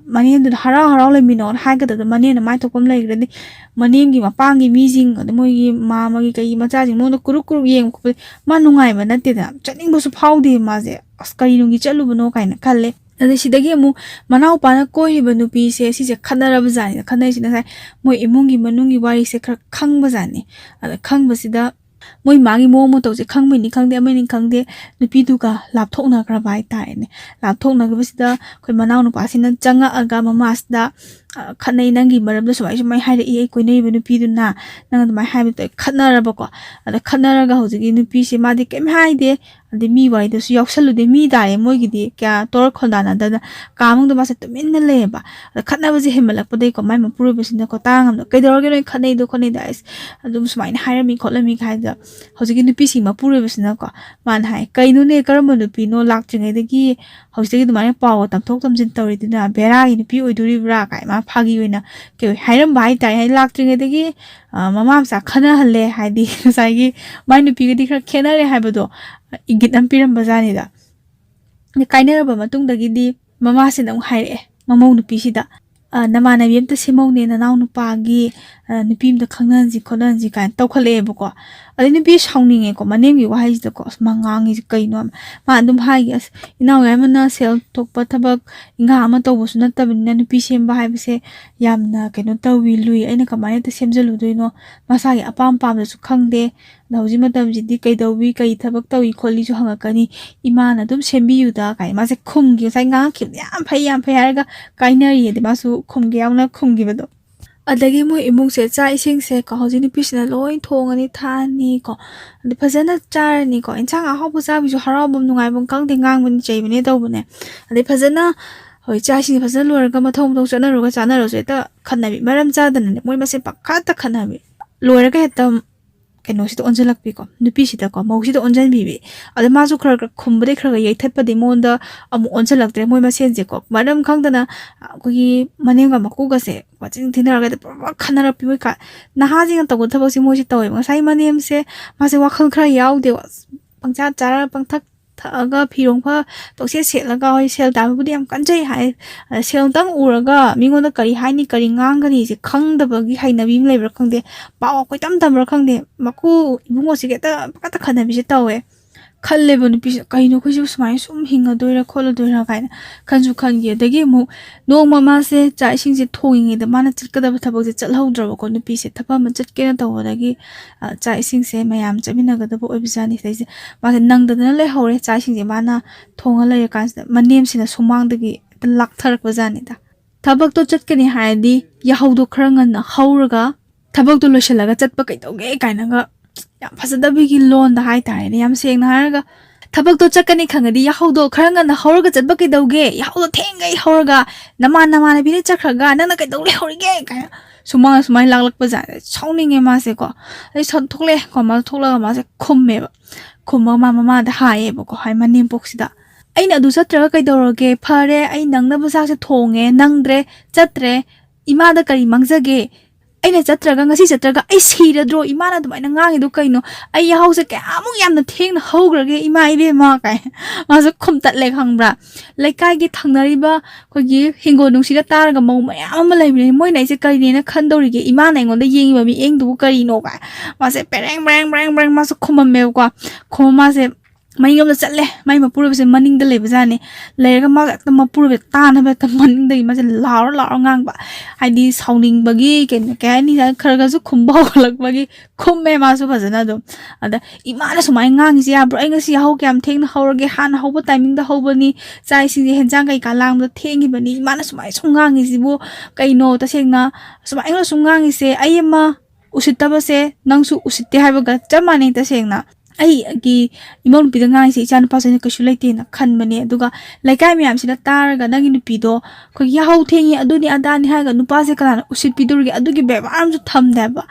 manen du harau le mi non ha ga da manen na mai thokom lai grani manem gi mapang gi mi jing da moi gi mama gi kai macha jing mo kuruk yeng ko ma nungai ba na te da chaning bo su phau de ma je askari nungi chalu bano kaina khalle ade sidagi mu manau pana koi banu pi se si je khanara bajani khanai sina sai moi imungi manungi wari se khar khang bajani ada khang basida moi magi mo to je khang mai ni khang de amai ni khang de nupi du ka lap thok na kra bai tai ne lap thok na ga basida koi manau nu pa sina changa aga mama asda khanai nangi maram da somai hai re ei koi nei banu pi du na nang mai hai to khanara ba ko ada khanara ga hoji nu pi se ma de kem hai de ade mi wai da su yauksalu de mi dai moi gi de kya tor khondana da kamung da ma se tumin na le ba khatna ba ji himalak pa dei ko mai mapuru ba sin ko tangam da kaidor ge noi khanai da is adum smai na hairami kholami khai da hoji gi nu pi si mapuru ba sin ko man hai kainu ne karam nu pi no lak chingai de gi hoji gi mai paw tam thok tam jin tawri dina bera gi nu pi oiduri bra kai ma phagi oina ke hairam bai tai hai lak chingai de gi mama sa khana halle hai di sai gi mai nu pi gi di khar khena re hai ba do igit am piram bazani da ne kainera ba matung da gi di mama se nang haire mamau nu pi si da namana biem ta semau ne na naw nu pa gi nupim da khangnan ji kholan ji kan taw khale bu ko ali ni bi shawning e ko manem gi wahai da ko mangang gi kai no ma andum hai gi as inaw ya mana sel tok pa thabak inga ama taw bu sunat tabin na nupi sem ba hai bse yamna keno taw wi lui aina kamai ta semjalu doino masa gi apam pam da su khangde da hoji matam ji di kai dawi kai thabak tawi kholi ju hangakani imana dum sembi yu da kai ma se khum gi sai nga khim yam phai har ga kainari de ma su khum gi yauna khum gi ba do adagi mo imung se cha ising se ko hoji ni pisna loi thong ani thani ko adi phajana char ni ko inchang a hobu sa bi ju harau bum nungai bum kang de ngang bun chei bune daw bune adi phajana hoi cha sing phajana lor ga ma thong chana ro ga chana ro se ta khanna bi maram cha dan ne moi ma se pakha ta khanna bi lor ga hetam ꯀꯩꯅꯣꯁꯤꯗ ꯑꯣꯟꯖꯜꯂꯛꯄꯤꯀꯣ ꯅꯨꯄꯤꯁꯤꯗꯀꯣ ꯃꯧꯁꯤꯗ ꯑꯣꯟꯖꯟꯕꯤꯕꯤ ꯑꯗ ꯃꯥꯁꯨ ꯈꯔ ꯈꯨꯝꯕꯗꯩ ꯈꯔ ꯌꯩꯊꯠꯄꯗꯩ ꯃꯉꯣꯟꯗ ꯑꯃꯨꯛ ꯑꯣꯟꯁꯤꯜꯂꯛꯇ꯭ꯔꯦ ꯃꯣꯏ ꯃꯁꯦꯟꯁꯦꯀꯣ ꯃꯔꯝ ꯈꯪꯗꯅ ꯑꯩꯈꯣꯏꯒꯤ ꯃꯅꯦꯝꯒ ꯃꯀꯨꯒꯁꯦ ꯋꯥꯆꯤꯡ ꯊꯤꯅꯔꯒ ꯄꯨꯔꯥ ꯈꯟꯅꯔꯛꯄꯤ ꯃꯣꯏ ꯅꯍꯥꯁꯤꯡꯅ ꯇꯧꯕ ꯊꯕꯛꯁꯦ ꯃꯣꯏꯁꯦ ꯇꯧꯋꯦꯕ ꯉꯁꯥꯏ ꯃꯅꯦꯝꯁꯦ ꯃꯥꯁꯦ ꯋꯥꯈꯜ ꯈꯔ ꯌꯥꯎꯗꯦꯕ ꯄꯪꯆꯥ ꯆꯥꯔ ꯄꯪꯊꯛ ꯊꯛꯑꯒ ꯐꯤꯔꯣꯡ ꯐ ꯇꯧꯁꯦꯠ ꯁꯦꯠꯂꯒ ꯍꯣꯏ ꯁꯦꯜ ꯇꯥꯟꯕꯕꯨꯗꯤ ꯌꯥꯝ ꯀꯟꯖꯩ ꯍꯥꯏ ꯁꯦꯜꯇꯪ ꯎꯔꯒ ꯃꯤꯉꯣꯟꯗ ꯀꯔꯤ ꯍꯥꯏꯅꯤ ꯀꯔꯤ ꯉꯥꯡꯒꯅꯤꯁꯦ ꯈꯪꯗꯕꯒꯤ ꯍꯩꯅꯕꯤ ꯑꯃ ꯂꯩꯕ꯭ꯔꯥ ꯈꯪꯗꯦ ꯄꯥꯎ ꯀꯣꯏꯇꯝ ꯇꯝꯕ꯭ꯔꯥ ꯈꯪꯗꯦ ꯃꯀꯨ ꯏꯕꯨꯡꯉꯣꯁꯤꯒ ꯍꯦꯛꯇ ꯄꯪꯀꯠꯇ ꯈꯟꯅꯕꯤꯁꯦ ꯇꯧꯋꯦ ꯈꯜꯂꯦꯕ ꯅꯨꯄꯤꯁꯦ ꯀꯩꯅꯣ ꯑꯩꯈꯣꯏꯁꯨ ꯁꯨꯃꯥꯏꯅ ꯁꯨꯝ ꯍꯤꯡꯉꯗꯣꯏꯔꯥ ꯈꯣꯠꯂꯗꯣꯏꯔꯥ ꯀꯥꯏꯅ ꯈꯟꯁꯨ ꯈꯟꯈꯤ ꯑꯗꯒꯤ ꯑꯃꯨꯛ ꯅꯣꯡꯃ ꯃꯥꯁꯦ ꯆꯥꯛ 이ꯁꯤꯡꯁꯦ ꯊꯣꯡꯉꯤꯉꯩꯗ ꯃꯥꯅ ꯆꯠꯀꯗꯕ ꯊꯕꯛꯁꯦ ꯆꯠꯍꯧꯗ꯭ꯔꯕꯀꯣ ꯅꯨꯄꯤꯁꯦ ꯊꯕꯛ ꯑꯃ ꯆꯠꯀꯦꯅ ꯇꯧꯕꯗꯒꯤ ꯆꯥꯛ 이ꯁꯤꯡꯁꯦ ꯃꯌꯥꯝ ꯆꯠꯃꯤꯟꯅꯒꯗꯕ ꯑꯣꯏꯕꯖꯥꯠꯅꯤ ꯁꯤꯗꯩꯁꯦ ꯃꯥꯁꯦ ꯅꯪꯗꯗꯅ ꯂꯩꯍꯧꯔꯦ ꯆꯥꯛ 이ꯁꯤꯡꯁꯦ ꯃꯥꯅ ꯊꯣꯡꯉ ꯂꯩꯔꯀꯥꯟꯁꯤꯗ ꯃꯅꯦꯝꯁꯤꯅ ꯁꯨꯃꯥꯡꯗꯒꯤ ꯂꯥꯛꯊꯔꯛꯄꯖꯥꯠꯅꯤꯗ ꯊꯕꯛꯇꯣ ꯆꯠꯀꯅꯤ ꯍꯥꯏꯔꯗꯤ ꯌꯥꯍꯧꯗꯣ ꯈꯔ ꯉꯟꯅ ꯍꯧꯔꯒ ꯊꯕꯛꯇꯣ ꯂꯣꯏꯁꯤꯜꯂꯒ ꯆꯠꯄ ꯀꯩꯗꯧꯒꯦ ꯀꯥꯏꯅꯒ ꯌꯥꯝ ꯐꯖꯗꯕꯒꯤ ꯂꯣꯟꯗ ꯍꯥꯏꯇꯥꯔꯦꯅꯦ ꯌꯥꯝ ꯁꯦꯡꯅ ꯍꯥꯏꯔꯒ ꯊꯕꯛꯇꯣ ꯆꯠꯀꯅꯤ ꯈꯪꯉꯗꯤ ꯌꯥꯍꯧꯗꯣ ꯈꯔ ꯉꯟꯅ ꯍꯧꯔꯒ ꯆꯠꯄ ꯀꯩꯗꯧꯒꯦ ꯌꯥꯍꯧꯗꯣ ꯊꯦꯡꯒꯩ ꯍꯧꯔꯒ ꯅꯃꯥꯟꯅꯕꯤꯅ ꯆꯠꯈ꯭ꯔꯒ ꯅꯪꯅ ꯀꯩꯗꯧ ꯂꯩꯍꯧꯔꯤꯒꯦ ꯀꯥꯏꯅ ꯁꯨꯃꯥꯏꯅ ꯂꯥꯛꯂꯛꯄꯖꯥꯠꯅꯦ ꯁꯥꯎꯅꯤꯡꯉꯦ ꯃꯥꯁꯦꯀꯣ ꯑꯩ ꯊꯣꯛꯂꯛꯑꯦ ꯃꯥꯁꯦ ꯊꯣꯛꯂꯒ ꯃꯥꯁꯦ ꯈꯨꯝꯃꯦꯕ ꯈꯨꯝꯃꯒ ꯃꯃꯥꯗ ꯍꯥꯏꯌꯦꯕꯀꯣ ꯍꯥꯏ ꯃꯅꯦꯝꯄꯣꯛꯁꯤꯗ ꯑꯩꯅ ꯑꯗꯨ ꯆꯠꯇ꯭ꯔꯒ ꯀꯩꯗꯧꯔꯒꯦ ꯐꯔꯦ ꯑꯩ ꯅꯪꯅꯕ ꯆꯥꯛꯁꯦ ꯊꯣꯡꯉꯦ ꯅꯪꯗ꯭ꯔꯦ ꯆꯠꯇ꯭ꯔꯦ ꯏꯃꯥꯗ ꯀꯔꯤ ꯃꯥꯡꯖꯒꯦ ꯑꯩꯅ ꯆꯠꯇ꯭ꯔꯒ ꯉꯁꯤ ꯆꯠꯇ꯭ꯔꯒ ꯑꯩ ꯁꯤꯔꯗ꯭ꯔꯣ ꯏꯃꯥꯅ ꯑꯗꯨꯃꯥꯏꯅ ꯉꯥꯡꯉꯤꯗꯣ ꯀꯩꯅോ ꯑꯩ ꯌꯥꯍꯧꯁꯦ ꯀꯌꯥꯃꯨꯛ ꯌꯥꯝꯅ ꯊꯦꯡꯅ ꯍꯧꯈ꯭ꯔꯒꯦ ꯏꯃꯥ ꯏꯕꯦꯝꯃ ꯀꯥꯏ ꯃꯥꯁꯨ ꯈꯨꯝꯇꯠꯂꯦ ꯈꯪꯕ꯭ꯔꯥ ꯂꯩꯀꯥꯏꯒꯤ ꯊꯪꯅꯔꯤꯕ ꯑꯩꯈꯣꯏꯒꯤ ꯍꯤꯡꯒꯣꯜ ꯅꯨꯡꯁꯤꯗ ꯇꯥꯔꯒ ꯃꯧ ꯃꯌꯥꯝ ꯑꯃ ꯂꯩꯕꯅꯤ ꯃꯣꯏꯅ ꯑꯩꯁꯦ ꯀꯔꯤꯅꯦꯅ ꯈꯟꯗꯧꯔꯤꯒꯦ ꯏꯃꯥꯅ ꯑꯩꯉꯣꯟꯗ ꯌꯦꯡꯉꯤꯕ ꯃꯤꯠꯌꯦꯡꯗꯨꯕꯨ ꯀꯔꯤꯅꯣ ꯀꯥꯏ ꯃꯥꯁꯦ ꯕ꯭ꯔꯦꯡ ꯃꯥꯁꯨ ꯈꯨꯝꯃꯝꯃꯦꯕꯀꯣ ꯃꯥꯁꯦ ꯃꯅꯤꯡꯂꯣꯝꯗ ꯆꯠꯂꯦ ꯃꯥꯏ ꯃꯄꯨꯔꯣꯏꯕꯁꯦ ꯃꯅꯤꯡꯗ ꯂꯩꯕꯖꯥꯠꯅꯤ ꯂꯩꯔꯒ ꯃꯥꯒ ꯍꯦꯛꯇ ꯃꯄꯨꯔꯣꯏꯕ ꯇꯥꯅꯕ ꯍꯦꯛꯇ ꯃꯅꯤꯡꯗꯒꯤ ꯃꯥꯁꯦ ꯂꯥꯎꯔ ꯉꯥꯡꯕ ꯍꯥꯏꯗꯤ ꯁꯥꯎꯅꯤꯡꯕꯒꯤ ꯀꯩ ꯍꯥꯏꯅꯤ ꯈꯔꯒꯁꯨ ꯈꯨꯝꯕ ꯍꯧꯒꯠꯂꯛꯄꯒꯤ ꯈꯨꯝꯃꯦ ꯃꯥꯁꯨ ꯐꯖꯅ ꯑꯗꯨꯝ ꯑꯗ ꯏꯃꯥꯅ ꯁꯨꯃꯥꯏꯅ ꯉꯥꯡꯉꯤꯁꯦ ꯌꯥꯕ꯭ꯔꯣ ꯑꯩ ꯉꯁꯤ ꯌꯥꯍꯧ ꯀꯌꯥꯝ ꯊꯦꯡꯅ ꯍꯧꯔꯒꯦ ꯍꯥꯟꯅ ꯍꯧꯕ ꯇꯥꯏꯃꯤꯡꯗ ꯍꯧꯕꯅꯤ ꯆꯥꯛ 이ꯁꯤꯡꯁꯦ ꯍꯦꯟꯖꯥꯡ ꯀꯩꯀꯥ ꯂꯥꯡꯕꯗ ꯊꯦꯡꯉꯤꯕꯅꯤ ꯏꯃꯥꯅ ꯁꯨꯃꯥꯏꯅ ꯁꯨꯝ ꯉꯥꯡꯉꯤꯁꯤꯕꯨ ꯀꯩꯅꯣ ꯇꯁꯦꯡꯅ ꯁꯨꯃꯥꯏꯅ ꯁꯨꯝ ꯉꯥꯡꯉꯤꯁꯦ ꯑꯩ ꯑꯃ ꯎꯁꯤꯠꯇꯕꯁꯦ ꯅꯪꯁꯨ ꯎꯁꯤꯠꯇꯦ ꯍꯥꯏꯕꯒ ꯆꯞ ꯃꯥꯟꯅꯩ ꯇꯁꯦꯡꯅ ꯑꯩꯒꯤ ꯏꯃꯧ ꯅꯨꯄꯤꯗ ꯉꯥꯡꯉꯤꯁꯦ ꯏꯆꯥ ꯅꯨꯄꯥꯁꯦ ꯀꯩꯁꯨ ꯂꯩꯇꯦꯅ ꯈꯟꯕꯅꯦ ꯑꯗꯨꯒ ꯂꯩꯀꯥꯏ ꯃꯌꯥꯝꯁꯤꯅ ꯇꯥꯔꯒ ꯅꯪꯒꯤ ꯅꯨꯄꯤꯗꯣ ꯑꯩꯈꯣꯏ ꯌꯥꯍꯧ ꯊꯦꯡꯉꯤ ꯑꯗꯨꯅꯤ ꯑꯗꯥꯅꯤ ꯍꯥꯏꯔꯒ ꯅꯨꯄꯥꯁꯦ ꯀꯅꯥꯅ ꯎꯁꯤꯠꯄꯤꯗꯧꯔꯤꯒꯦ ꯑꯗꯨꯒꯤ ꯕꯦꯕꯥꯔ ꯑꯃꯁꯨ ꯊꯝꯗꯦꯕ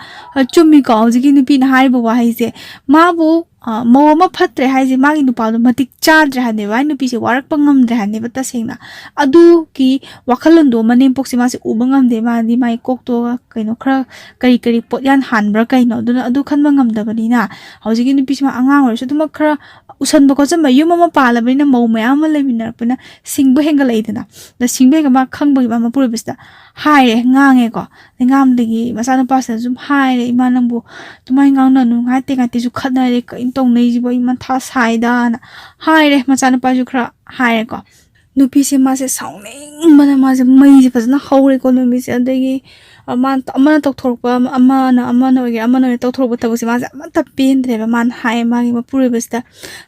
ꯆꯨꯝꯃꯤꯀꯣ ꯍꯧꯖꯤꯛꯀꯤ ꯅꯨꯄꯤꯅ ꯍꯥꯏꯔꯤꯕ ꯋꯥꯍꯩꯁꯦ ꯃꯥꯕꯨ ꯃꯧ ꯑꯃ ꯐꯠꯇ꯭ꯔꯦ ꯍꯥꯏꯁꯦ ꯃꯥꯒꯤ ꯅꯨꯄꯥꯗꯣ ꯃꯇꯤꯛ ꯆꯥꯗ꯭ꯔꯦ ꯍꯥꯏꯕꯅꯦꯕ ꯃꯥꯒꯤ ꯅꯨꯄꯤꯁꯦ ꯋꯥꯔꯛꯄ ꯉꯝꯗ꯭ꯔꯦ ꯍꯥꯏꯕꯅꯦꯕ ꯇꯁꯦꯡꯅ ꯑꯗꯨꯒꯤ ꯋꯥꯈꯜꯂꯣꯟꯗꯣ ꯃꯅꯦꯝꯄꯣꯛꯁꯦ ꯃꯥꯁꯦ ꯎꯕ ꯉꯝꯗꯦ ꯃꯥꯗꯤ ꯃꯥꯒꯤ ꯀꯣꯛꯇꯣ ꯀꯩꯅꯣ ꯈꯔ ꯀꯔꯤ ꯄꯣꯠꯌꯥꯟ ꯍꯥꯟꯕ꯭ꯔꯥ ꯀꯩꯅꯣ ꯑꯗꯨꯅ ꯑꯗꯨ ꯈꯟꯕ ꯉꯝꯗꯕꯅꯤ나 ꯍꯧꯖꯤꯛꯀꯤ ꯅꯨꯄꯤꯁꯤꯃ ꯑꯉꯥꯡ ꯑꯣꯏꯔꯁꯨ ꯑꯗꯨꯃꯛ ꯈꯔ usan bako chamba yum ama pala bina mau mayam ma leminar puna singba henga leidana da singba henga ma khangba ma pura bista hai ngange ko ngam degi masana pasa zum hai ima nangbu tumai ngang na nu ngai te ngai te ju khadna re ka intong nei jibo ima tha sai da na hai re masana pa ju khra hai ko nupi se ma se sauning mana ma se mai je fazna haure ko nupi se adegi amana tokthorpa amana oge amana tokthorpa tabuse ma se amata pendre ba man hai ma gi ma pure besta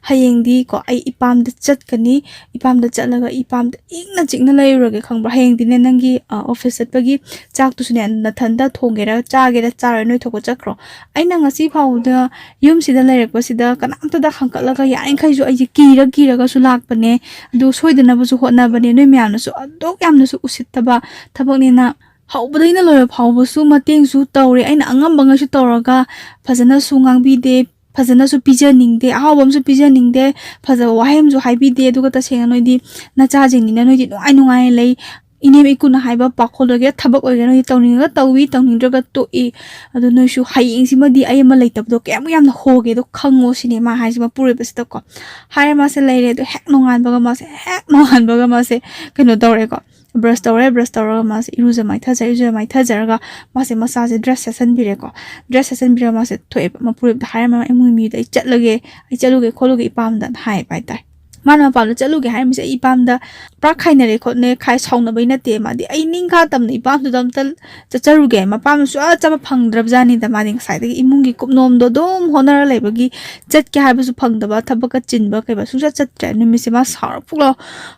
hayeng di ko ai ipam da chatkani ipam da chatlaga ipam da ingna chingna leiroge khangbra hayeng di ne nangi office atpagi chak tu sune na thanda thongera chagera char noi thoko chakro aina ngasi phauda yum sida leirakpa sida kanamta da khangkalaga yain khai ju ai ji kira ga su lakpane du soidana bu su hotna bane noi myamna su adok yamna su usittaba thabakni na haubadaina loya phaubu su mateng su tawre aina angam banga su tawraga fazana su ngangbi de fazana su pijaningde ahawam su pijaningde faza wahem su haibi de duga ta senga noidi na chajing ni na noidi nungai lei inem ikuna haiba pakholage thabak oige noi tawninga tawi tawnindraga to e adu noi su haiying sima di ayama leitab do kemu yamna hoge do khango cinema haisima pure besta ko haire ma se leire do hek nongan baga ma se keno dore ko brush tawra ma se iruja mai thajar ga ma se massage dress session bire ko dress session bire ma se thoe ma pure haire ma emu mi da chaluge kholuge ipam dan hai pai tai mana pa chaluge hai mi se ipam da pra khaina re khotne khai sauna baina te ma di ai ning kha tam ni ipam dam tal chacharuge ma pam su a chama phangdrab jani da ma ding sai da imungi kupnom do dom honor lebagi chat ke habu su phangdaba thabaka chinba kai ba su chat tre numi se ma sar puklo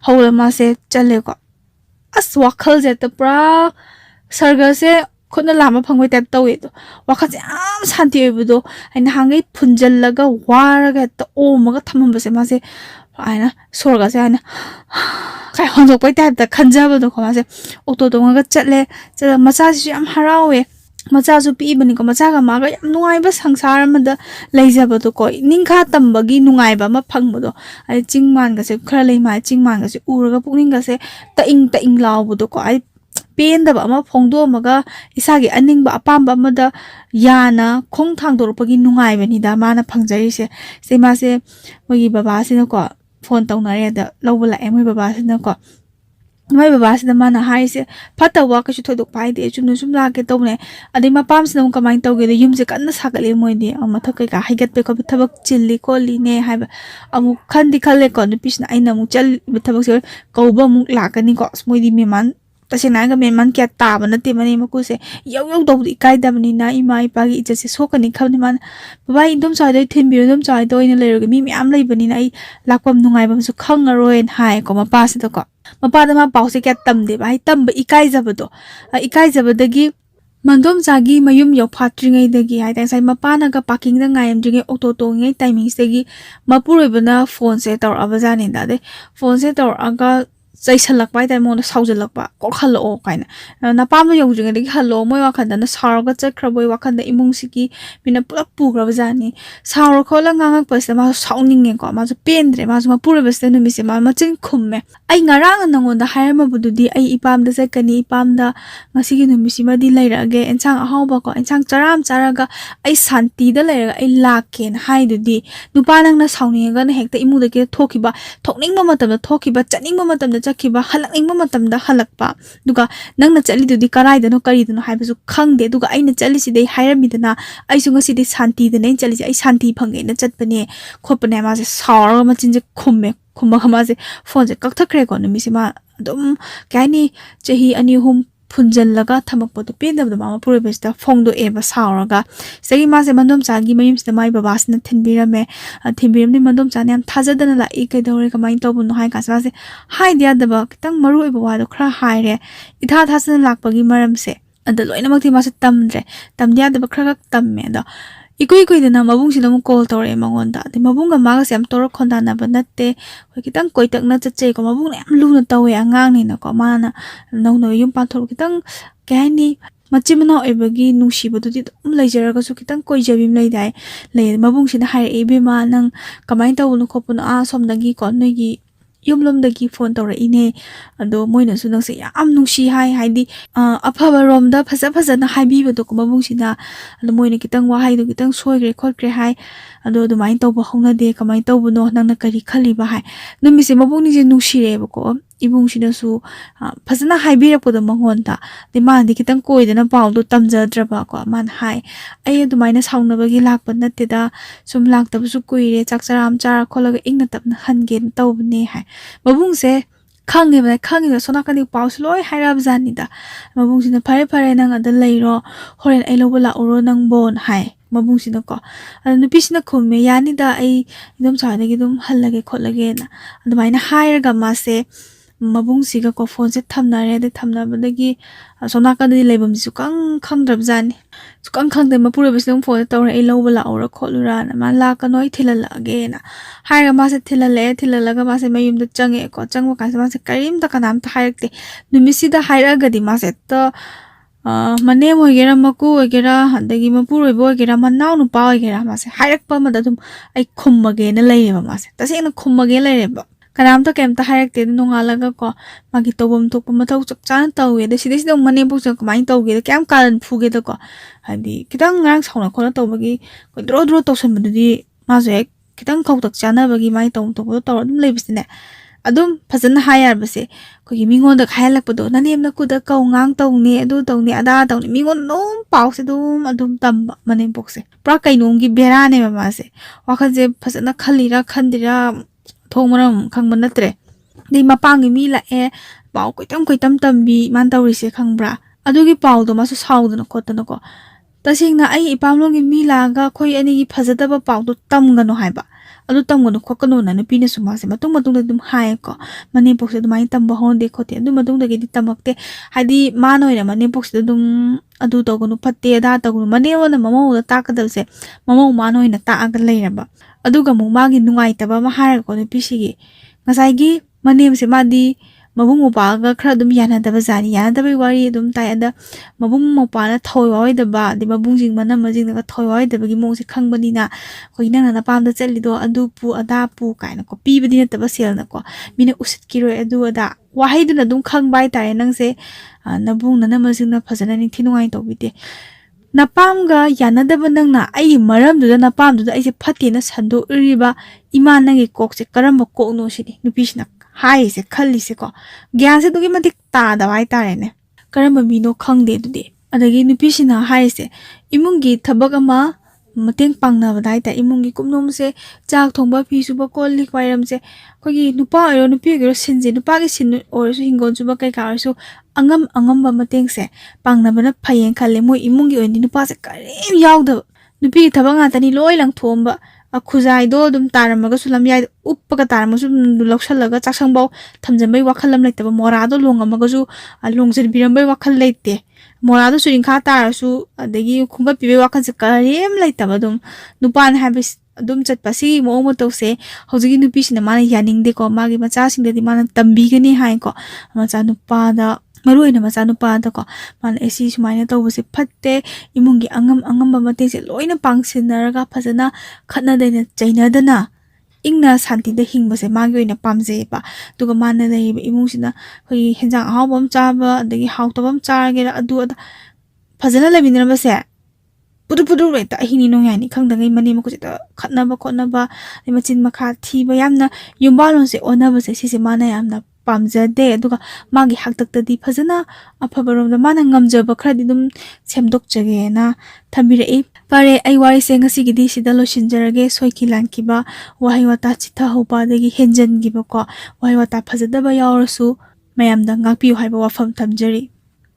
hawla ma se chale ko as wakhal je ta pra sarga se khotna lama phangoi tap tawe to wakhal se am shanti oibudo aina hangai phunjallaga waraga ta omaga thamamba se ma se aina sorga se aina kai honjok pai tap ta khanjaba do khama se auto donga chatle chala macha si am harawe macha su pi bani ko macha ga ma ga yam nungai ba sangsar ma da leijaba to ko ningkha tambagi nungai ba ma phangbo do ai chingman ga se khara lei ma chingman ga se uraga pukning ga se ta ing law bu do ko ai pen da ba ma phongdo ma ga isa gi aning ba apam ba ma da yana khong thang dor pagi nungai ba ni da ma na phangjari se ma se mogi baba se na ko phone tong na re da lawba la em baba se na ko mai baba se da ma na hai se phata wa ka chu thodok pai de chu nu sum la ke to ne adi ma pam se na ka mai to ge de yum se kan na sa ka le moi de ama thak ka haigat pe ko thabak chilli ko li ne hai ba amu khan di khale ko nu pis na ai na mu chal thabak se ko ba mu la ka ni ko moi di me man tasina ga me man kya ta ba na te mani ma ku se yau do di kai da ni na ima ipa gi icha se so ka ni kham ni man baba indom chai doi thin bi dom chai doi na le ro mi am lai bani na ai lakpam nungai bam su khang roi en hai ko ma pa se to ko ma pa da ma pau se kya tam de ba ai tam ba ikai ja ba do ikai ja ba da gi mandom jagi mayum yo phatri ngai da gi hai ta sai ma pa na ga parking da ngai am jing auto to ngai timing se gi ma pu roi bana phone se tor aba ja ni da de phone se tor aga sai salak pai tai mo na saujalak ba ko khalo kaina na pam yo jing de khalo moi wa khan da na sar ga chak khra boi wa khan da imung si ki mina pulak pu gra ba ni sar khola ngangak pas ma sauning nge ko ma pen dre ma ma pura bes nu mi se ma chin khum me ai ngarang na ngon da hair ma bu du di ai ipam da se kani ipam da ngasi gi nu mi si ma di lai ra ge enchang a haw ba ko enchang charam charaga ai santi da lai ra ai lak ken hai du di nu pa nang na sauning ga na hekta imu da ke thoki ba thokning ma matam da thoki ba chaning ma matam da chakhiba halakning ma matam da halakpa duga nang na chali du di karai da no kari da no hai ba su khang de duga ai na chali si dei hair mi da na ai su ngasi de santi da nei chali ai santi phange na chat bane khop ne ma se sar ma chin je khumme khumma khama se phone je kak thakre ko no mi se ma dum kaini chahi ani hum phunjal laga thamak po to pe da ma pure besta phong do e ba sauraga segi ma se mandom cha gi mayim se mai baba sna thinbira me thinbiram ni mandom cha ne am thaja dana la e kai dore ka mai to bu no hai ka sa se hai dia da ba kitang maru e ba do khra hai re itha thasan lak pa gi maram se anda loina mak ti ma se tam dia da ba khra ka tam me da ikoi da na mabung si namu call tore mangon da de mabung ga ma ga sem tor khonda na ba natte hoi kitang koi tak na chache ko mabung ne am lu na tawe angang ni na ko ma na no yum pa thor kitang kaini machimna oibagi nungsi bu di dum leijara ga su kitang koi jabim lai dai le mabung si na hai e be ma nang kamai ta ulu khopun a som dagi ko noi gi yumlom dagi phone tore ine ado moina su nang se yam nungsi hai di aphaba rom da phaja na hai bi bu to ko mabung si na ado moina kitang wa hai do kitang soi gre khot gre hai ado do mai to ba hongna de kamai to bu no nang na kari khali ba hai numi se mabung ni je nungsi re ba ko ibung si na su phajana hai bi ra ko da mangon da de ma di kitang koi de na paw do tamja dra ba ko man hai ai adu mai na sauna ba gi lak pa na te da sum lak ta su koi re chak charam char kholaga ingna tap na han gen taw ne hai mabung se khange da sona ka ni paw sloi hai ra bjani da mabung si na phare nang ada lai ro horen ai lo bala oro nang bon hai mabung si na ko anu pis na khumme yani da ai dum cha ne gi dum hallage kholage na adu mai na hai ra ga ma se mabung si ga ko phone se thamna re de thamna badagi sona ka di lebam su kang drab jani su kang de mapura bis dum phone tawra e lo bala aura kholura na ma la ka noi thilala ge na hai ga ma se thilala ga ma se mayum da change ko changwa ka se ma se karim ta kanam ta hai te numisi da hai ra ga di ma se to mane mo gera maku gera handagi mapura bo gera manau nu pa gera ma se hai rak pa ma da dum ai khumma ge na lai ma se ta se na khumma ge lai re ba kanam to kem ta hayak te nungala ga ko magi tobom tok ma thau chak chan taw ye de sidai sidai mane bu chak mai taw ge kyam karan phu ge da ko hadi kitang ngang sauna khona taw bagi ko dro taw san bu di ma je kitang khau tak chana bagi mai taw tok taw dum le bisne adum phajana hayar base ko gi mingon da khailak pa do nanem na ku da kau ngang taw ne adu taw ne ada taw ne mingon nom paw se adum tam mane bok se pra kai nong gi bera ne ma se wa khan je phajana khalira khandira thong maram khang ban natre dei mapang gi mi la e paw koitam tam bi man taw ri se khang bra adu gi paw do ma su saw da na khot na ko tasing na ai ipam long gi mi la ga khoi ani gi phajada ba paw do tam ga no hai ba adu tam ga no khok no na pi ne su ma se matung da dum hai ko mane pok se dumai tam ba hon de khote adu matung da gi di tamak te hadi ma noi na mane pok se dum adu to go no phatte da ta go mane wa na mamo da ta ka da se mamo ma noi na ta ga lai ra ba adu ga mu ma gi nungai ta ba ma har ko ne pi si gi ngasai gi manem se ma di mabung mawpaga khara dum yanadaba jani yanadaba wari dum tai ada mabung mawpana thoi waidaba de mabungjing manam majing na thoi waidaba gi mongse khangbani na khoi nang na pamda chalido adu pu ada pu kaina ko pibadi na taba sel na ko mina usit kiro adu ada wahai duna dum khangbai tai nang se nabung na majing na phajana ni thinungai tobide napamga yanadaba nang na ai maram du da napam du da ai se phate na sando iriba ima nangi kok se karamba kok no sini nupi sina hai se khalli se ko gyan se dugi madik ta da wai tare ne karamba mino khangde du de adagi nupi sina hai se imungi thabak ama mateng pangna badai ta imungi kumnom se chak thongba phi suba kol lik wairam se khogi nupa ero nupi gero sinje nupa gi sin or su hingon suba kai ka su angam ba mateng se pangna bana phayeng khale moi imungi oini nupa se karim yawda nupi thabak nga tani loi lang thomba khuzai do dum taramaga sulam yai uppaga taramasu loksalaga chaksangbaw thamjambai wakhalam laitaba morado longamaga su longjen birambai wakhal laite morado suring kha tarasu adagi khumba pibe wakhal se karim laitaba dum nupan habis dum chatpasi mo mo tose hojigi nupi sina mana yaning de ko magi macha sing de mana tambi gani hai ko macha nupa da maruina macha nupa da ko man esi sumaina tawse phatte imungi angam ba mate se loina pangsinaraga phajana khatna daina chaina dana ingna santi da hingbase magi oina pamje ba tuga mana dai imung sina khoi henjang ahawbam chaba adagi hawtabam charagera adu phajana labinara base pudu reta hini no yani khangdangai mani mako chita khatnaba khotnaba machin makha thiba yamna yumbalon se onaba se sise mana yamna pamjade aduga magi haktaktadi phajana aphabarom mana ngamjaba khradi dum semdokjage na thambirai pare ai wari se ngasi gidi sida loshinjarage soiki lankiba wahai wata chitha hopa dagi henjan giba ko wahai wata phajadaba yawrasu mayamda ngakpiu haiba wafam thamjari